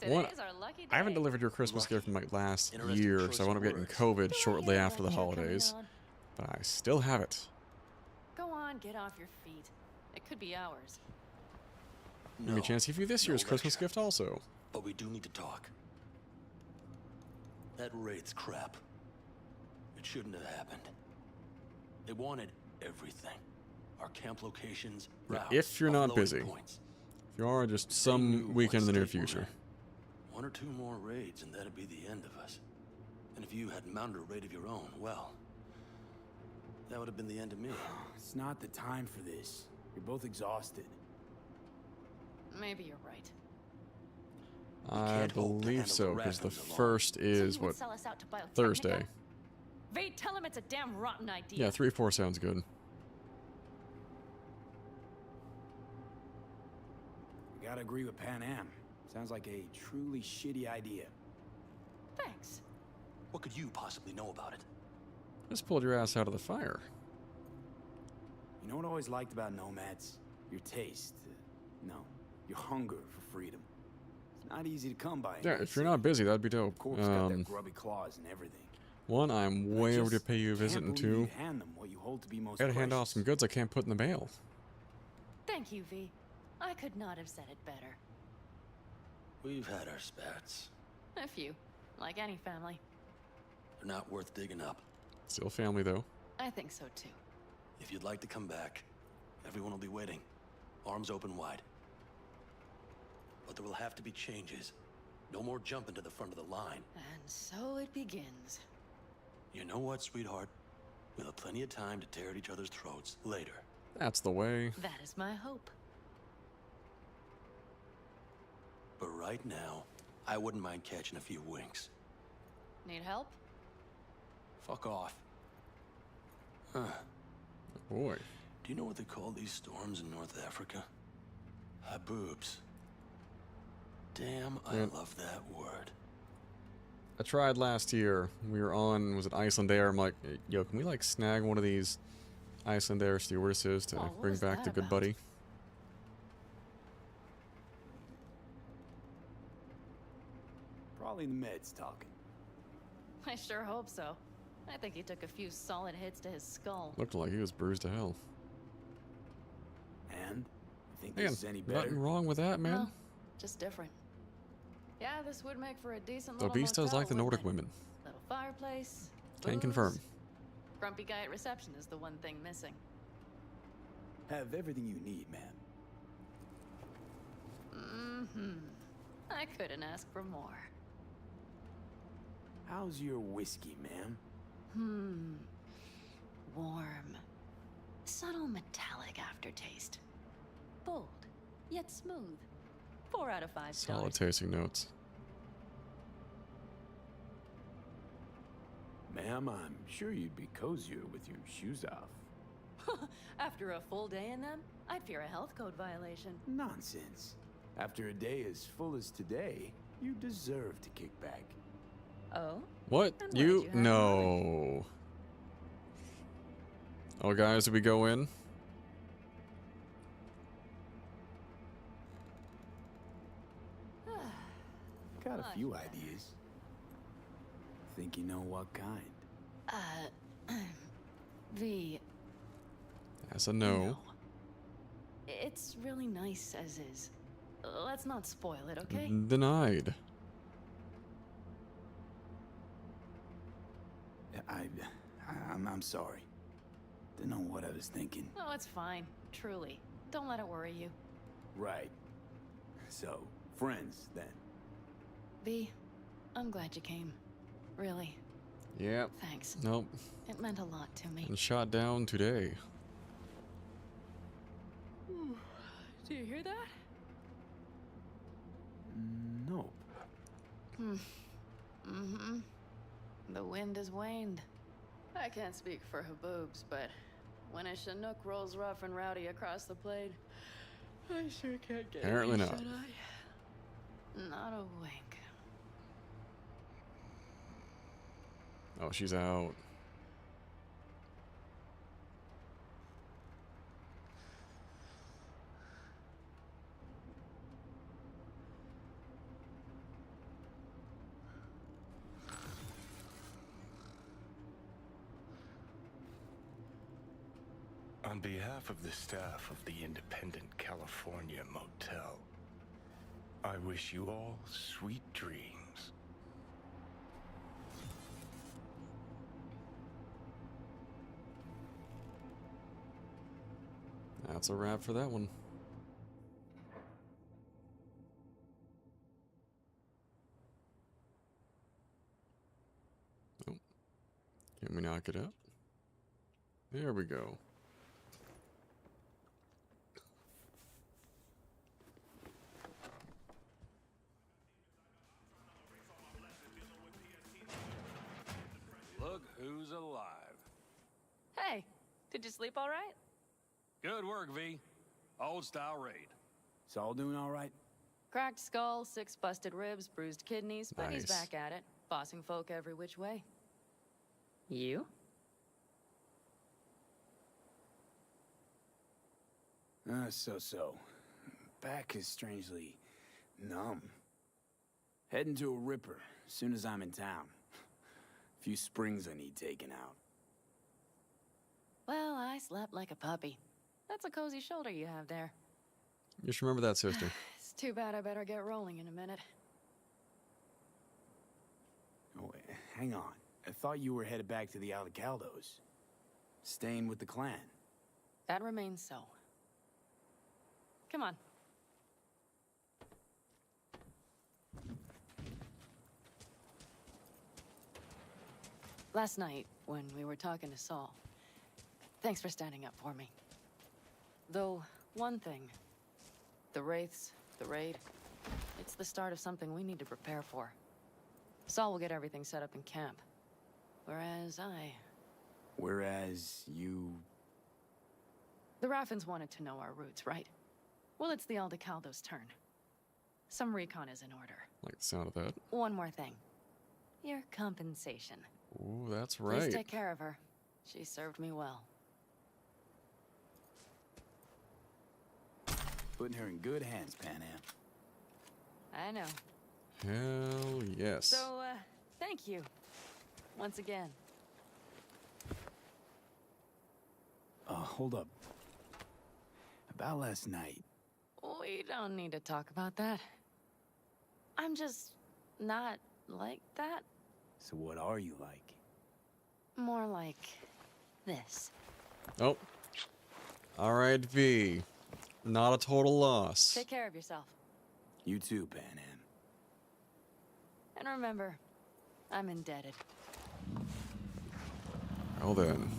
one, Today's our lucky day. I haven't delivered your Christmas gift from like last year because I wound up getting COVID shortly after the holidays, but I still have it. Go on, get off your feet. It could be ours. Give me a chance to give you this year's Christmas gift also. But we do need to talk. That Wraith's crap. It shouldn't have happened. They wanted everything. Our camp locations, routes, If you're not offloading busy. points. If you are, just some weekend in the near future. 1 or 2 more raids and that'd be the end of us. And if you had mounted a raid of your own, well, that would have been the end of me. It's not the time for this. You're both exhausted. Maybe you're right. I believe so, because the Rathans alone. first So is, you would what, sell us out to Biotechnica? Thursday. Vade, tell him it's a damn rotten idea. Yeah, 3-4 sounds good. I gotta agree with Pan Am. Sounds like a truly shitty idea. Thanks. What could you possibly know about it? Just pulled your ass out of the fire. You know what I always liked about nomads? Your taste. No, your hunger for freedom. It's not easy to come by. Yeah, if you're not busy, that'd be dope. Corpse got their grubby claws and everything. One, I'm way I over to just pay you a visit, can't and believe 2, you'd hand them what you hold to be most gotta hand off precious. some goods I can't put in the mail. Thank you, V. I could not have said it better. We've had our spats. A few. Like any family. They're not worth digging up. Still family, though. I think so, too. If you'd like to come back, everyone will be waiting. Arms open wide. But there will have to be changes. No more jumping to the front of the line. And so it begins. You know what, sweetheart? We'll have plenty of time to tear at each other's throats later. That's the way. That is my hope. But right now, I wouldn't mind catching a few winks. Need help? Fuck off. Huh. Boy. Do you know what they call these storms in North Africa? Haboobs. Damn, I Yeah. love that word. I tried last year. We were on, was it Iceland Air? I'm like, yo, can we like snag one of these Iceland Air stewardesses to what bring was back that the good about? buddy? Probably the meds talking. I sure hope so. I think he took a few solid hits to his skull. Looked like he was bruised to hell. And? You think Man, this is any better? nothing wrong with that, man. No, just different. Yeah, this would make for a decent The little beast does motel, like the wouldn't Nordic it? women. Little fireplace. Can booze. confirm. Grumpy guy at reception is the one thing missing. Have everything you need, ma'am. Mm-hmm. I couldn't ask for more. How's your whiskey, ma'am? Warm. Subtle metallic aftertaste. Bold, yet smooth. 4 out of 5 stars. Solid tasting notes. Ma'am, I'm sure you'd be cozier with your shoes off. After a full day in them, I'd fear a health code violation. Nonsense. After a day as full as today, you deserve to kick back. Oh? What? And what You? did you have in No. Oh, guys, did we go in? Got a Much few better. ideas. Think you know what kind? V. As a no. It's really nice as is. Let's not spoil it, okay? Denied. I'm sorry. Didn't know what I was thinking. Oh, it's fine. Truly. Don't let it worry you. Right. So, friends, then. V, I'm glad you came. Really. Yep. Thanks. Nope. It meant a lot to me. And shot down today. Do you hear that? Nope. Mm-hmm. The wind has waned. I can't speak for Haboobs, but when a Chinook rolls rough and rowdy across the plain, I sure can't get Apparently any not. shut-eye. Not a wink. Oh, she's out. On behalf of the staff of the Independent California Motel, I wish you all sweet dreams. That's a wrap for that one. Can we knock it up? There we go. Look who's alive. Hey, did you sleep all right? Good work, V. Old style raid. Saul doing all right? Cracked skull, 6 busted ribs, bruised kidneys, but he's Nice. back at it, bossing folk every which way. You? So. Back is strangely numb. Heading to a ripper as soon as I'm in town. Few springs I need taken out. Well, I slept like a puppy. That's a cozy shoulder you have there. Just remember that, sister. It's too bad I better get rolling in a minute. Oh, hang on. I thought you were headed back to the Aldecaldos. Staying with the clan. That remains so. Come on. Last night, when we were talking to Saul, thanks for standing up for me. Though, one thing. The Wraiths, the raid, it's the start of something we need to prepare for. Saul will get everything set up in camp. Whereas you... The Raffins wanted to know our roots, right? Well, it's the Aldecaldos' turn. Some recon is in order. Like the sound of that. One more thing. Your compensation. Ooh, that's Please right. take care of her. She served me well. Putting her in good hands, Pan Am. I know. Hell yes. So, thank you. Once again. Hold up. About last night. We don't need to talk about that. I'm just not like that. So what are you like? More like this. Oh. Alright, V. Not a total loss. Take care of yourself. You too, Pan Am. And remember, I'm indebted. Well then.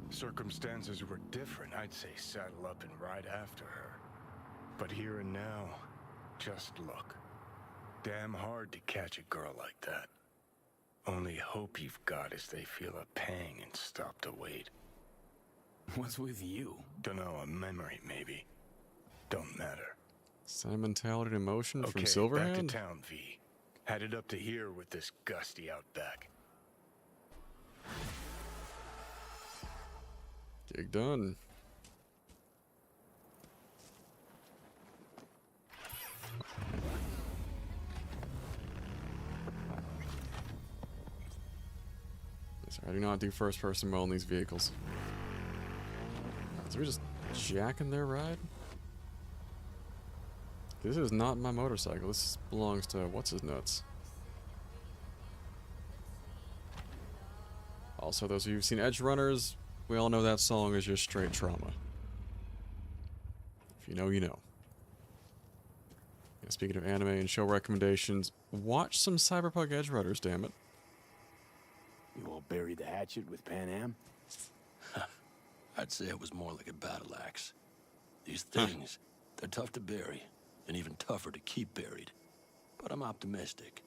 Circumstances were different, I'd say saddle up and ride after her. But here and now, just look. Damn hard to catch a girl like that. Only hope you've got is they feel a pang and stop to wait. What's with you? Dunno, a memory maybe. Don't matter. Sentimentality and emotion from Okay, Silverhand? back to town, V. Headed up to here with this gusty outback. Gig done. Sorry, I do not do first person well in these vehicles. So we just jacking their ride? This is not my motorcycle. This belongs to what's his nuts. Also, those of you who've seen Edge Runners, we all know that song is just straight trauma. If you know, you know. Yeah, speaking of anime and show recommendations, watch some Cyberpunk Edge Runners, damn it. You all buried the hatchet with Pan Am? I'd say it was more like a battle axe. These things, they're tough to bury, and even tougher to keep buried. But I'm optimistic.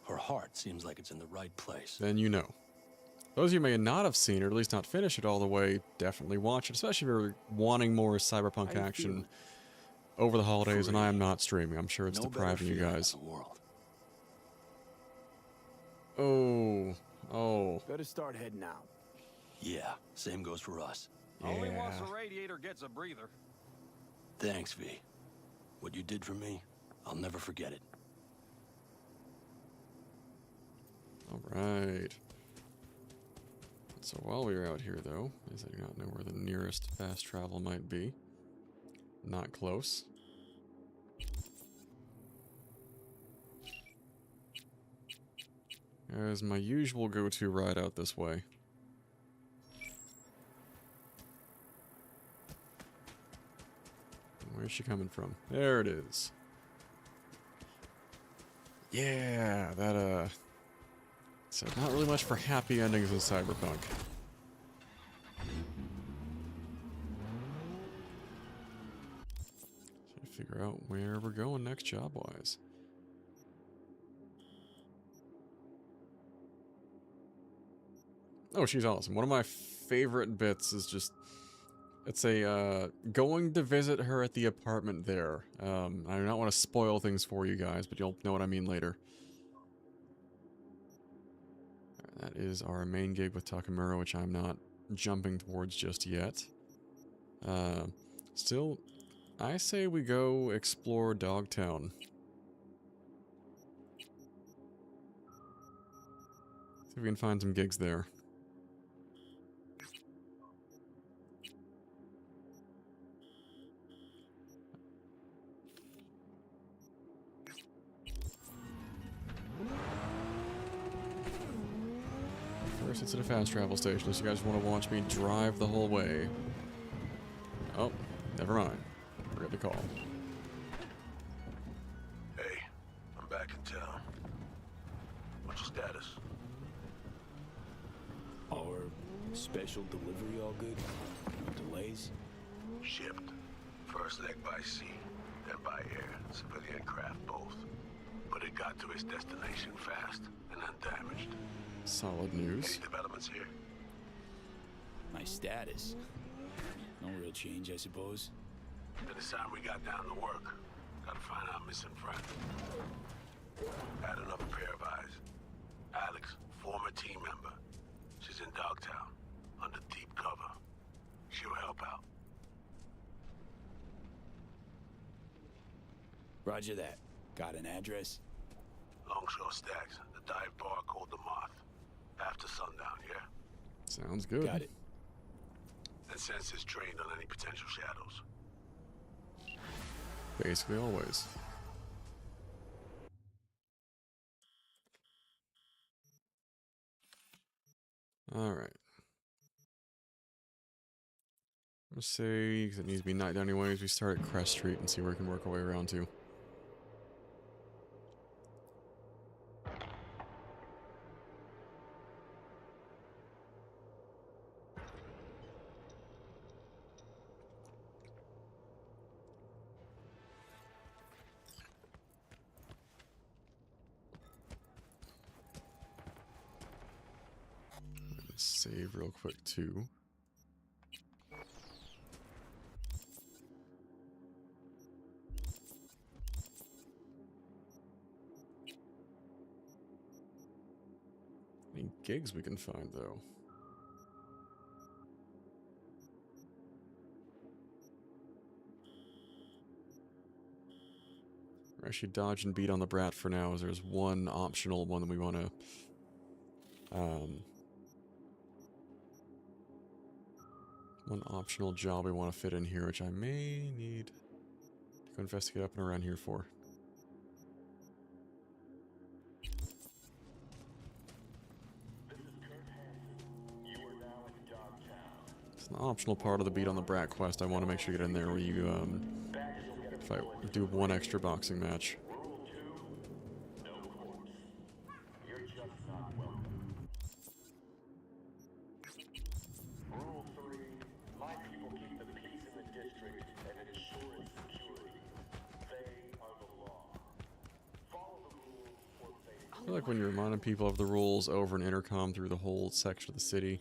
Her heart seems like it's in the right place. Then you know. Those of you may not have seen, or at least not finished it all the way, definitely watch it, especially if you're wanting more Cyberpunk action over the holidays, and I am not streaming. I'm sure it's depriving you guys. Oh. Better start heading out. Yeah, same goes for us. Only once a radiator gets a breather. Thanks, V. What you did for me, I'll never forget it. Alright. So while we were out here, though, as I do not know where the nearest fast travel might be. Not close. As my usual go-to ride out this way. Where's she coming from? There it is. Yeah, that So not really much for happy endings in Cyberpunk. Trying to figure out where we're going next job-wise. Oh, she's awesome. One of my favorite bits is just... It's a, going to visit her at the apartment there. I do not want to spoil things for you guys, but you'll know what I mean later. That is our main gig with Takamura, which I'm not jumping towards just yet. Still, I say we go explore Dogtown. See if we can find some gigs there. First, it's at a fast travel station, so you guys want to watch me drive the whole way. Oh, never mind. Forget the call. Hey, I'm back in town. What's your status? Our special delivery all good? No delays? Shipped. First leg by sea, then by air. Civilian craft both. But it got to its destination fast and undamaged. Solid news. Any developments here? My status? No real change, I suppose. Then it's time we got down to work. Gotta find our missing friend. Add another pair of eyes. Alex, former team member. She's in Dogtown, under deep cover. She'll help out. Roger that. Got an address? Longshore Stacks, the dive bar called the Moth. After sundown, yeah? Sounds good. Got it. And sensors trained on any potential shadows. Basically always. Alright. Let's say, because it needs to be night anyways, we start at Crest Street and see where we can work our way around to. Save real quick too. Any gigs we can find though? We're actually dodge and beat on the brat for now, as there's one optional one that we want to one optional job we want to fit in here, which I may need to go investigate up and around here for. It's an optional part of the beat on the brat quest. I want to make sure you get in there where you fight, do one extra boxing match. I feel like when you're reminding people of the rules over an intercom through the whole section of the city,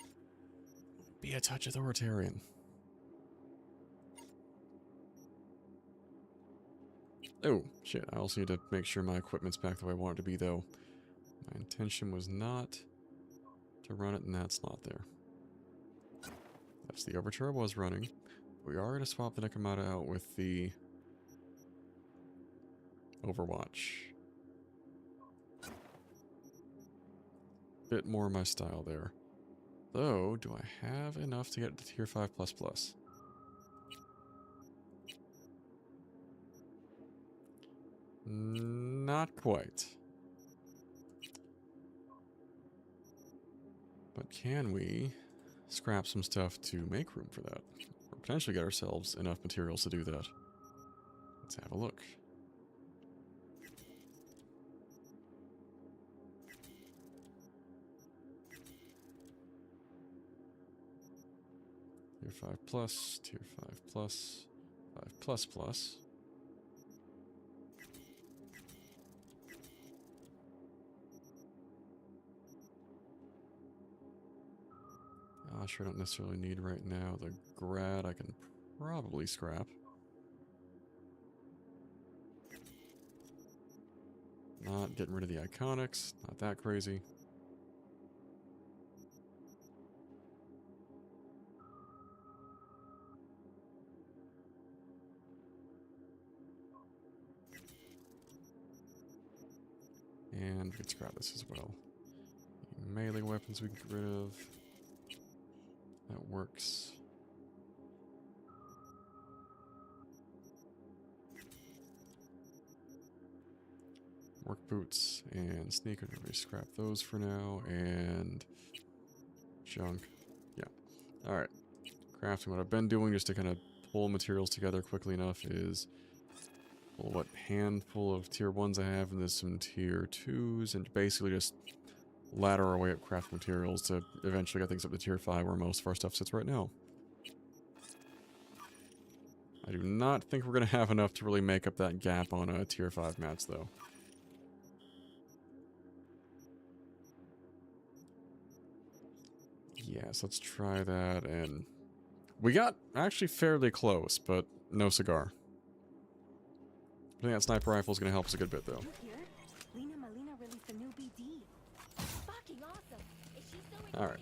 be a touch authoritarian. Oh, shit. I also need to make sure my equipment's back the way I want it to be, though. My intention was not to run it in that slot there. That's the Overture I was running. We are going to swap the Nekomata out with the Overwatch. Bit more my style there. Though, do I have enough to get to tier 5++? Not quite. But can we scrap some stuff to make room for that? Or potentially get ourselves enough materials to do that? Let's have a look. Tier 5 plus, tier 5 plus, 5 plus plus. Sure, don't necessarily need right now. The grad I can probably scrap. Not getting rid of the iconics. Not that crazy. And we can scrap this as well. Melee weapons we can get rid of. That works. Work boots and sneakers. We scrap those for now. And junk. Yeah. Alright. Crafting. What I've been doing just to kind of pull materials together quickly enough is, well, what handful of tier 1s I have, and there's some tier 2s, and basically just ladder our way up craft materials to eventually get things up to tier 5 where most of our stuff sits right now. I do not think we're going to have enough to really make up that gap on tier 5 mats, though. Yes, let's try that, and we got actually fairly close, but no cigar. I think that sniper rifle is going to help us a good bit, though. Lena Malina released a new BD. Fucking awesome. Is she still Alright.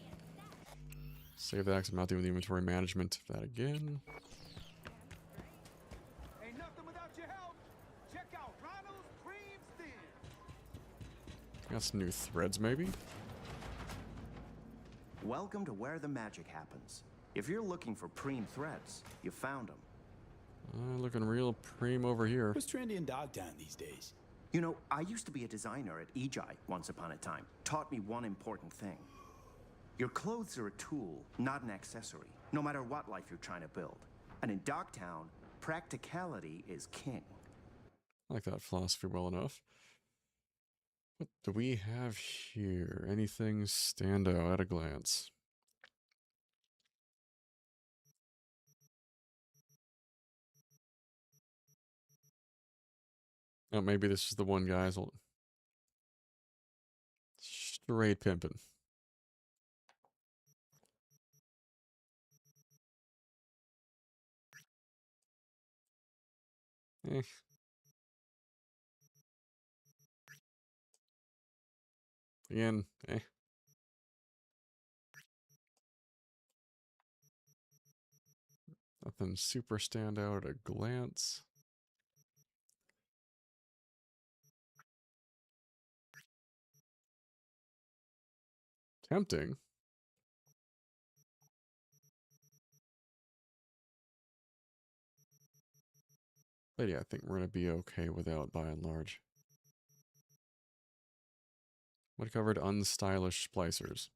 Save that because I'm not doing the inventory management of that again. Ain't nothing without your help. Check out Ronald's Cream Stand. Got some new threads, maybe? Welcome to where the magic happens. If you're looking for preem threads, you found them. Looking real preem over here. What's trendy in Dogtown these days? You know, I used to be a designer at EJI once upon a time. Taught me one important thing. Your clothes are a tool, not an accessory, no matter what life you're trying to build. And in Dogtown, practicality is king. I like that philosophy well enough. What do we have here? Anything stand out at a glance? Oh, maybe this is the one, guys. Straight pimpin'. Eh. Again, eh. Nothing super stand out at a glance. Tempting. But yeah, I think we're going to be okay without by and large. What covered unstylish splicers?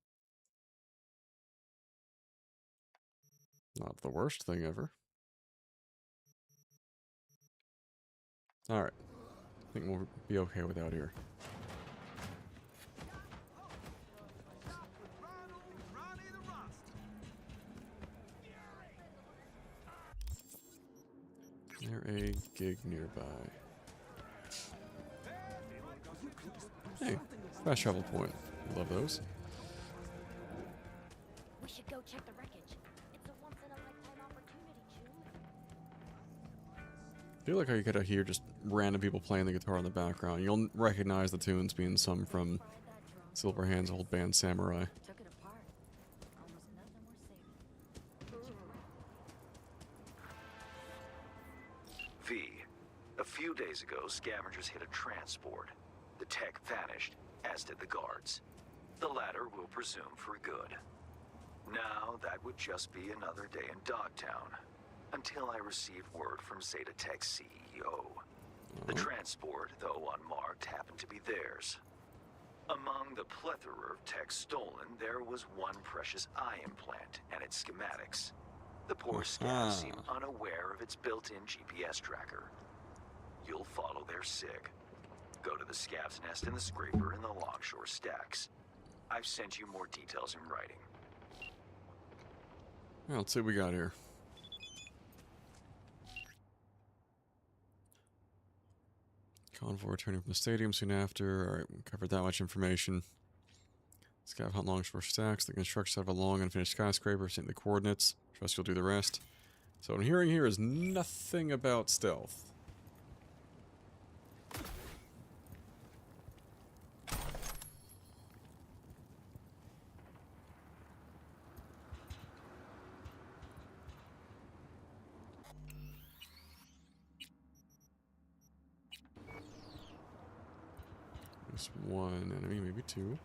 Not the worst thing ever. Alright. I think we'll be okay without here. Is there a gig nearby? Hey, fast travel point. Love those. We should go check the wreckage. It's a once-in-a-lifetime opportunity, June. I feel like I could hear just random people playing the guitar in the background. You'll recognize the tunes being some from Silverhand's old band Samurai. Took it apart. Almost nothing worth saving. V. A few days ago, scavengers hit a transport. The tech vanished, as did the guards. The latter will presume for good. Now, that would just be another day in Dogtown, until I receive word from Zeta Tech's CEO. The transport, though unmarked, happened to be theirs. Among the plethora of tech stolen, there was one precious eye implant and its schematics. The poor scavs seem unaware of its built-in GPS tracker. You'll follow their SIG. Go to the scav's nest in the scraper in the Longshore Stacks. I've sent you more details in writing. Well, let's see what we got here. Convoy returning from the stadium soon after. Alright, we covered that much information. Scav hunt longshore stacks. The construction of a long unfinished skyscraper. Sent the coordinates. Trust you'll do the rest. So what I'm hearing here is nothing about stealth. Just one enemy, maybe two.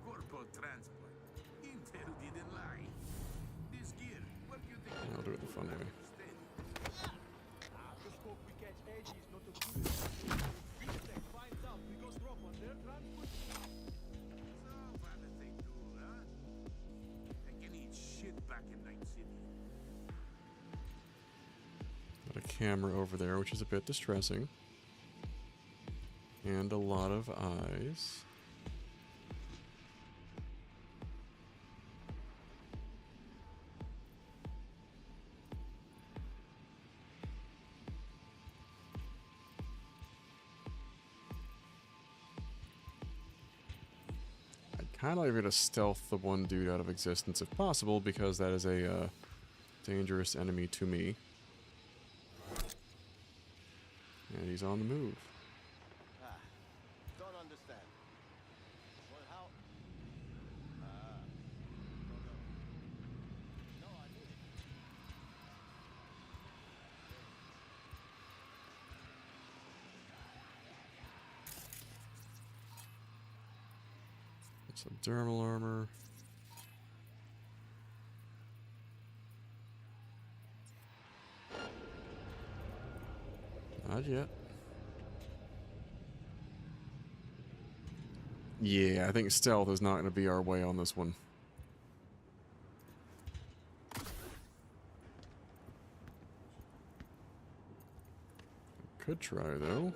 Corpo transport. Intel didn't lie. This gear, what do you think? I'll do it the fun way. The scope we catch edge is not a good. Tech finds out we go drop on their transport. So, what do they do, huh? They can eat shit back in Night City. Got a camera over there, which is a bit distressing. And a lot of eyes. Kind of like to stealth the one dude out of existence if possible, because that is a dangerous enemy to me. And he's on the move. Don't understand. Well, how? No, I mean it. Some dermal armor. Not yet. Yeah, I think stealth is not going to be our way on this one. Could try, though.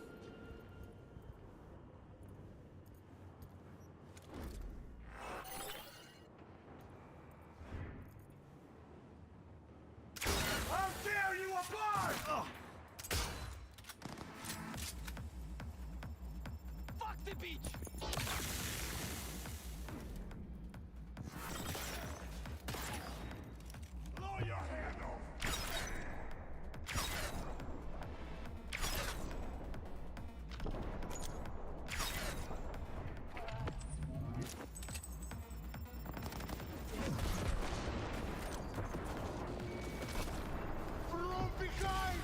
How dare you apply! Fuck the beach! Blow your hand off! From behind!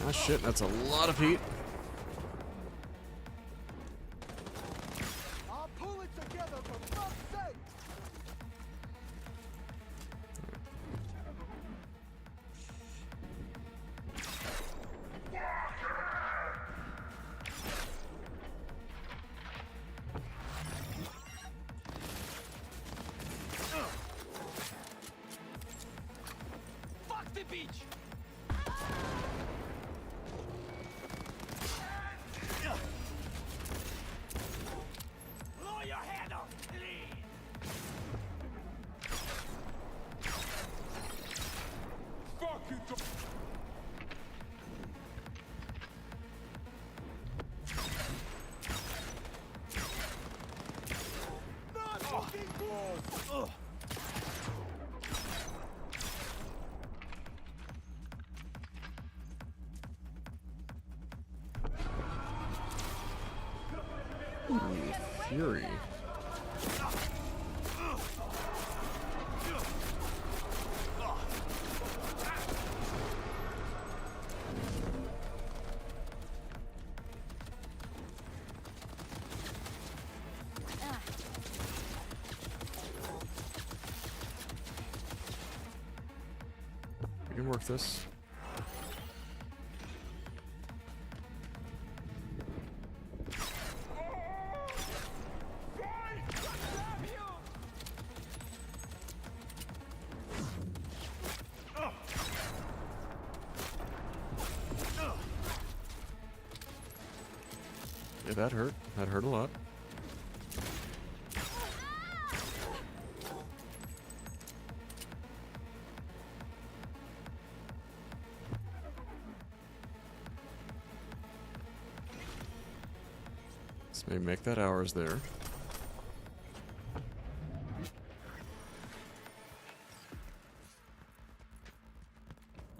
Ah, shit, that's a lot of heat. I'll pull it together for fuck's sake! Fuck the beach! Blow your head off, please! Fuck it! Not fucking good! Ooh, Fury. We can work this. that hurt. That hurt a lot. Let's maybe make that ours there.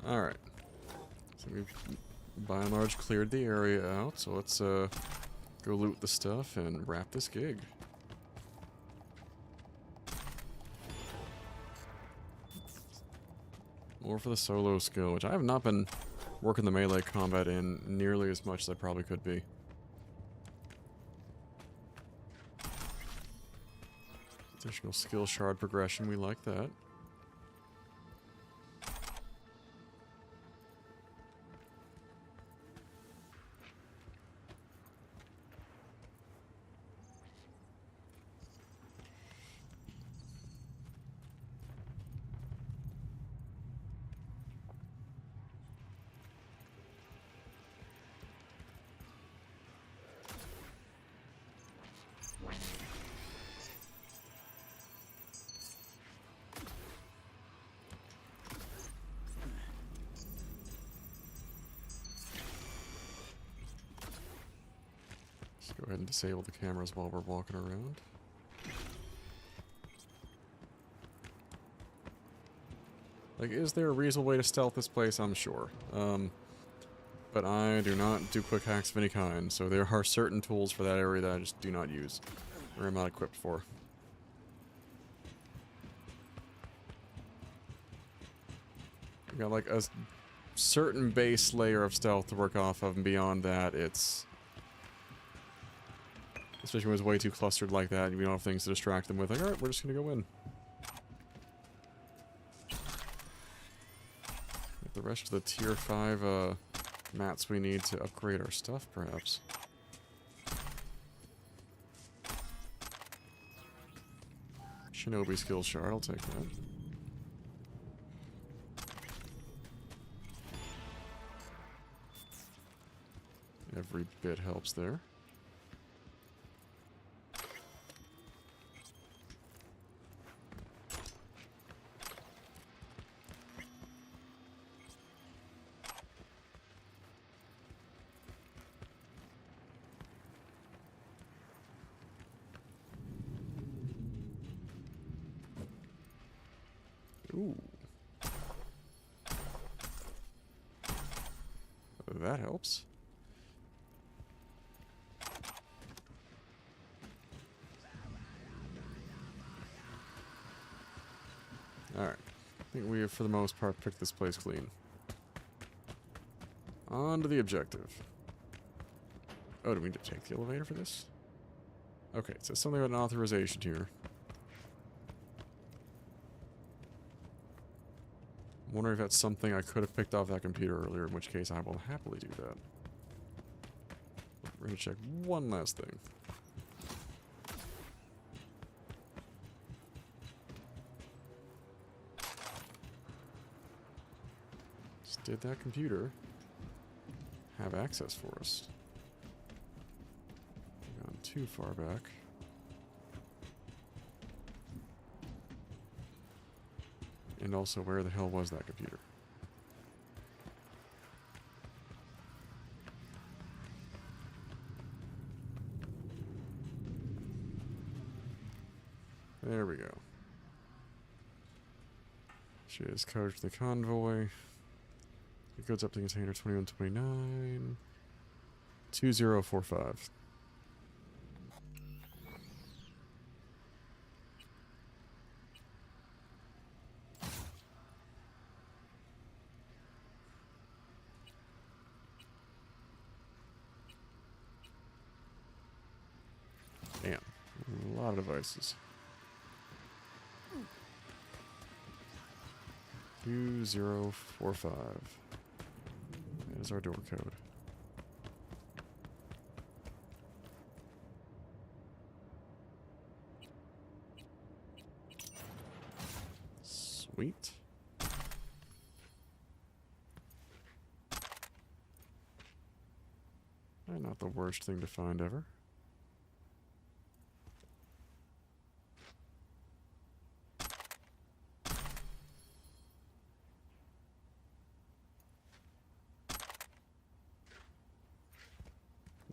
Alright. So we've by and large cleared the area out, so let's go loot the stuff and wrap this gig. More for the solo skill, which I have not been working the melee combat in nearly as much as I probably could be. Additional skill shard progression, we like that. Go ahead and disable the cameras while we're walking around. Like, is there a reasonable way to stealth this place? I'm sure. But I do not do quick hacks of any kind, so there are certain tools for that area that I just do not use, or I'm not equipped for. We got like a certain base layer of stealth to work off of, and beyond that, it's... Especially when it's way too clustered like that, and we don't have things to distract them with. Like, alright, we're just gonna go in. Get the rest of the tier 5 mats we need to upgrade our stuff, perhaps. Shinobi skill shard, I'll take that. Every bit helps there. Ooh. That helps. Alright. I think we have, for the most part, picked this place clean. On to the objective. Oh, do we need to take the elevator for this? Okay, it says something about an authorization here. I'm wondering if that's something I could have picked off that computer earlier, in which case I will happily do that. We're gonna check one last thing. Did that computer have access for us? Gone too far back. And also, where the hell was that computer? There we go. She is code for the convoy. It goes up to container 2129 2045. Damn. A lot of devices. 2045. That is our door code. Sweet. Not the worst thing to find ever.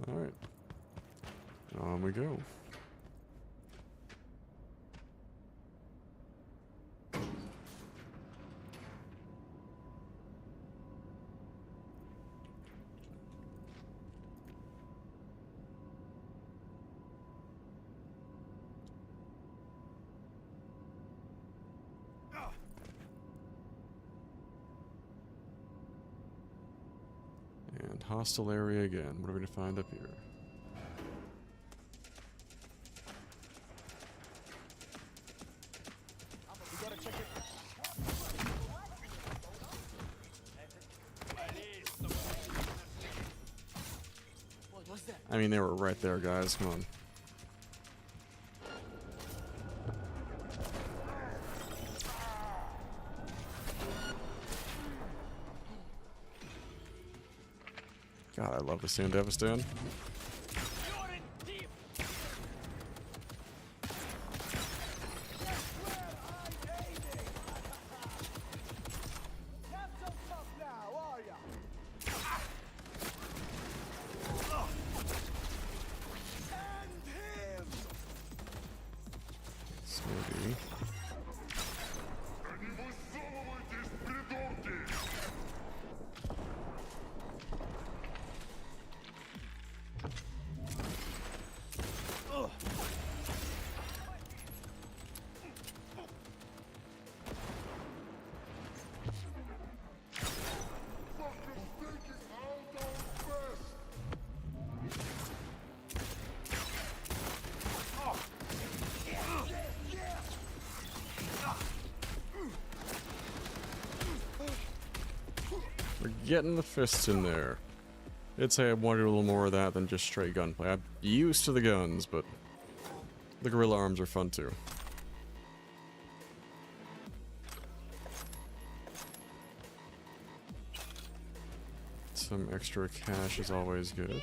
Alright. On we go. And hostile area again. What are we going to find up here? I mean, they were right there, guys. Come on. God, I love the Sandevistan. Maybe. We're getting the fists in there. I'd say I wanted a little more of that than just straight gunplay. I'm used to the guns, but the gorilla arms are fun too. Some extra cash is always good.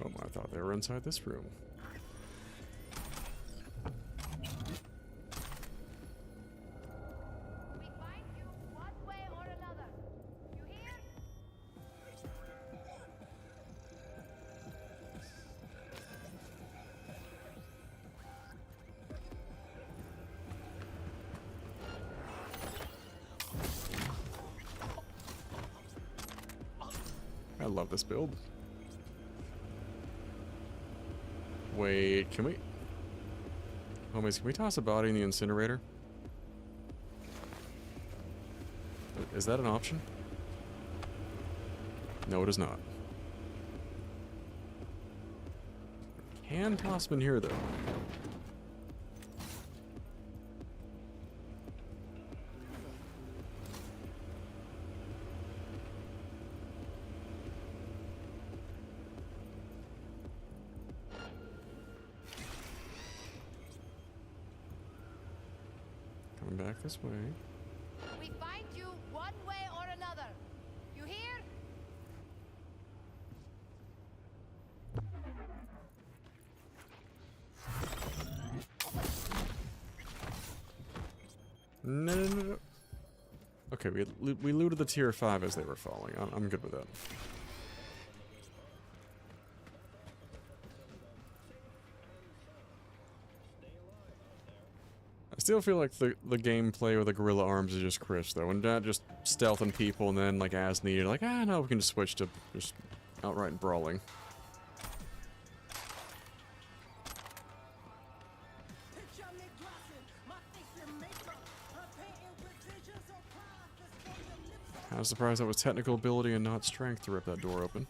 Oh, I thought they were inside this room. I love this build. Wait, can we... Homies, can we toss a body in the incinerator? Is that an option? No, it is not. Can toss them in here, though. Coming back this way. We find you one way or another. You hear? No. Okay, we looted the tier 5 as they were falling. I'm good with that. I still feel like the gameplay with the gorilla arms is just crisp though, and not just stealthing people and then like as needed, like no, we can just switch to just outright brawling. I was surprised that was technical ability and not strength to rip that door open.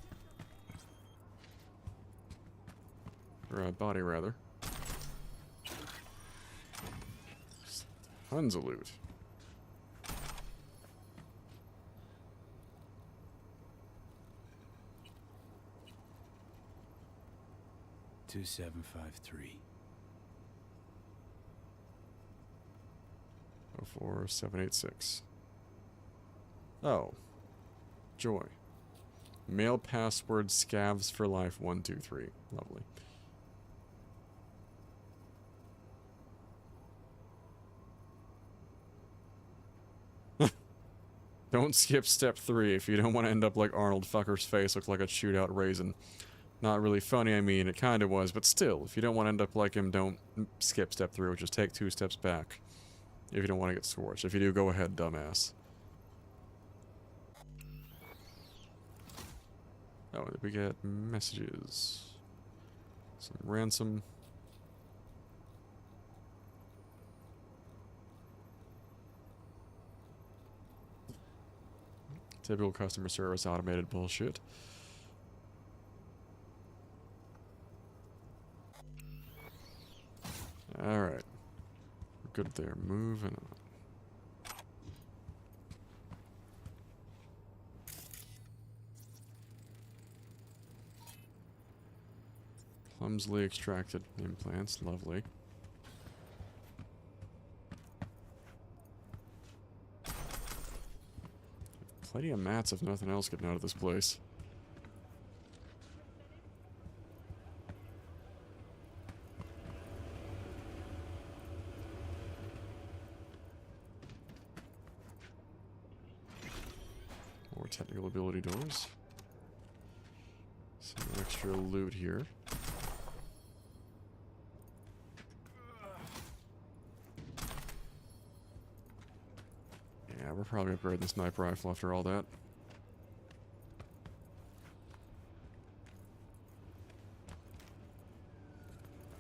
Or body rather. Tons of loot. $2753. 44786. Oh. Joy. Mail password scavs for life 123. Lovely. Don't skip step 3 if you don't want to end up like Arnold. Fucker's face looks like a shootout raisin. Not really funny, I mean, it kind of was, but still, if you don't want to end up like him, don't skip step 3, which is take 2 steps back. If you don't want to get scorched. If you do, go ahead, dumbass. Oh, did we get messages? Some ransom. Typical customer service automated bullshit. Alright. We're good there. Moving on. Clumsily extracted implants. Lovely. Plenty of mats if nothing else getting out of this place. More technical ability doors. Some extra loot here. Yeah, we're probably upgrading the sniper rifle after all that.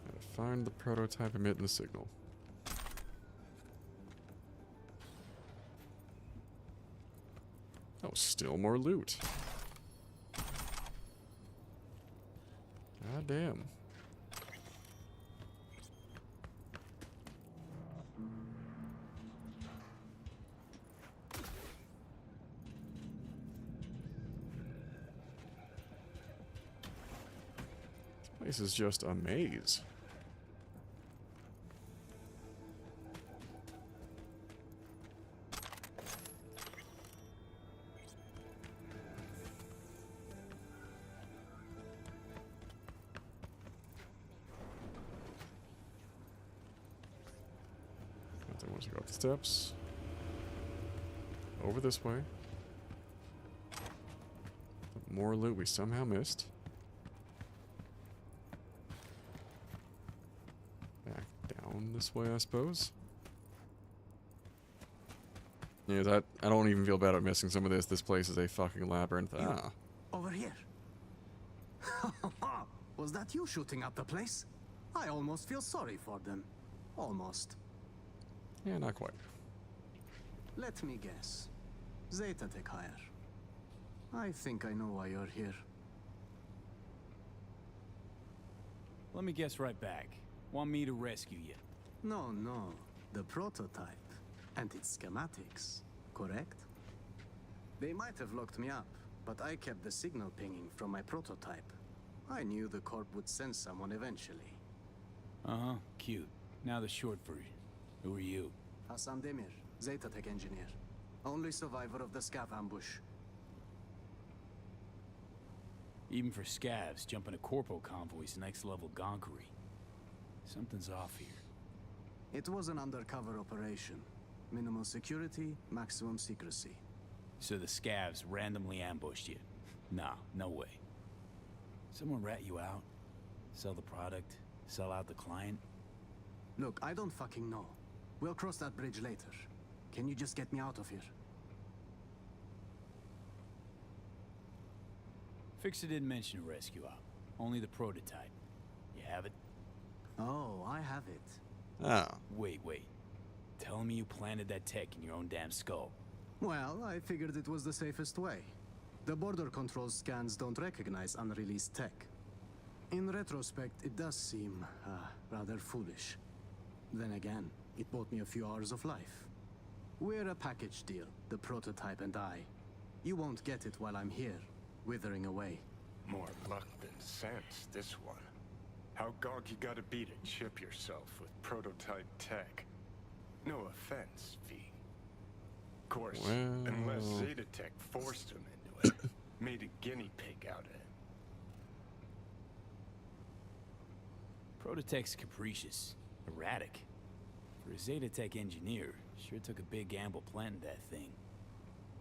Gotta find the prototype emitting the signal. Oh, still more loot. God damn. This is just a maze. Nothing wants to go up the steps. Over this way. More loot we somehow missed. This way, I suppose. Yeah, that I don't even feel bad about missing some of this. This place is a fucking labyrinth. Ah. Over here. Was that you shooting up the place? I almost feel sorry for them. Almost. Yeah, not quite. Let me guess. Zeta Tech hire. I think I know why you're here. Let me guess right back. Want me to rescue you? No, no. The prototype. And its schematics. Correct? They might have locked me up, but I kept the signal pinging from my prototype. I knew the Corp would send someone eventually. Uh-huh. Cute. Now the short version. Who are you? Hassan Demir, Zeta Tech engineer. Only survivor of the Scav ambush. Even for scavs, jumping a corpo convoy's next level gonkery. Something's off here. It was an undercover operation. Minimal security, maximum secrecy. So the scavs randomly ambushed you? Nah, no way. Someone rat you out? Sell the product? Sell out the client? Look, I don't fucking know. We'll cross that bridge later. Can you just get me out of here? Fixer didn't mention a rescue op. Only the prototype. You have it? Oh, I have it. Ah. Wait. Tell me you planted that tech in your own damn skull. Well, I figured it was the safest way. The border control scans don't recognize unreleased tech. In retrospect, it does seem, rather foolish. Then again, it bought me a few hours of life. We're a package deal, the prototype and I. You won't get it while I'm here, withering away. More luck than sense, this one. How gog you gotta be to chip yourself with prototype tech? No offense, V. Of course, Well... unless Zetatech forced him into it, made a guinea pig out of him. Prototech's capricious, erratic. For a Zetatech engineer, sure took a big gamble planting that thing.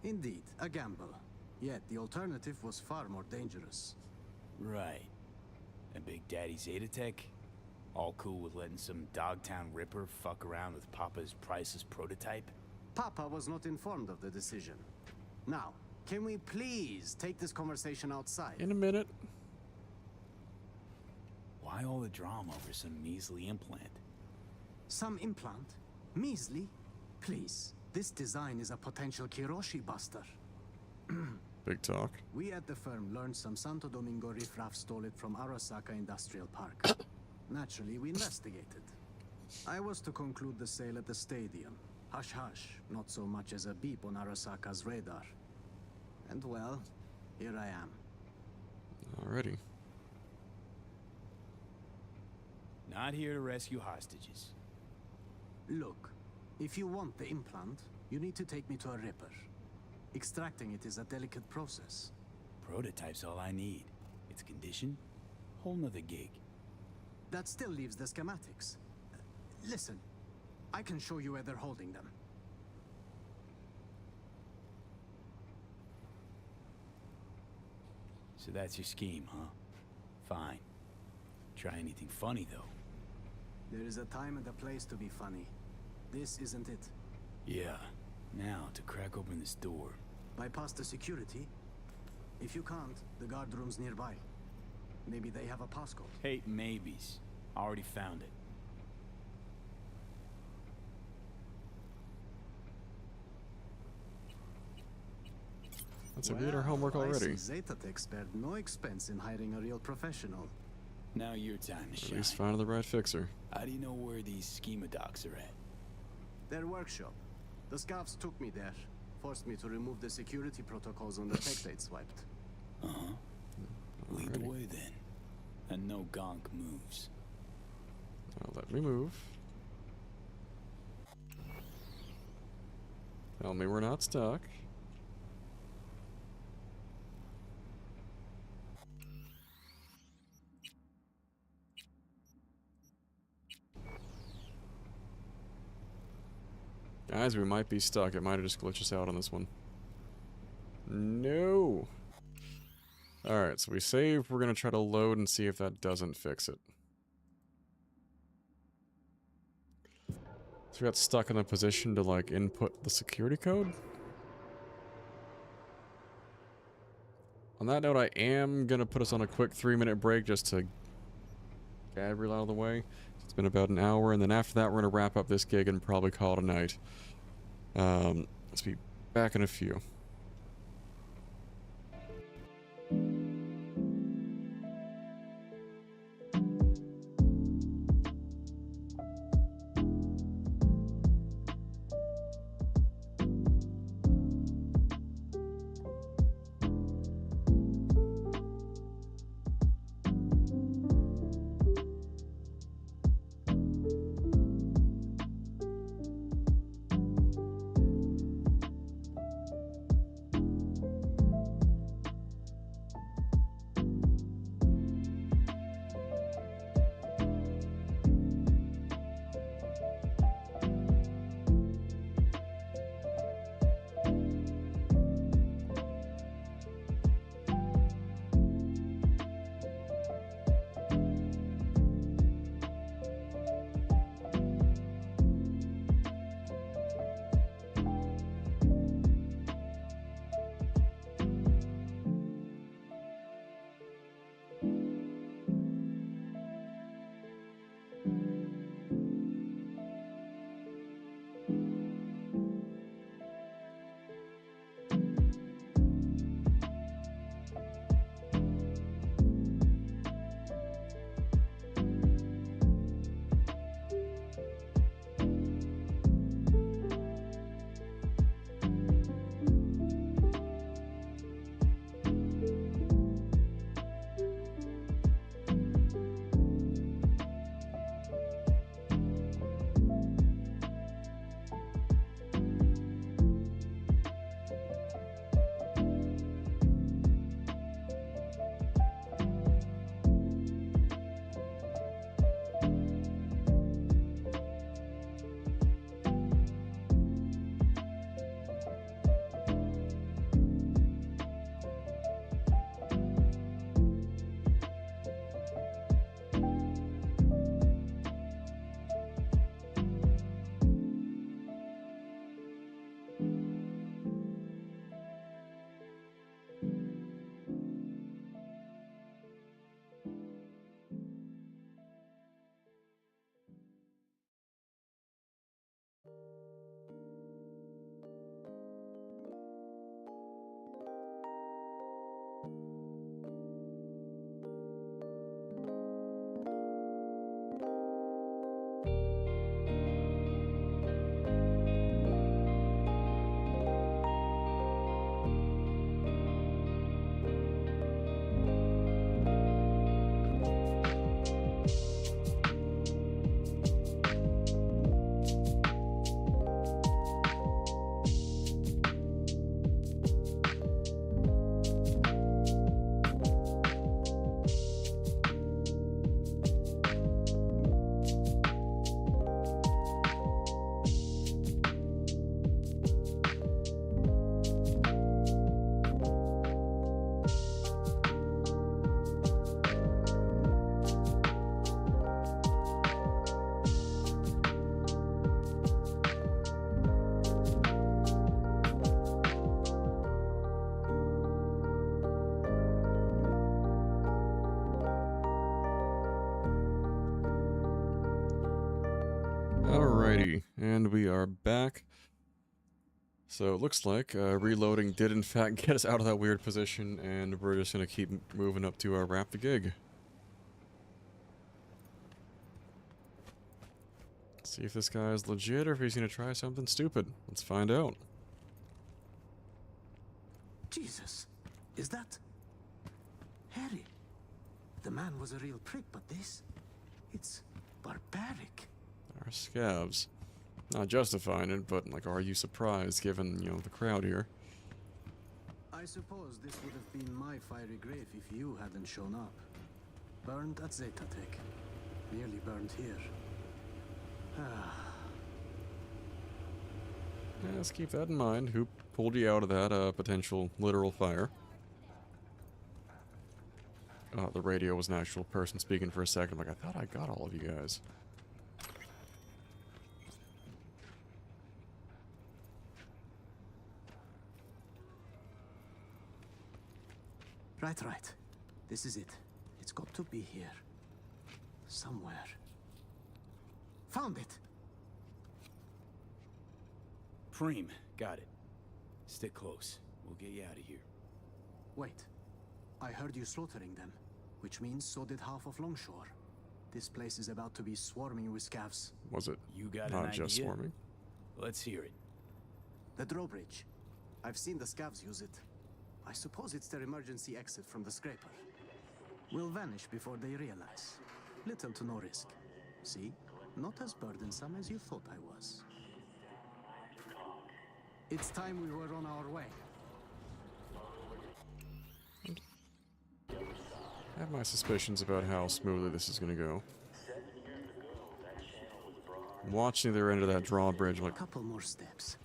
Indeed, a gamble. Yet the alternative was far more dangerous. Right. And Big Daddy Zetatech? All cool with letting some Dogtown Ripper fuck around with Papa's priceless prototype? Papa was not informed of the decision. Now, can we please take this conversation outside? In a minute. Why all the drama over some measly implant? Some implant? Measly? Please, this design is a potential Kiroshi buster. Big talk. We at the firm learned some Santo Domingo riffraff stole it from Arasaka Industrial Park. Naturally, we investigated. I was to conclude the sale at the stadium. Hush hush, not so much as a beep on Arasaka's radar. And well, here I am. Alrighty. Not here to rescue hostages. Look, if you want the implant, you need to take me to a Ripper. Extracting it is a delicate process. Prototype's all I need. Its condition? Whole nother gig. That still leaves the schematics. Listen, I can show you where they're holding them. So that's your scheme, huh? Fine. Try anything funny, though. There is a time and a place to be funny. This isn't it. Yeah. Now, to crack open this door. Bypass the security? If you can't, the guard room's nearby. Maybe they have a passcode. Hey, maybes. Already found it. That's we did our homework already. I see Zetatech spared no expense in hiring a real professional. Now your time to shine. At least find the right fixer. How do you know where these schema docs are at? Their workshop. The scouts took me there. Forced me to remove the security protocols on the tech they'd swiped. Uh-huh. Lead the way then. And no gonk moves. Now let me move. Tell me we're not stuck. Guys, we might be stuck. It might have just glitched us out on this one. No! Alright, so we save. We're going to try to load and see if that doesn't fix it. So we got stuck in the position to, like, input the security code. On that note, I am going to put us on a quick 3-minute break just to get Gabriel out of the way. It's been about an hour, and then after that, we're going to wrap up this gig and probably call it a night. Let's be back in a few. back. So it looks like reloading did in fact get us out of that weird position, and we're just going to keep moving up to wrap the gig. See if this guy is legit or if he's going to try something stupid. Let's find out. Jesus, is that Harry? The man was a real prick, but it's barbaric. Our scavs. Not justifying it, but, like, are you surprised given, you know, the crowd here? I suppose this would have been my fiery grave if you hadn't shown up. Burned at Zetatech. Nearly burned here. Yeah, let's keep that in mind. Who pulled you out of that potential literal fire? Oh, the radio was an actual person speaking for a second. Like, I thought I got all of you guys. Right. This is it. It's got to be here. Somewhere. Found it! Preem, got it. Stick close. We'll get you out of here. Wait. I heard you slaughtering them, which means so did half of Longshore. This place is about to be swarming with scavs. Was it You got not an just idea? swarming? Let's hear it. The drawbridge. I've seen the scavs use it. I suppose it's their emergency exit from the scraper. We'll vanish before they realize. Little to no risk. See? Not as burdensome as you thought I was. It's time we were on our way. I have my suspicions about how smoothly this is going to go. I'm watching their end of that drawbridge like... A couple more steps.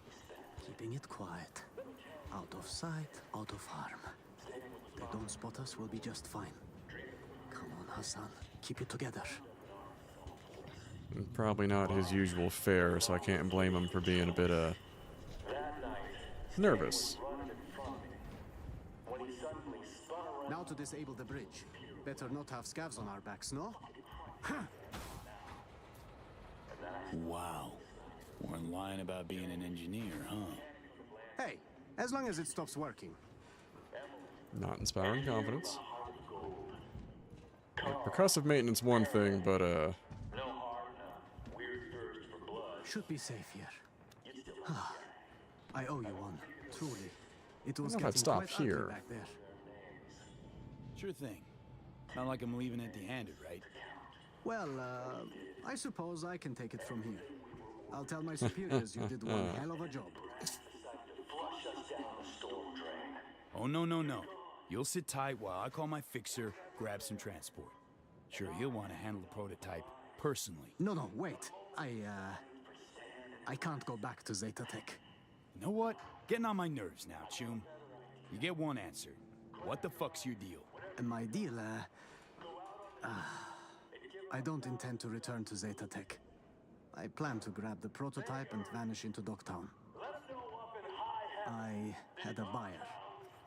Keeping it quiet. Out of sight, out of harm. If they don't spot us, we'll be just fine. Come on, Hassan. Keep it together. Probably not his usual fare, so I can't blame him for being a bit, nervous. Now to disable the bridge. Better not have scavs on our backs, no? Wow. Weren't lying about being an engineer, huh? Hey, as long as it stops working. Not inspiring confidence. Like, percussive maintenance one thing, but, Should be safe here. I owe you one, truly. It was I don't know if I'd getting stop quite ugly here. back there. Sure thing. Not like I'm leaving empty-handed, right? Well, I suppose I can take it from here. I'll tell my superiors you did one hell of a job. Oh, no. You'll sit tight while I call my fixer, grab some transport. Sure, he'll want to handle the prototype personally. No, wait. I can't go back to Zetatech. You know what? Getting on my nerves now, Chum. You get one answer. What the fuck's your deal? My deal, I don't intend to return to Zetatech. I plan to grab the prototype and vanish into Dogtown. I had a buyer.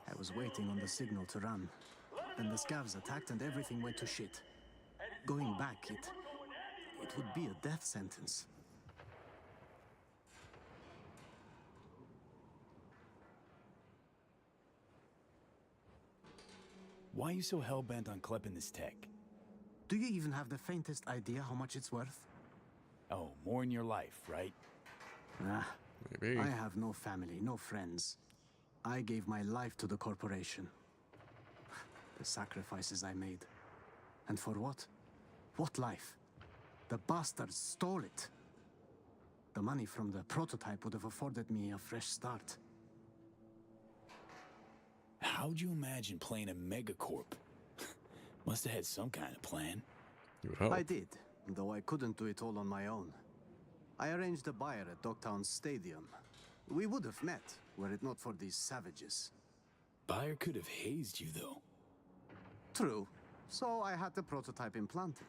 I was waiting on the signal to run. Then the scavs attacked and everything went to shit. Going back, it would be a death sentence. Why are you so hell-bent on klepping this tech? Do you even have the faintest idea how much it's worth? Oh, more in your life, right? Maybe. I have no family, no friends. I gave my life to the corporation. The sacrifices I made. And for what? What life? The bastards stole it. The money from the prototype would have afforded me a fresh start. How'd you imagine playing a megacorp? Must have had some kind of plan. You would hope. I did, though I couldn't do it all on my own. I arranged a buyer at Dogtown's stadium. We would have met, were it not for these savages. Buyer could have hazed you, though. True. So I had the prototype implanted.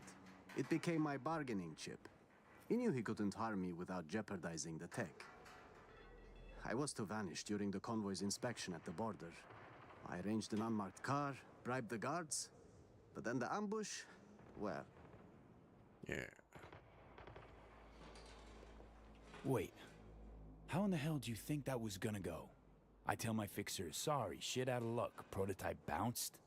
It became my bargaining chip. He knew he couldn't harm me without jeopardizing the tech. I was to vanish during the convoy's inspection at the border. I arranged an unmarked car, bribed the guards, but then the ambush, well... Yeah. Wait, How in the hell do you think that was gonna go? I tell my fixer, sorry, shit out of luck. Prototype bounced.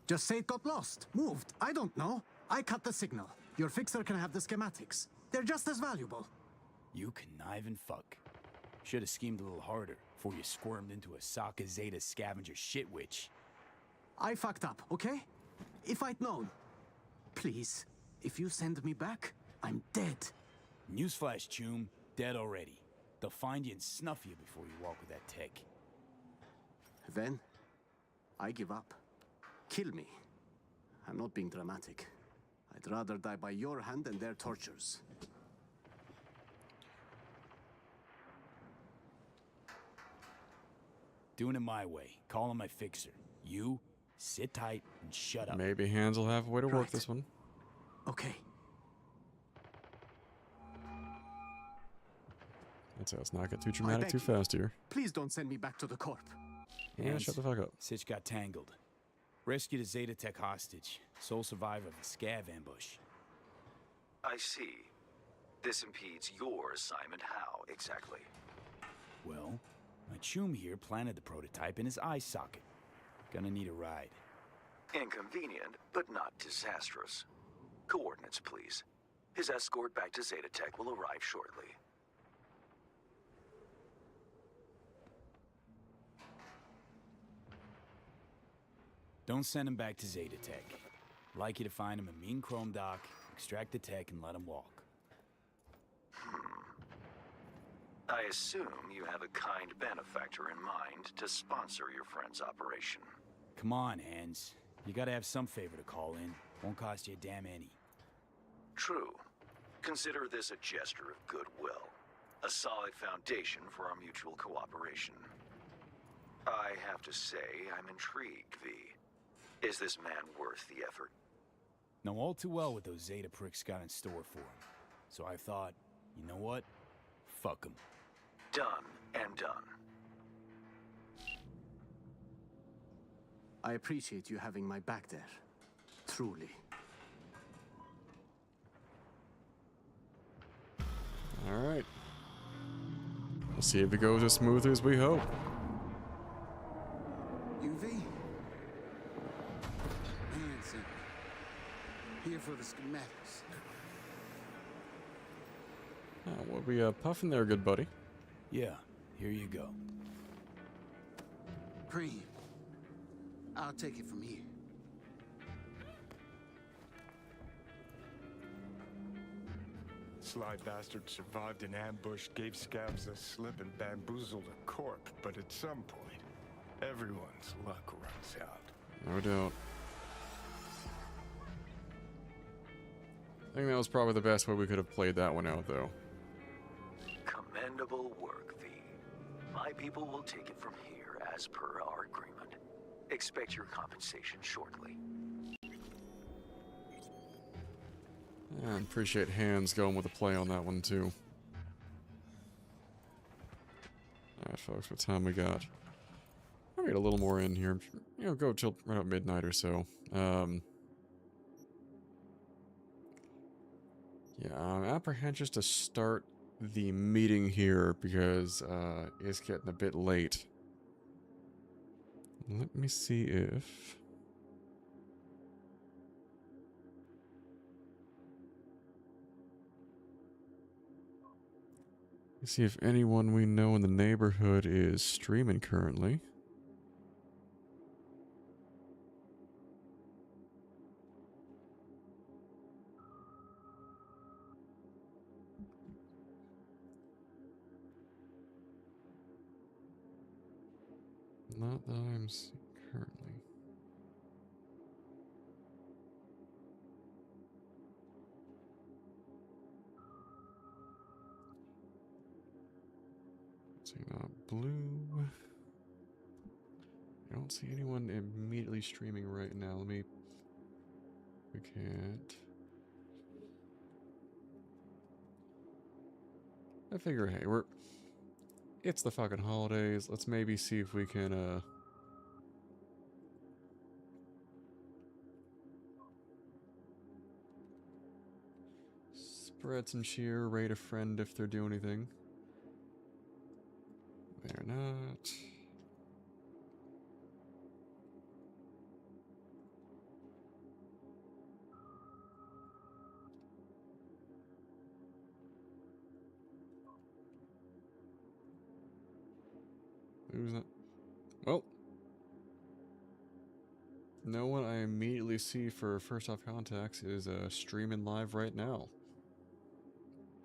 Just say it got lost, moved. I don't know. I cut the signal. Your fixer can have the schematics. They're just as valuable. You connive and fuck. Should have schemed a little harder before you squirmed into a Sokka Zeta scavenger shit witch. I fucked up, okay? If I'd known. Please, if you send me back, I'm dead. Newsflash, Choom. Dead already. They'll find you and snuff you before you walk with that tech. Then, I give up. Kill me. I'm not being dramatic. I'd rather die by your hand than their tortures. Doing it my way. Calling my fixer. You, sit tight and shut up. Maybe Hans will have a way to work Right. this one. Okay. That's how let's not get too I dramatic beg too you. fast here. Please don't send me back to the Corp. Yeah, Hans, shut the fuck up. Sitch got tangled. Rescued a Zeta Tech hostage. Sole survivor of a scav ambush. I see. This impedes your assignment. How, exactly? Well, my Choom here planted the prototype in his eye socket. Gonna need a ride. Inconvenient, but not disastrous. Coordinates, please. His escort back to Zeta Tech will arrive shortly. Don't send him back to Zeta Tech. Like you to find him a mean chrome dock, extract the tech, and let him walk. I assume you have a kind benefactor in mind to sponsor your friend's operation. Come on, Hans. You gotta have some favor to call in. Won't cost you a damn any. True. Consider this a gesture of goodwill. A solid foundation for our mutual cooperation. I have to say, I'm intrigued, V. Is this man worth the effort? Know all too well what those Zeta pricks got in store for him. So I thought, you know what? Fuck him. Done and done. I appreciate you having my back there. Truly. Alright. Let's see if it goes as smooth as we hope. UV? Hanson. Here for the schematics. What we puffing there, good buddy? Yeah, here you go. Cream. I'll take it from here. Sly bastard survived an ambush, gave scabs a slip, and bamboozled a corp. But at some point, everyone's luck runs out. No doubt. I think that was probably the best way we could have played that one out, though. Commendable work, V. My people will take it from here as per our agreement. Expect your compensation shortly. Yeah, I appreciate Hans going with a play on that one, too. Alright, folks, what time we got? I'll get a little more in here. You know, go till right about midnight or so. Yeah, I'm apprehensive to start the meeting here because it's getting a bit late. Let me see if... see if anyone we know in the neighborhood is streaming currently. Not that I'm seeing currently. See, not blue. I don't see anyone immediately streaming right now. Let me... we can't... I figure, hey, we're... it's the fucking holidays. Let's maybe see if we can, spread some cheer, rate a friend if they're doing anything. not? Who's that? Well, no one I immediately see for first off contacts is streaming live right now.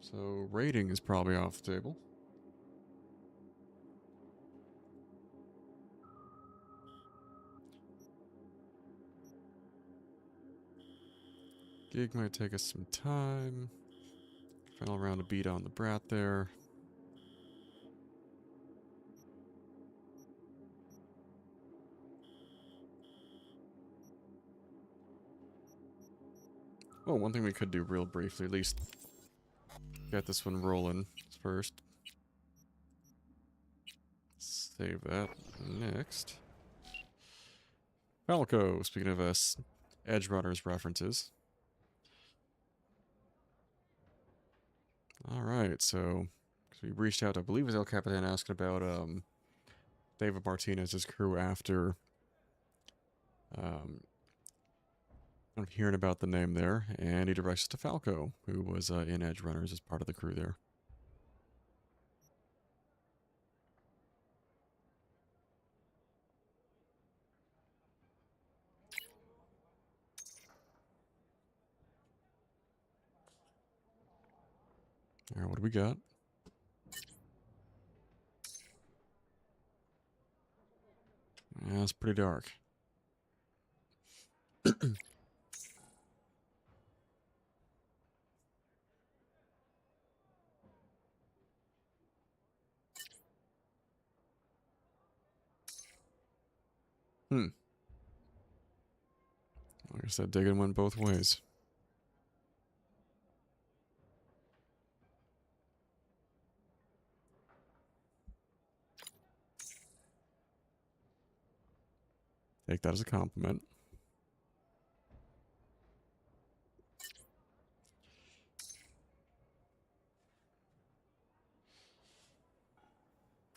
So rating is probably off the table. Gig might take us some time. Final round of beat on the brat there. Oh, one thing we could do real briefly, at least get this one rolling first. Save that. Next. Falco, speaking of Edge Runners references. Alright, so we reached out to, I believe it was El Capitan, asking about David Martinez's crew after I'm hearing about the name there, and he directs us to Falco, who was in Edge Runners as part of the crew there. Alright, what do we got? Yeah, it's pretty dark. Like I said, digging went both ways. Take that as a compliment.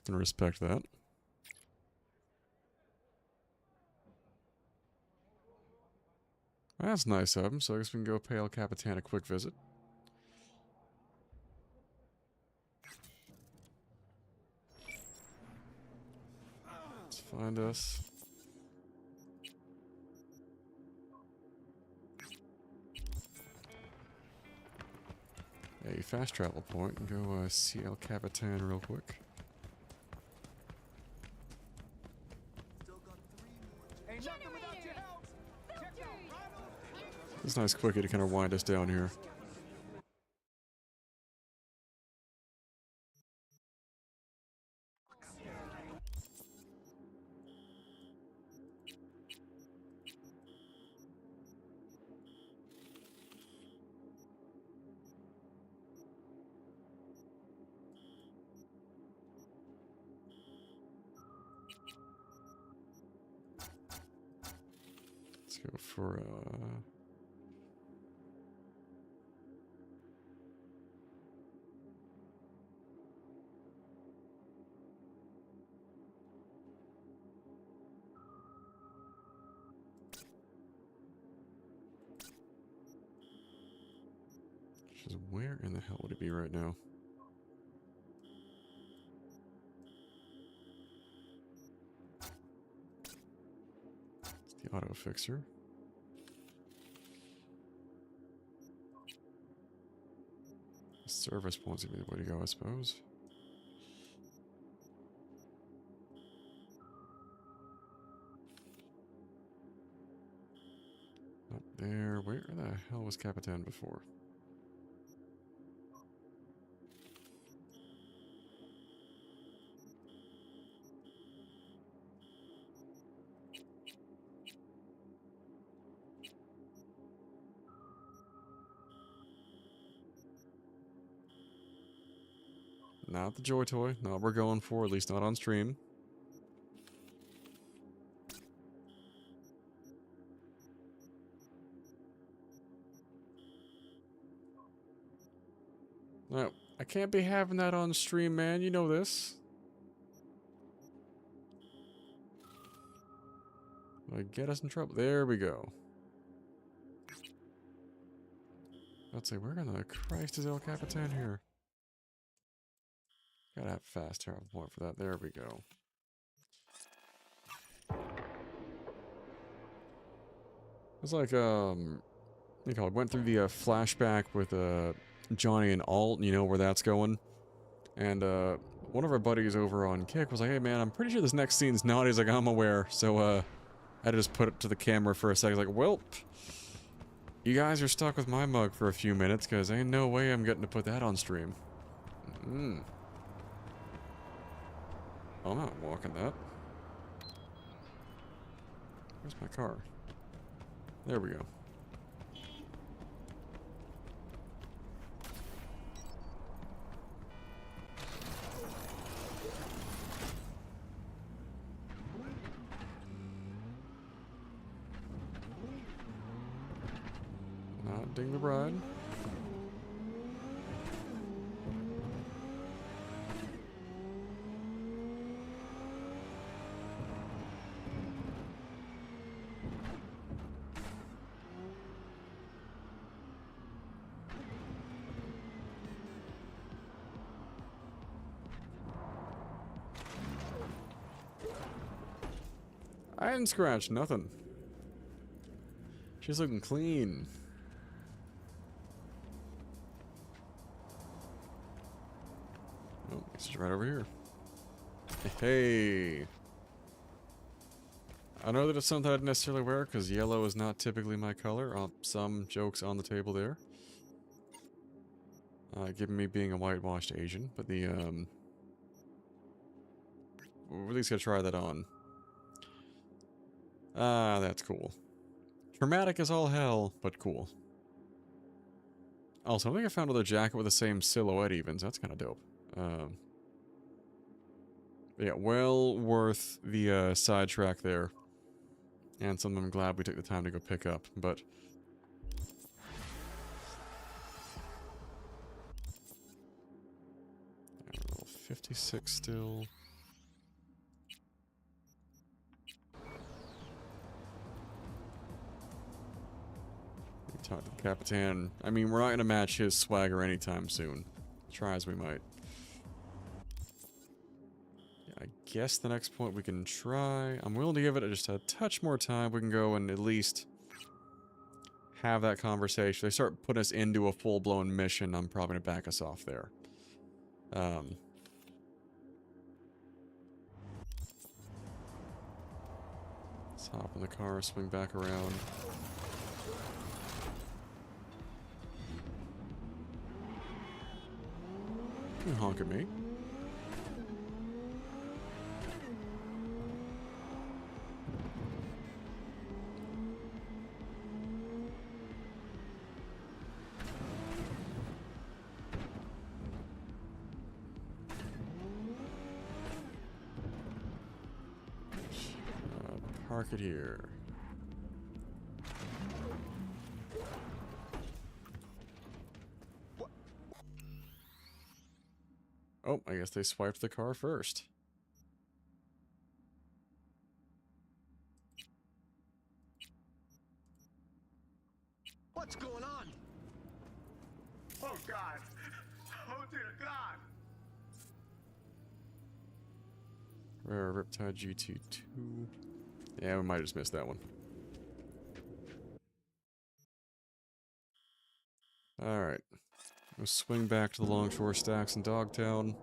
Can respect that. That's nice of him, so I guess we can go pay El Capitan a quick visit. Let's find us. A fast travel point and go see El Capitan real quick. It's nice quickie to kind of wind us down here. Let's go for just where in the hell would it be right now? It's the auto fixer. Service points would be the way to go, I suppose. Up there. Where the hell was Capitan before? Not the Joy Toy. Not what we're going for, at least not on stream. No, I can't be having that on stream, man. You know this. Get us in trouble. There we go. Let's say, where in the Christ is El Capitan here? Gotta have fast travel point for that. There we go. It's like, you know, I went through the flashback with Johnny and Alt, you know where that's going. And one of our buddies over on Kick was like, hey man, I'm pretty sure this next scene's naughty. He's like, I'm aware. So I had to just put it to the camera for a second. Like, well, you guys are stuck with my mug for a few minutes, because ain't no way I'm getting to put that on stream. I'm not walking that. Where's my car? There we go. Not ding the ride. I didn't scratch nothing. She's looking clean. Oh, it's right over here. Hey. I know that it's something I didn't necessarily wear because yellow is not typically my color. Some jokes on the table there. Given me being a whitewashed Asian, but the we're at least gonna try that on. Ah, that's cool. Dramatic as all hell, but cool. Also, I think I found another jacket with the same silhouette even, so that's kind of dope. Yeah, well worth the sidetrack there. And something I'm glad we took the time to go pick up, but... 56 still... Talk to the Capitan. I mean, we're not going to match his swagger anytime soon. Try as we might. Yeah, I guess the next point we can try... I'm willing to give it just a touch more time. We can go and at least have that conversation. They start putting us into a full-blown mission. I'm probably going to back us off there. Let's hop in the car, swing back around. You honk at me. Park it here. Oh, I guess they swiped the car first. What's going on? Oh God! Oh dear God! Rare Riptide GT2. Yeah, we might have just missed that one. Alright. We'll swing back to the Longshore Stacks in Dogtown.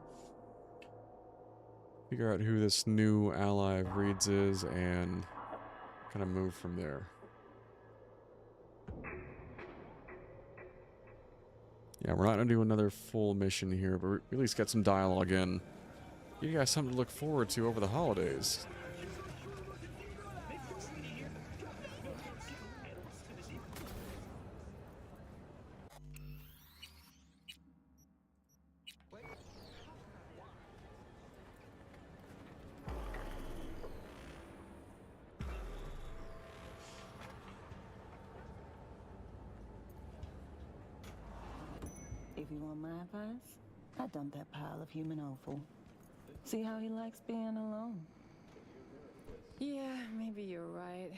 Figure out who this new ally of Reed's is and kind of move from there. Yeah, we're not going to do another full mission here, but we at least get some dialogue in. You guys something to look forward to over the holidays. If you want my advice, I dump that pile of human offal. See how he likes being alone. Yeah, maybe you're right.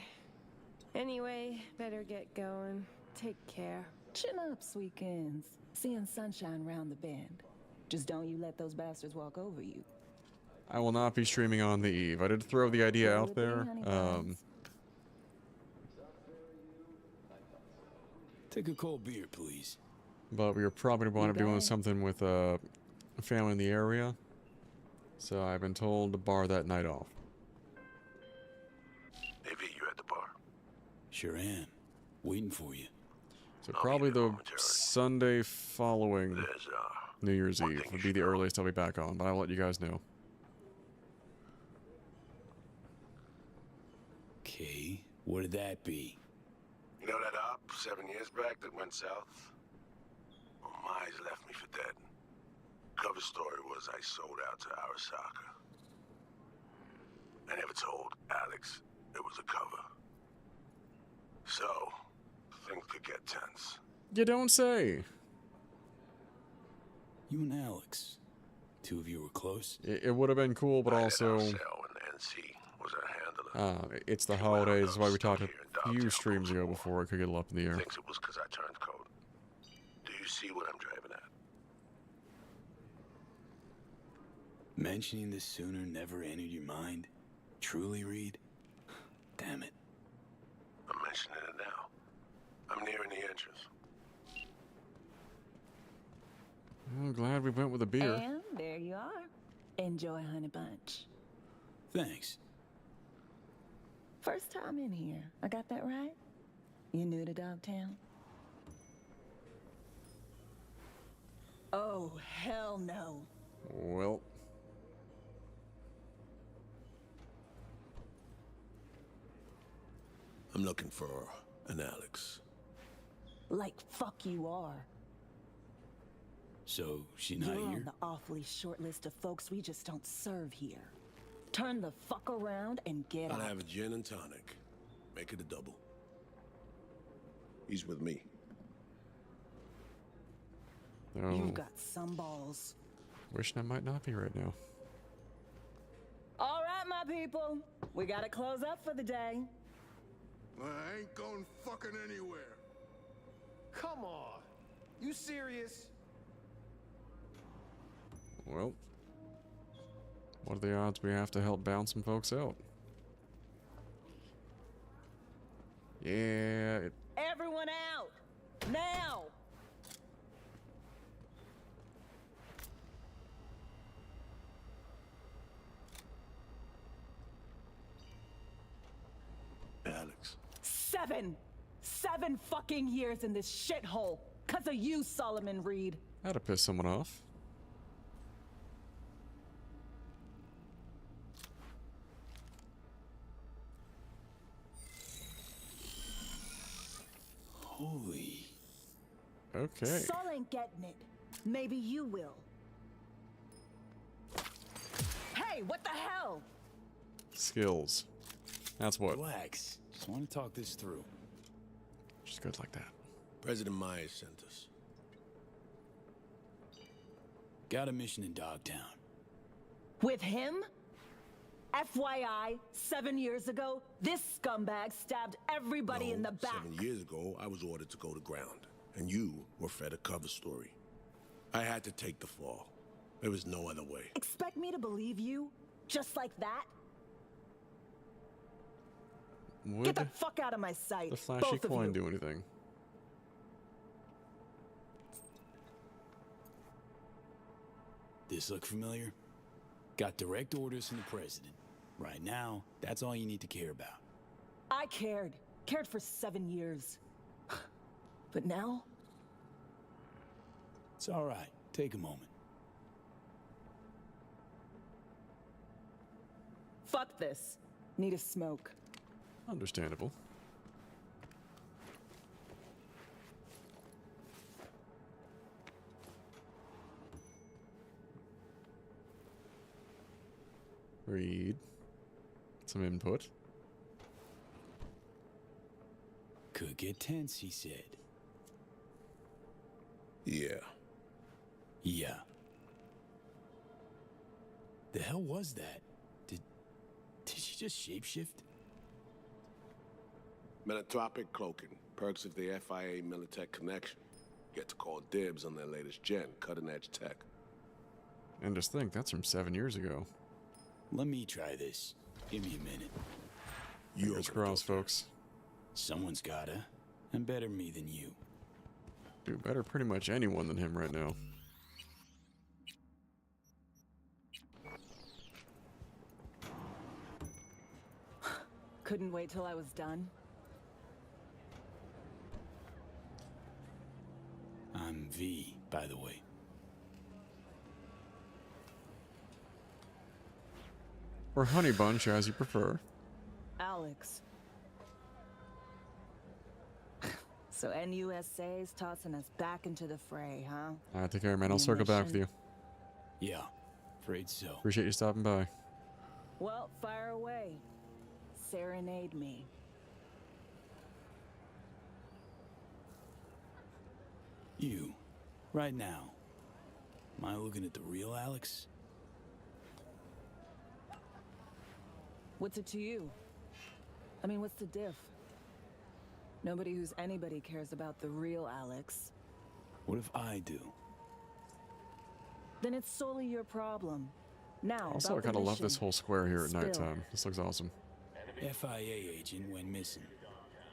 Anyway, better get going. Take care. Chin up, Sweekins. Seeing sunshine round the bend. Just don't you let those bastards walk over you. I will not be streaming on the eve. I did throw the idea out there. Take a cold beer, please. But we were probably going to wind up doing something with a family in the area. So I've been told to bar that night off. AV, you at the bar? Sure am. Waiting for you. So probably the Sunday following New Year's Eve would be the earliest I'll be back on, but I'll let you guys know. Okay, what did that be? You know that op 7 years back that went south? Well, Mize left me for dead. Cover story was I sold out to Arasaka. I never told Alex it was a cover. So, things could get tense. You don't say. You and Alex. Two of you were close? It would have been cool, but also... it's the holidays, that's why we talked a few streams ago before it could get up in the air. Thinks it was because I turned code. Do you see what I'm driving at? Mentioning this sooner never entered your mind? Truly, Reed? Damn it. I'm mentioning it now. I'm nearing the entrance. I'm glad we went with a beer. And there you are. Enjoy, Honey Bunch. Thanks. First time in here. I got that right? You new to Dogtown? Oh, hell no. Well. I'm looking for an Alex. Like fuck you are. So, she not You're here? on the awfully short list of folks we just don't serve here. Turn the fuck around and get out. I'll have a gin and tonic. Make it a double. He's with me. Oh. You've got some balls. Wishing I might not be right now. All right, my people. We gotta close up for the day. I ain't going fucking anywhere. Come on. You serious? Well, what are the odds we have to help bounce some folks out? Yeah, Everyone out! Now! Alex. 7 fucking years in this shithole. 'Cause of you, Solomon Reed. that'd piss someone off. Holy. Okay. Sol ain't getting it. Maybe you will. Hey, what the hell? Skills. That's what. Relax. Just want to talk this through. Just good like that. President Myers sent us. Got a mission in Dogtown. With him? FYI, 7 years ago, this scumbag stabbed everybody in the back. 7 years ago, I was ordered to go to ground, and you were fed a cover story. I had to take the fall. There was no other way. Expect me to believe you? Just like that? Would Get the fuck out of my sight, the flashy both of coin you. do anything? This look familiar? Got direct orders from the president. Right now, that's all you need to care about. I cared. Cared for 7 years. But now? It's all right. Take a moment. Fuck this. Need a smoke. Understandable. Read. Some input. Could get tense, he said. Yeah. Yeah. The hell was that? Did she just shapeshift? Metatropic cloaking. Perks of the FIA Militech connection. Get to call dibs on their latest gen, cutting-edge tech. And just think, that's from 7 years ago. Let me try this. Give me a minute. Fingers crossed, folks. Someone's gotta. And better me than you. Dude, better pretty much anyone than him right now. Couldn't wait till I was done. I'm V, by the way. Or Honey Bunch, as you prefer. Alex. So NUSA's tossing us back into the fray, huh? Alright, take care, man. I'll circle back with you. Yeah, afraid so. Appreciate you stopping by. Well, fire away. Serenade me. You, right now. Am I looking at the real Alex? What's it to you? I mean, what's the diff? Nobody who's anybody cares about the real Alex. What if I do? Then it's solely your problem. Now, Also, I kind of love this whole square here at Spill. nighttime. This looks awesome. FIA agent went missing.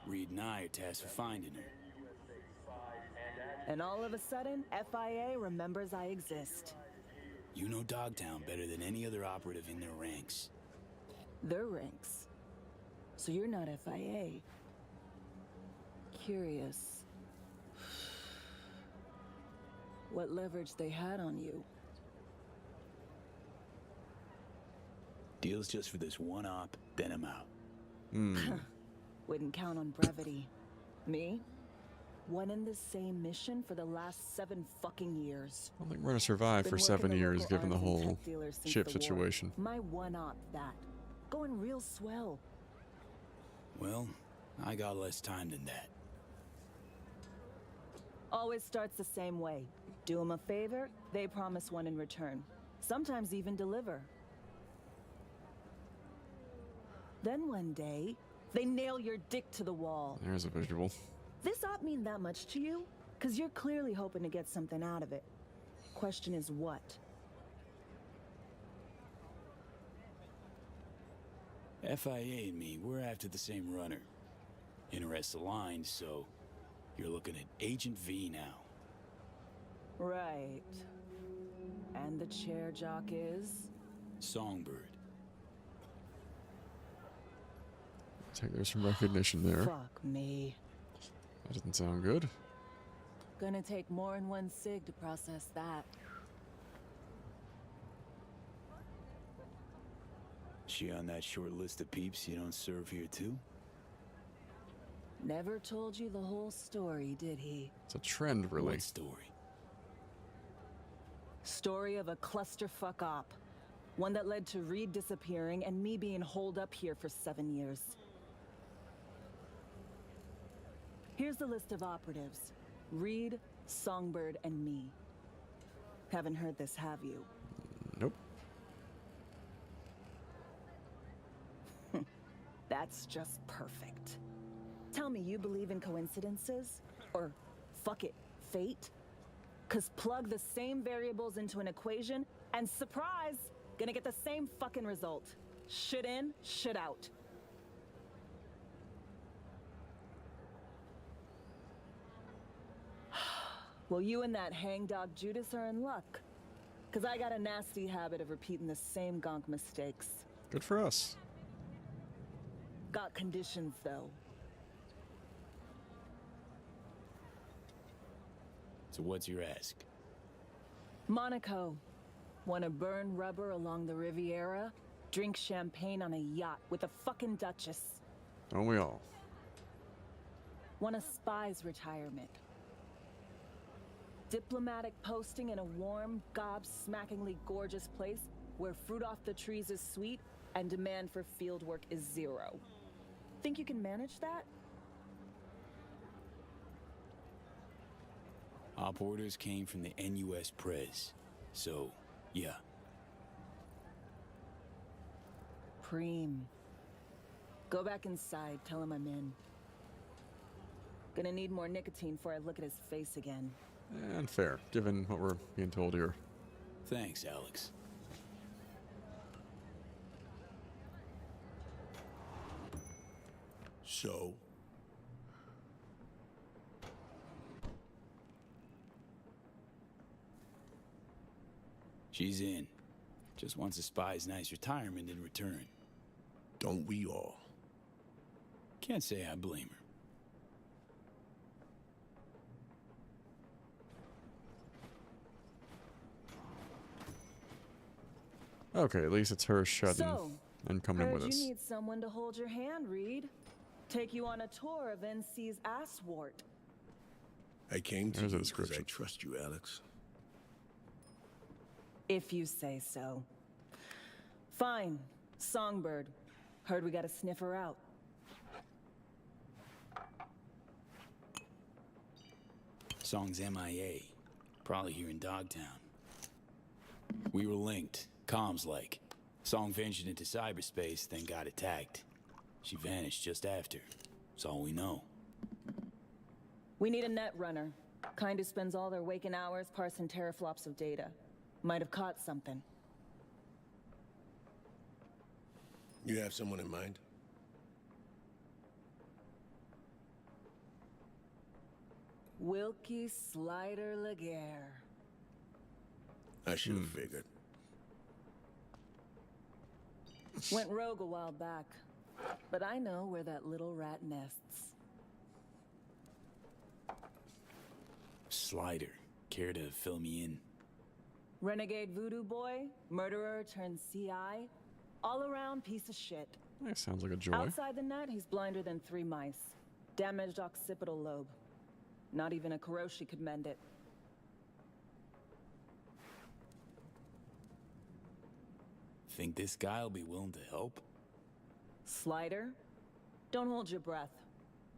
Reed and I are tasked for finding her. And all of a sudden, FIA remembers I exist. You know Dogtown better than any other operative in their ranks. Their ranks. So you're not FIA. Curious. What leverage they had on you. Deal's just for this one op, then I'm out. Wouldn't count on brevity. Me? One and the same mission for the last 7 fucking years. I don't think we're gonna survive for 7 years, given the whole ship situation. My one-op that. Going real swell. Well, I got less time than that. Always starts the same way. Do them a favor, they promise one in return. Sometimes even deliver. Then one day, they nail your dick to the wall. There's a visual. This op mean that much to you? Cause you're clearly hoping to get something out of it. Question is what? FIA and me, we're after the same runner. Interests aligned, so you're looking at Agent V now. Right. And the chair jock is? Songbird. Take there's some recognition there. Fuck me. That doesn't sound good. Gonna take more than one cig to process that. She on that short list of peeps you don't serve here too? Never told you the whole story, did he? It's a trend, really. What story? Story of a clusterfuck op. One that led to Reed disappearing and me being holed up here for 7 years. Here's the list of operatives. Reed, Songbird, and me. Haven't heard this, have you? Nope. That's just perfect. Tell me you believe in coincidences? Or, fuck it, fate? 'Cause plug the same variables into an equation, and surprise! Gonna get the same fucking result. Shit in, shit out. Well, you and that hangdog Judas are in luck. 'Cause I got a nasty habit of repeating the same gonk mistakes. Good for us. Got conditions, though. So what's your ask? Monaco. Wanna burn rubber along the Riviera? Drink champagne on a yacht with a fucking duchess? Don't we all? Want a spy's retirement? Diplomatic posting in a warm, gobsmackingly gorgeous place where fruit off the trees is sweet and demand for fieldwork is 0. Think you can manage that? Op orders came from the NUS Prez. So, yeah. Preem. Go back inside, tell him I'm in. Gonna need more nicotine before I look at his face again. And fair, given what we're being told here. Thanks, Alex. So? She's in. Just wants a spy's nice retirement in return. Don't we all? Can't say I blame her. Okay, at least it's her shutting So, and coming in heard with us. you need someone to hold your hand, Reed. Take you on a tour of NC's ass wart. I came to There's a you because I description. trust you, Alex. If you say so. Fine. Songbird. Heard we got a sniffer out. Song's MIA. Probably here in Dogtown. We were linked, comms like. Song ventured into cyberspace, then got attacked. She vanished just after. That's all we know. We need a net runner. Kind who spends all their waking hours parsing teraflops of data. Might have caught something. You have someone in mind? Wilkie Slider Laguerre. I should have figured. Went rogue a while back. But I know where that little rat nests. Slider. Care to fill me in? Renegade voodoo boy, murderer turned CI, all-around piece of shit. That sounds like a joy. Outside the net, he's blinder than 3 mice. Damaged occipital lobe. Not even a Kuroshi could mend it. Think this guy'll be willing to help? Slider? Don't hold your breath.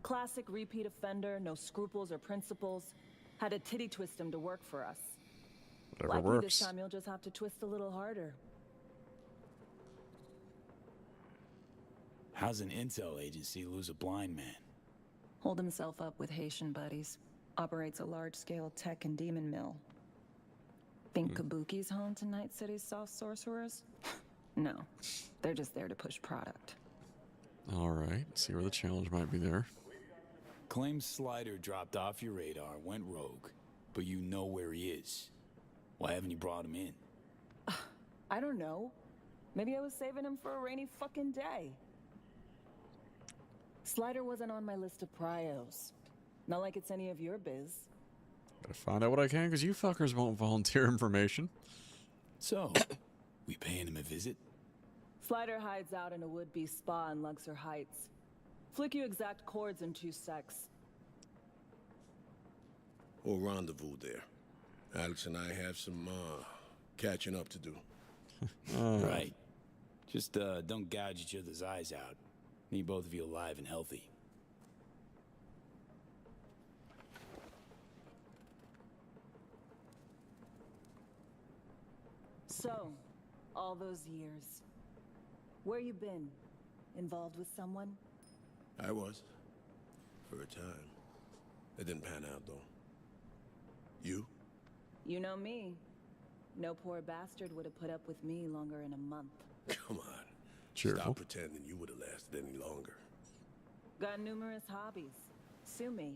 Classic repeat offender, no scruples or principles. Had a titty twist him to work for us. Whatever Likely works. this time you'll just have to twist a little harder. How's an intel agency lose a blind man? Hold himself up with Haitian buddies. Operates a large-scale tech and demon mill. Think Kabuki's home to Night City's soft sorcerers? No. They're just there to push product. Alright, see where the challenge might be there. Claims Slider dropped off your radar, went rogue, but you know where he is. Why haven't you brought him in? I don't know. Maybe I was saving him for a rainy fucking day. Slider wasn't on my list of prios. Not like it's any of your biz. Gotta find out what I can, because you fuckers won't volunteer information. So, we paying him a visit? Slider hides out in a would-be spa in Luxor Heights. Flick you exact chords in 2 secs. We'll rendezvous there. Alex and I have some, catching up to do. Right. Just, don't gouge each other's eyes out. Need both of you alive and healthy. So, all those years. Where you been? Involved with someone? I was. For a time. It didn't pan out, though. You? You know me. No poor bastard would have put up with me longer in a month. Come on. Cheerful. Stop pretending you would have lasted any longer. Got numerous hobbies. Sue me.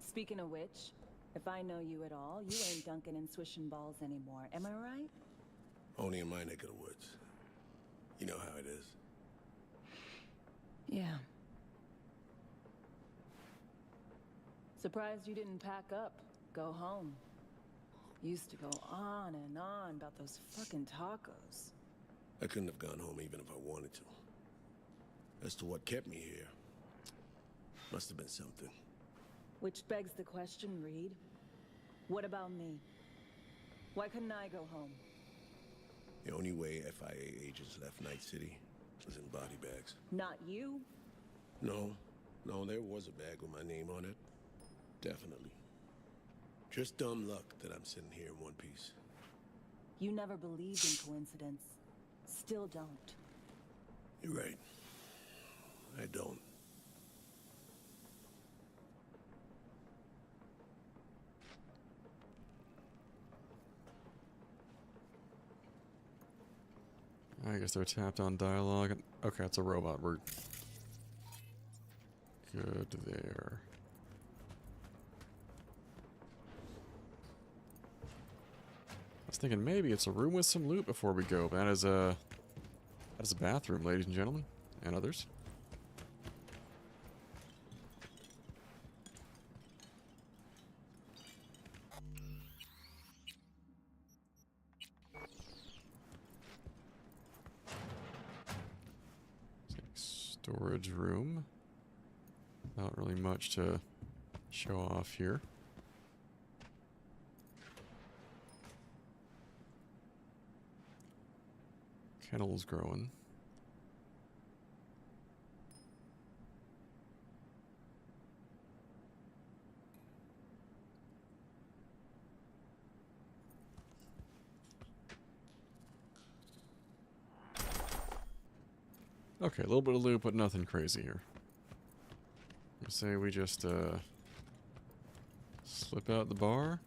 Speaking of which, if I know you at all, you ain't dunking and swishing balls anymore. Am I right? Only in my neck of the woods. You know how it is. Yeah. Surprised you didn't pack up. Go home. Used to go on and on about those fucking tacos. I couldn't have gone home even if I wanted to. As to what kept me here, must have been something. Which begs the question, Reed. What about me? Why couldn't I go home? The only way FIA agents left Night City was in body bags. Not you. No, there was a bag with my name on it. Definitely. Just dumb luck that I'm sitting here in one piece. You never believed in coincidence. Still don't. You're right. I don't. guess they're tapped on dialogue. Okay, it's a robot. We're good there. I was thinking maybe it's a room with some loot before we go. That is a bathroom, ladies and gentlemen, and others. Storage room. Not really much to show off here. Kennel's growing. Okay, a little bit of loot, but nothing crazy here. I say we just slip out the bar.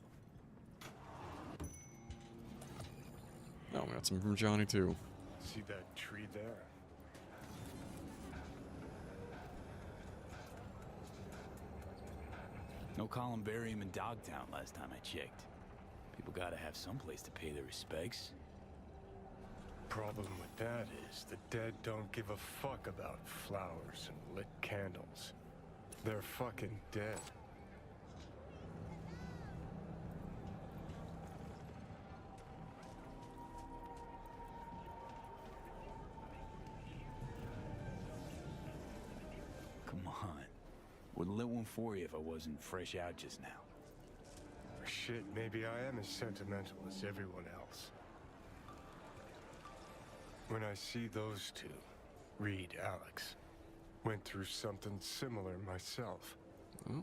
Oh, we got some from Johnny too. See that tree there? No columbarium in Dogtown last time I checked. People gotta have some place to pay their respects. Problem with that is the dead don't give a fuck about flowers and lit candles. They're fucking dead. Come on. Wouldn't lit one for you if I wasn't fresh out just now. Shit, maybe I am as sentimental as everyone else. When I see those two, Reed, Alex, went through something similar myself. Oh.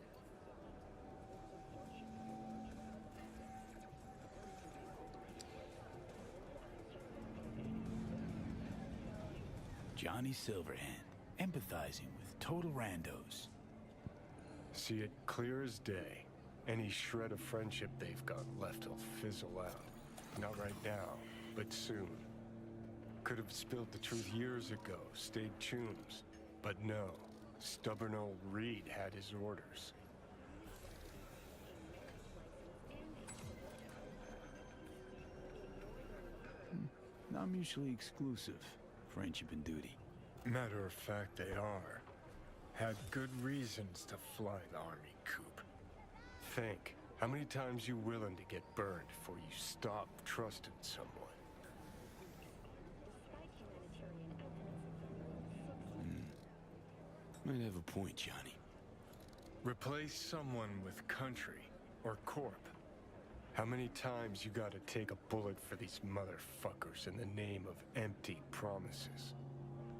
Johnny Silverhand, empathizing with total randos. See it clear as day. Any shred of friendship they've got left will fizzle out. Not right now, but soon. Could have spilled the truth years ago, stayed chums. But no, stubborn old Reed had his orders. Not mutually exclusive, friendship and duty. Matter of fact, they are. Had good reasons to fly the army coup. Think, how many times you willing to get burned before you stop trusting someone? Might have a point, Johnny. Replace someone with country or corp. How many times you gotta take a bullet for these motherfuckers in the name of empty promises?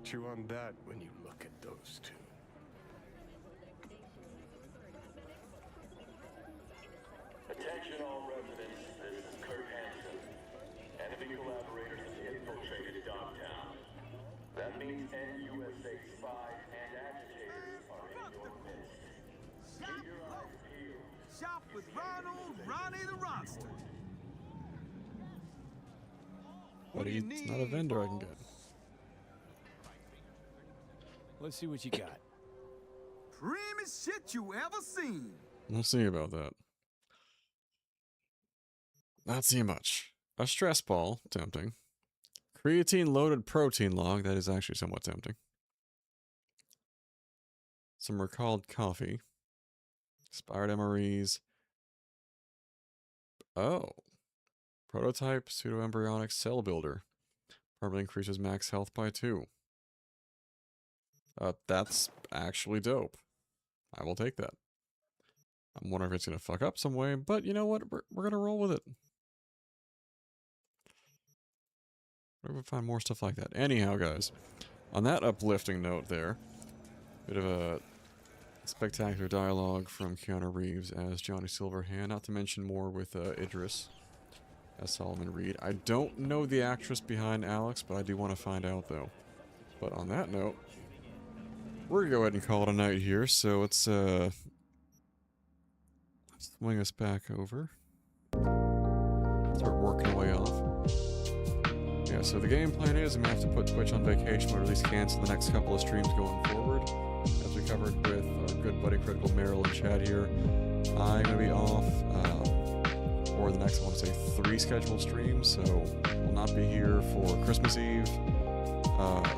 Chew on that when you look at those two. Attention all residents, this is Kurt Hansen. Enemy collaborators have infiltrated Dogtown. That means NUSA spies and agitators are in your midst. Keep your eyes peeled. Shop with Ronnie the Ronster. But he's not a vendor I can get. Let's see what you got. Preemiest shit you ever seen. We'll see about that. Not seeing much. A stress ball, tempting. Creatine loaded protein log, that is actually somewhat tempting. Some recalled coffee. Expired MREs. Oh. Prototype pseudoembryonic cell builder. Permanently increases max health by 2. That's actually dope. I will take that. I'm wondering if it's going to fuck up some way, but you know what? We're going to roll with it. We're going to find more stuff like that. Anyhow, guys, on that uplifting note there, bit of a spectacular dialogue from Keanu Reeves as Johnny Silverhand, not to mention more with Idris as Solomon Reed. I don't know the actress behind Alex, but I do want to find out, though. But on that note, we're going to go ahead and call it a night here, so let's swing us back over. Start working our way off. Yeah, Alright, so the game plan is I'm going to have to put Twitch on vacation, or at least cancel the next couple of streams going forward. As we covered with our good buddy Critical Meryl and Chad here, I'm going to be off for the next, I want to say, 3 scheduled streams, so we'll not be here for Christmas Eve,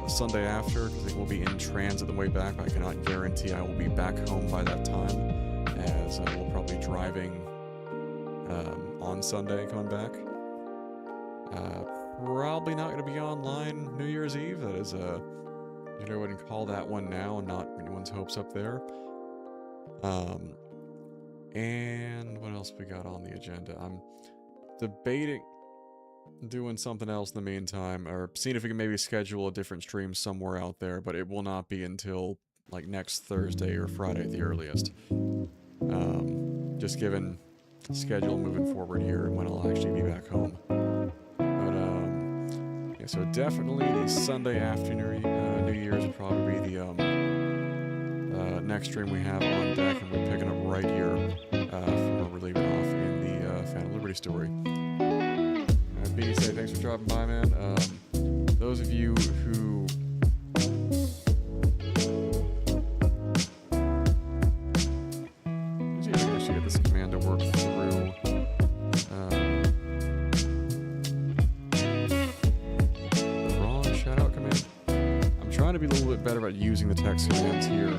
Sunday after, because I will be in transit the way back, but I cannot guarantee I will be back home by that time, as we'll probably be driving on Sunday coming back. Probably not going to be online New Year's Eve. That is, I wouldn't call that one now and not anyone's hopes up there. And what else we got on the agenda? I'm debating doing something else in the meantime, or seeing if we can maybe schedule a different stream somewhere out there, but it will not be until like next Thursday or Friday at the earliest. Just given schedule moving forward here and when I'll actually be back home. Yeah, so definitely the Sunday after New Year's will probably be the next stream we have on deck, and we're picking up right here from where we're leaving off in the Phantom Liberty story. B, say thanks for dropping by, man. Those of you who let's see if I can actually get this command to work through. The wrong shout-out command. I'm trying to be a little bit better about using the text commands here.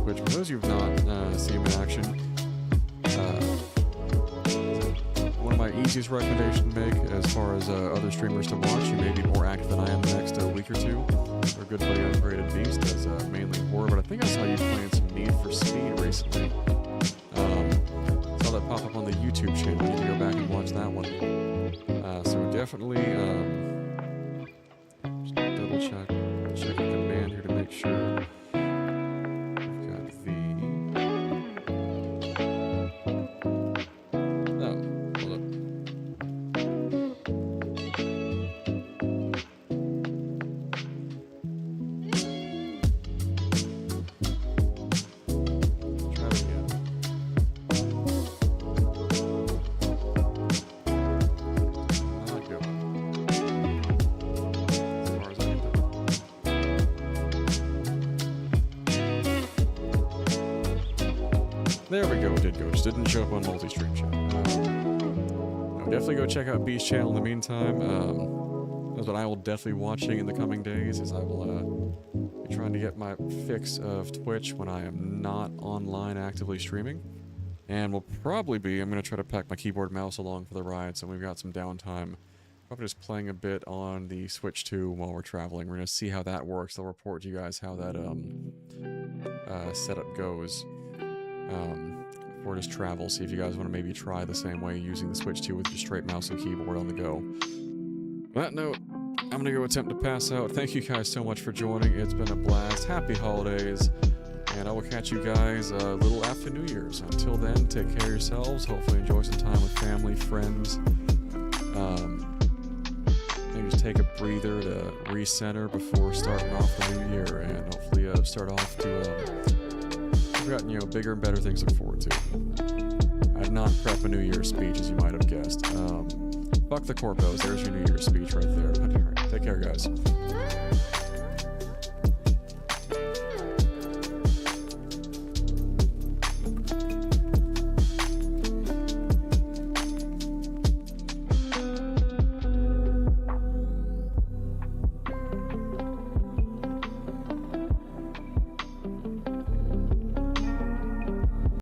Which, for those of you who have not seen them in action, one of my easiest recommendations to make as far as other streamers to watch. You may be more active than I am the next week or two. Our good buddy Ungraded Beast does mainly horror, but I think I saw you playing some Need for Speed recently. Saw that pop up on the YouTube channel. You need to go back and watch that one. So definitely just double check the command here to make sure. There we go, it did go. Just didn't show up on multi-stream chat. Definitely go check out Beast's channel in the meantime. That's what I will definitely be watching in the coming days, is I will be trying to get my fix of Twitch when I am not online actively streaming. And we'll probably be, I'm going to try to pack my keyboard and mouse along for the ride, so we've got some downtime. Probably just playing a bit on the Switch 2 while we're traveling. We're going to see how that works. I'll report to you guys how that setup goes. Or just travel, see if you guys want to maybe try the same way using the Switch 2 with just straight mouse and keyboard on the go. On that note, I'm going to go attempt to pass out. Thank you guys so much for joining. It's been a blast. Happy holidays. And I will catch you guys a little after New Year's. Until then, take care of yourselves. Hopefully enjoy some time with family, friends. Maybe just take a breather to recenter before starting off the new year. And hopefully start off to... I've got, bigger and better things to look forward to. I did not prep a New Year's speech, as you might have guessed. Fuck the corpos. There's your New Year's speech right there. But, all right, take care, guys.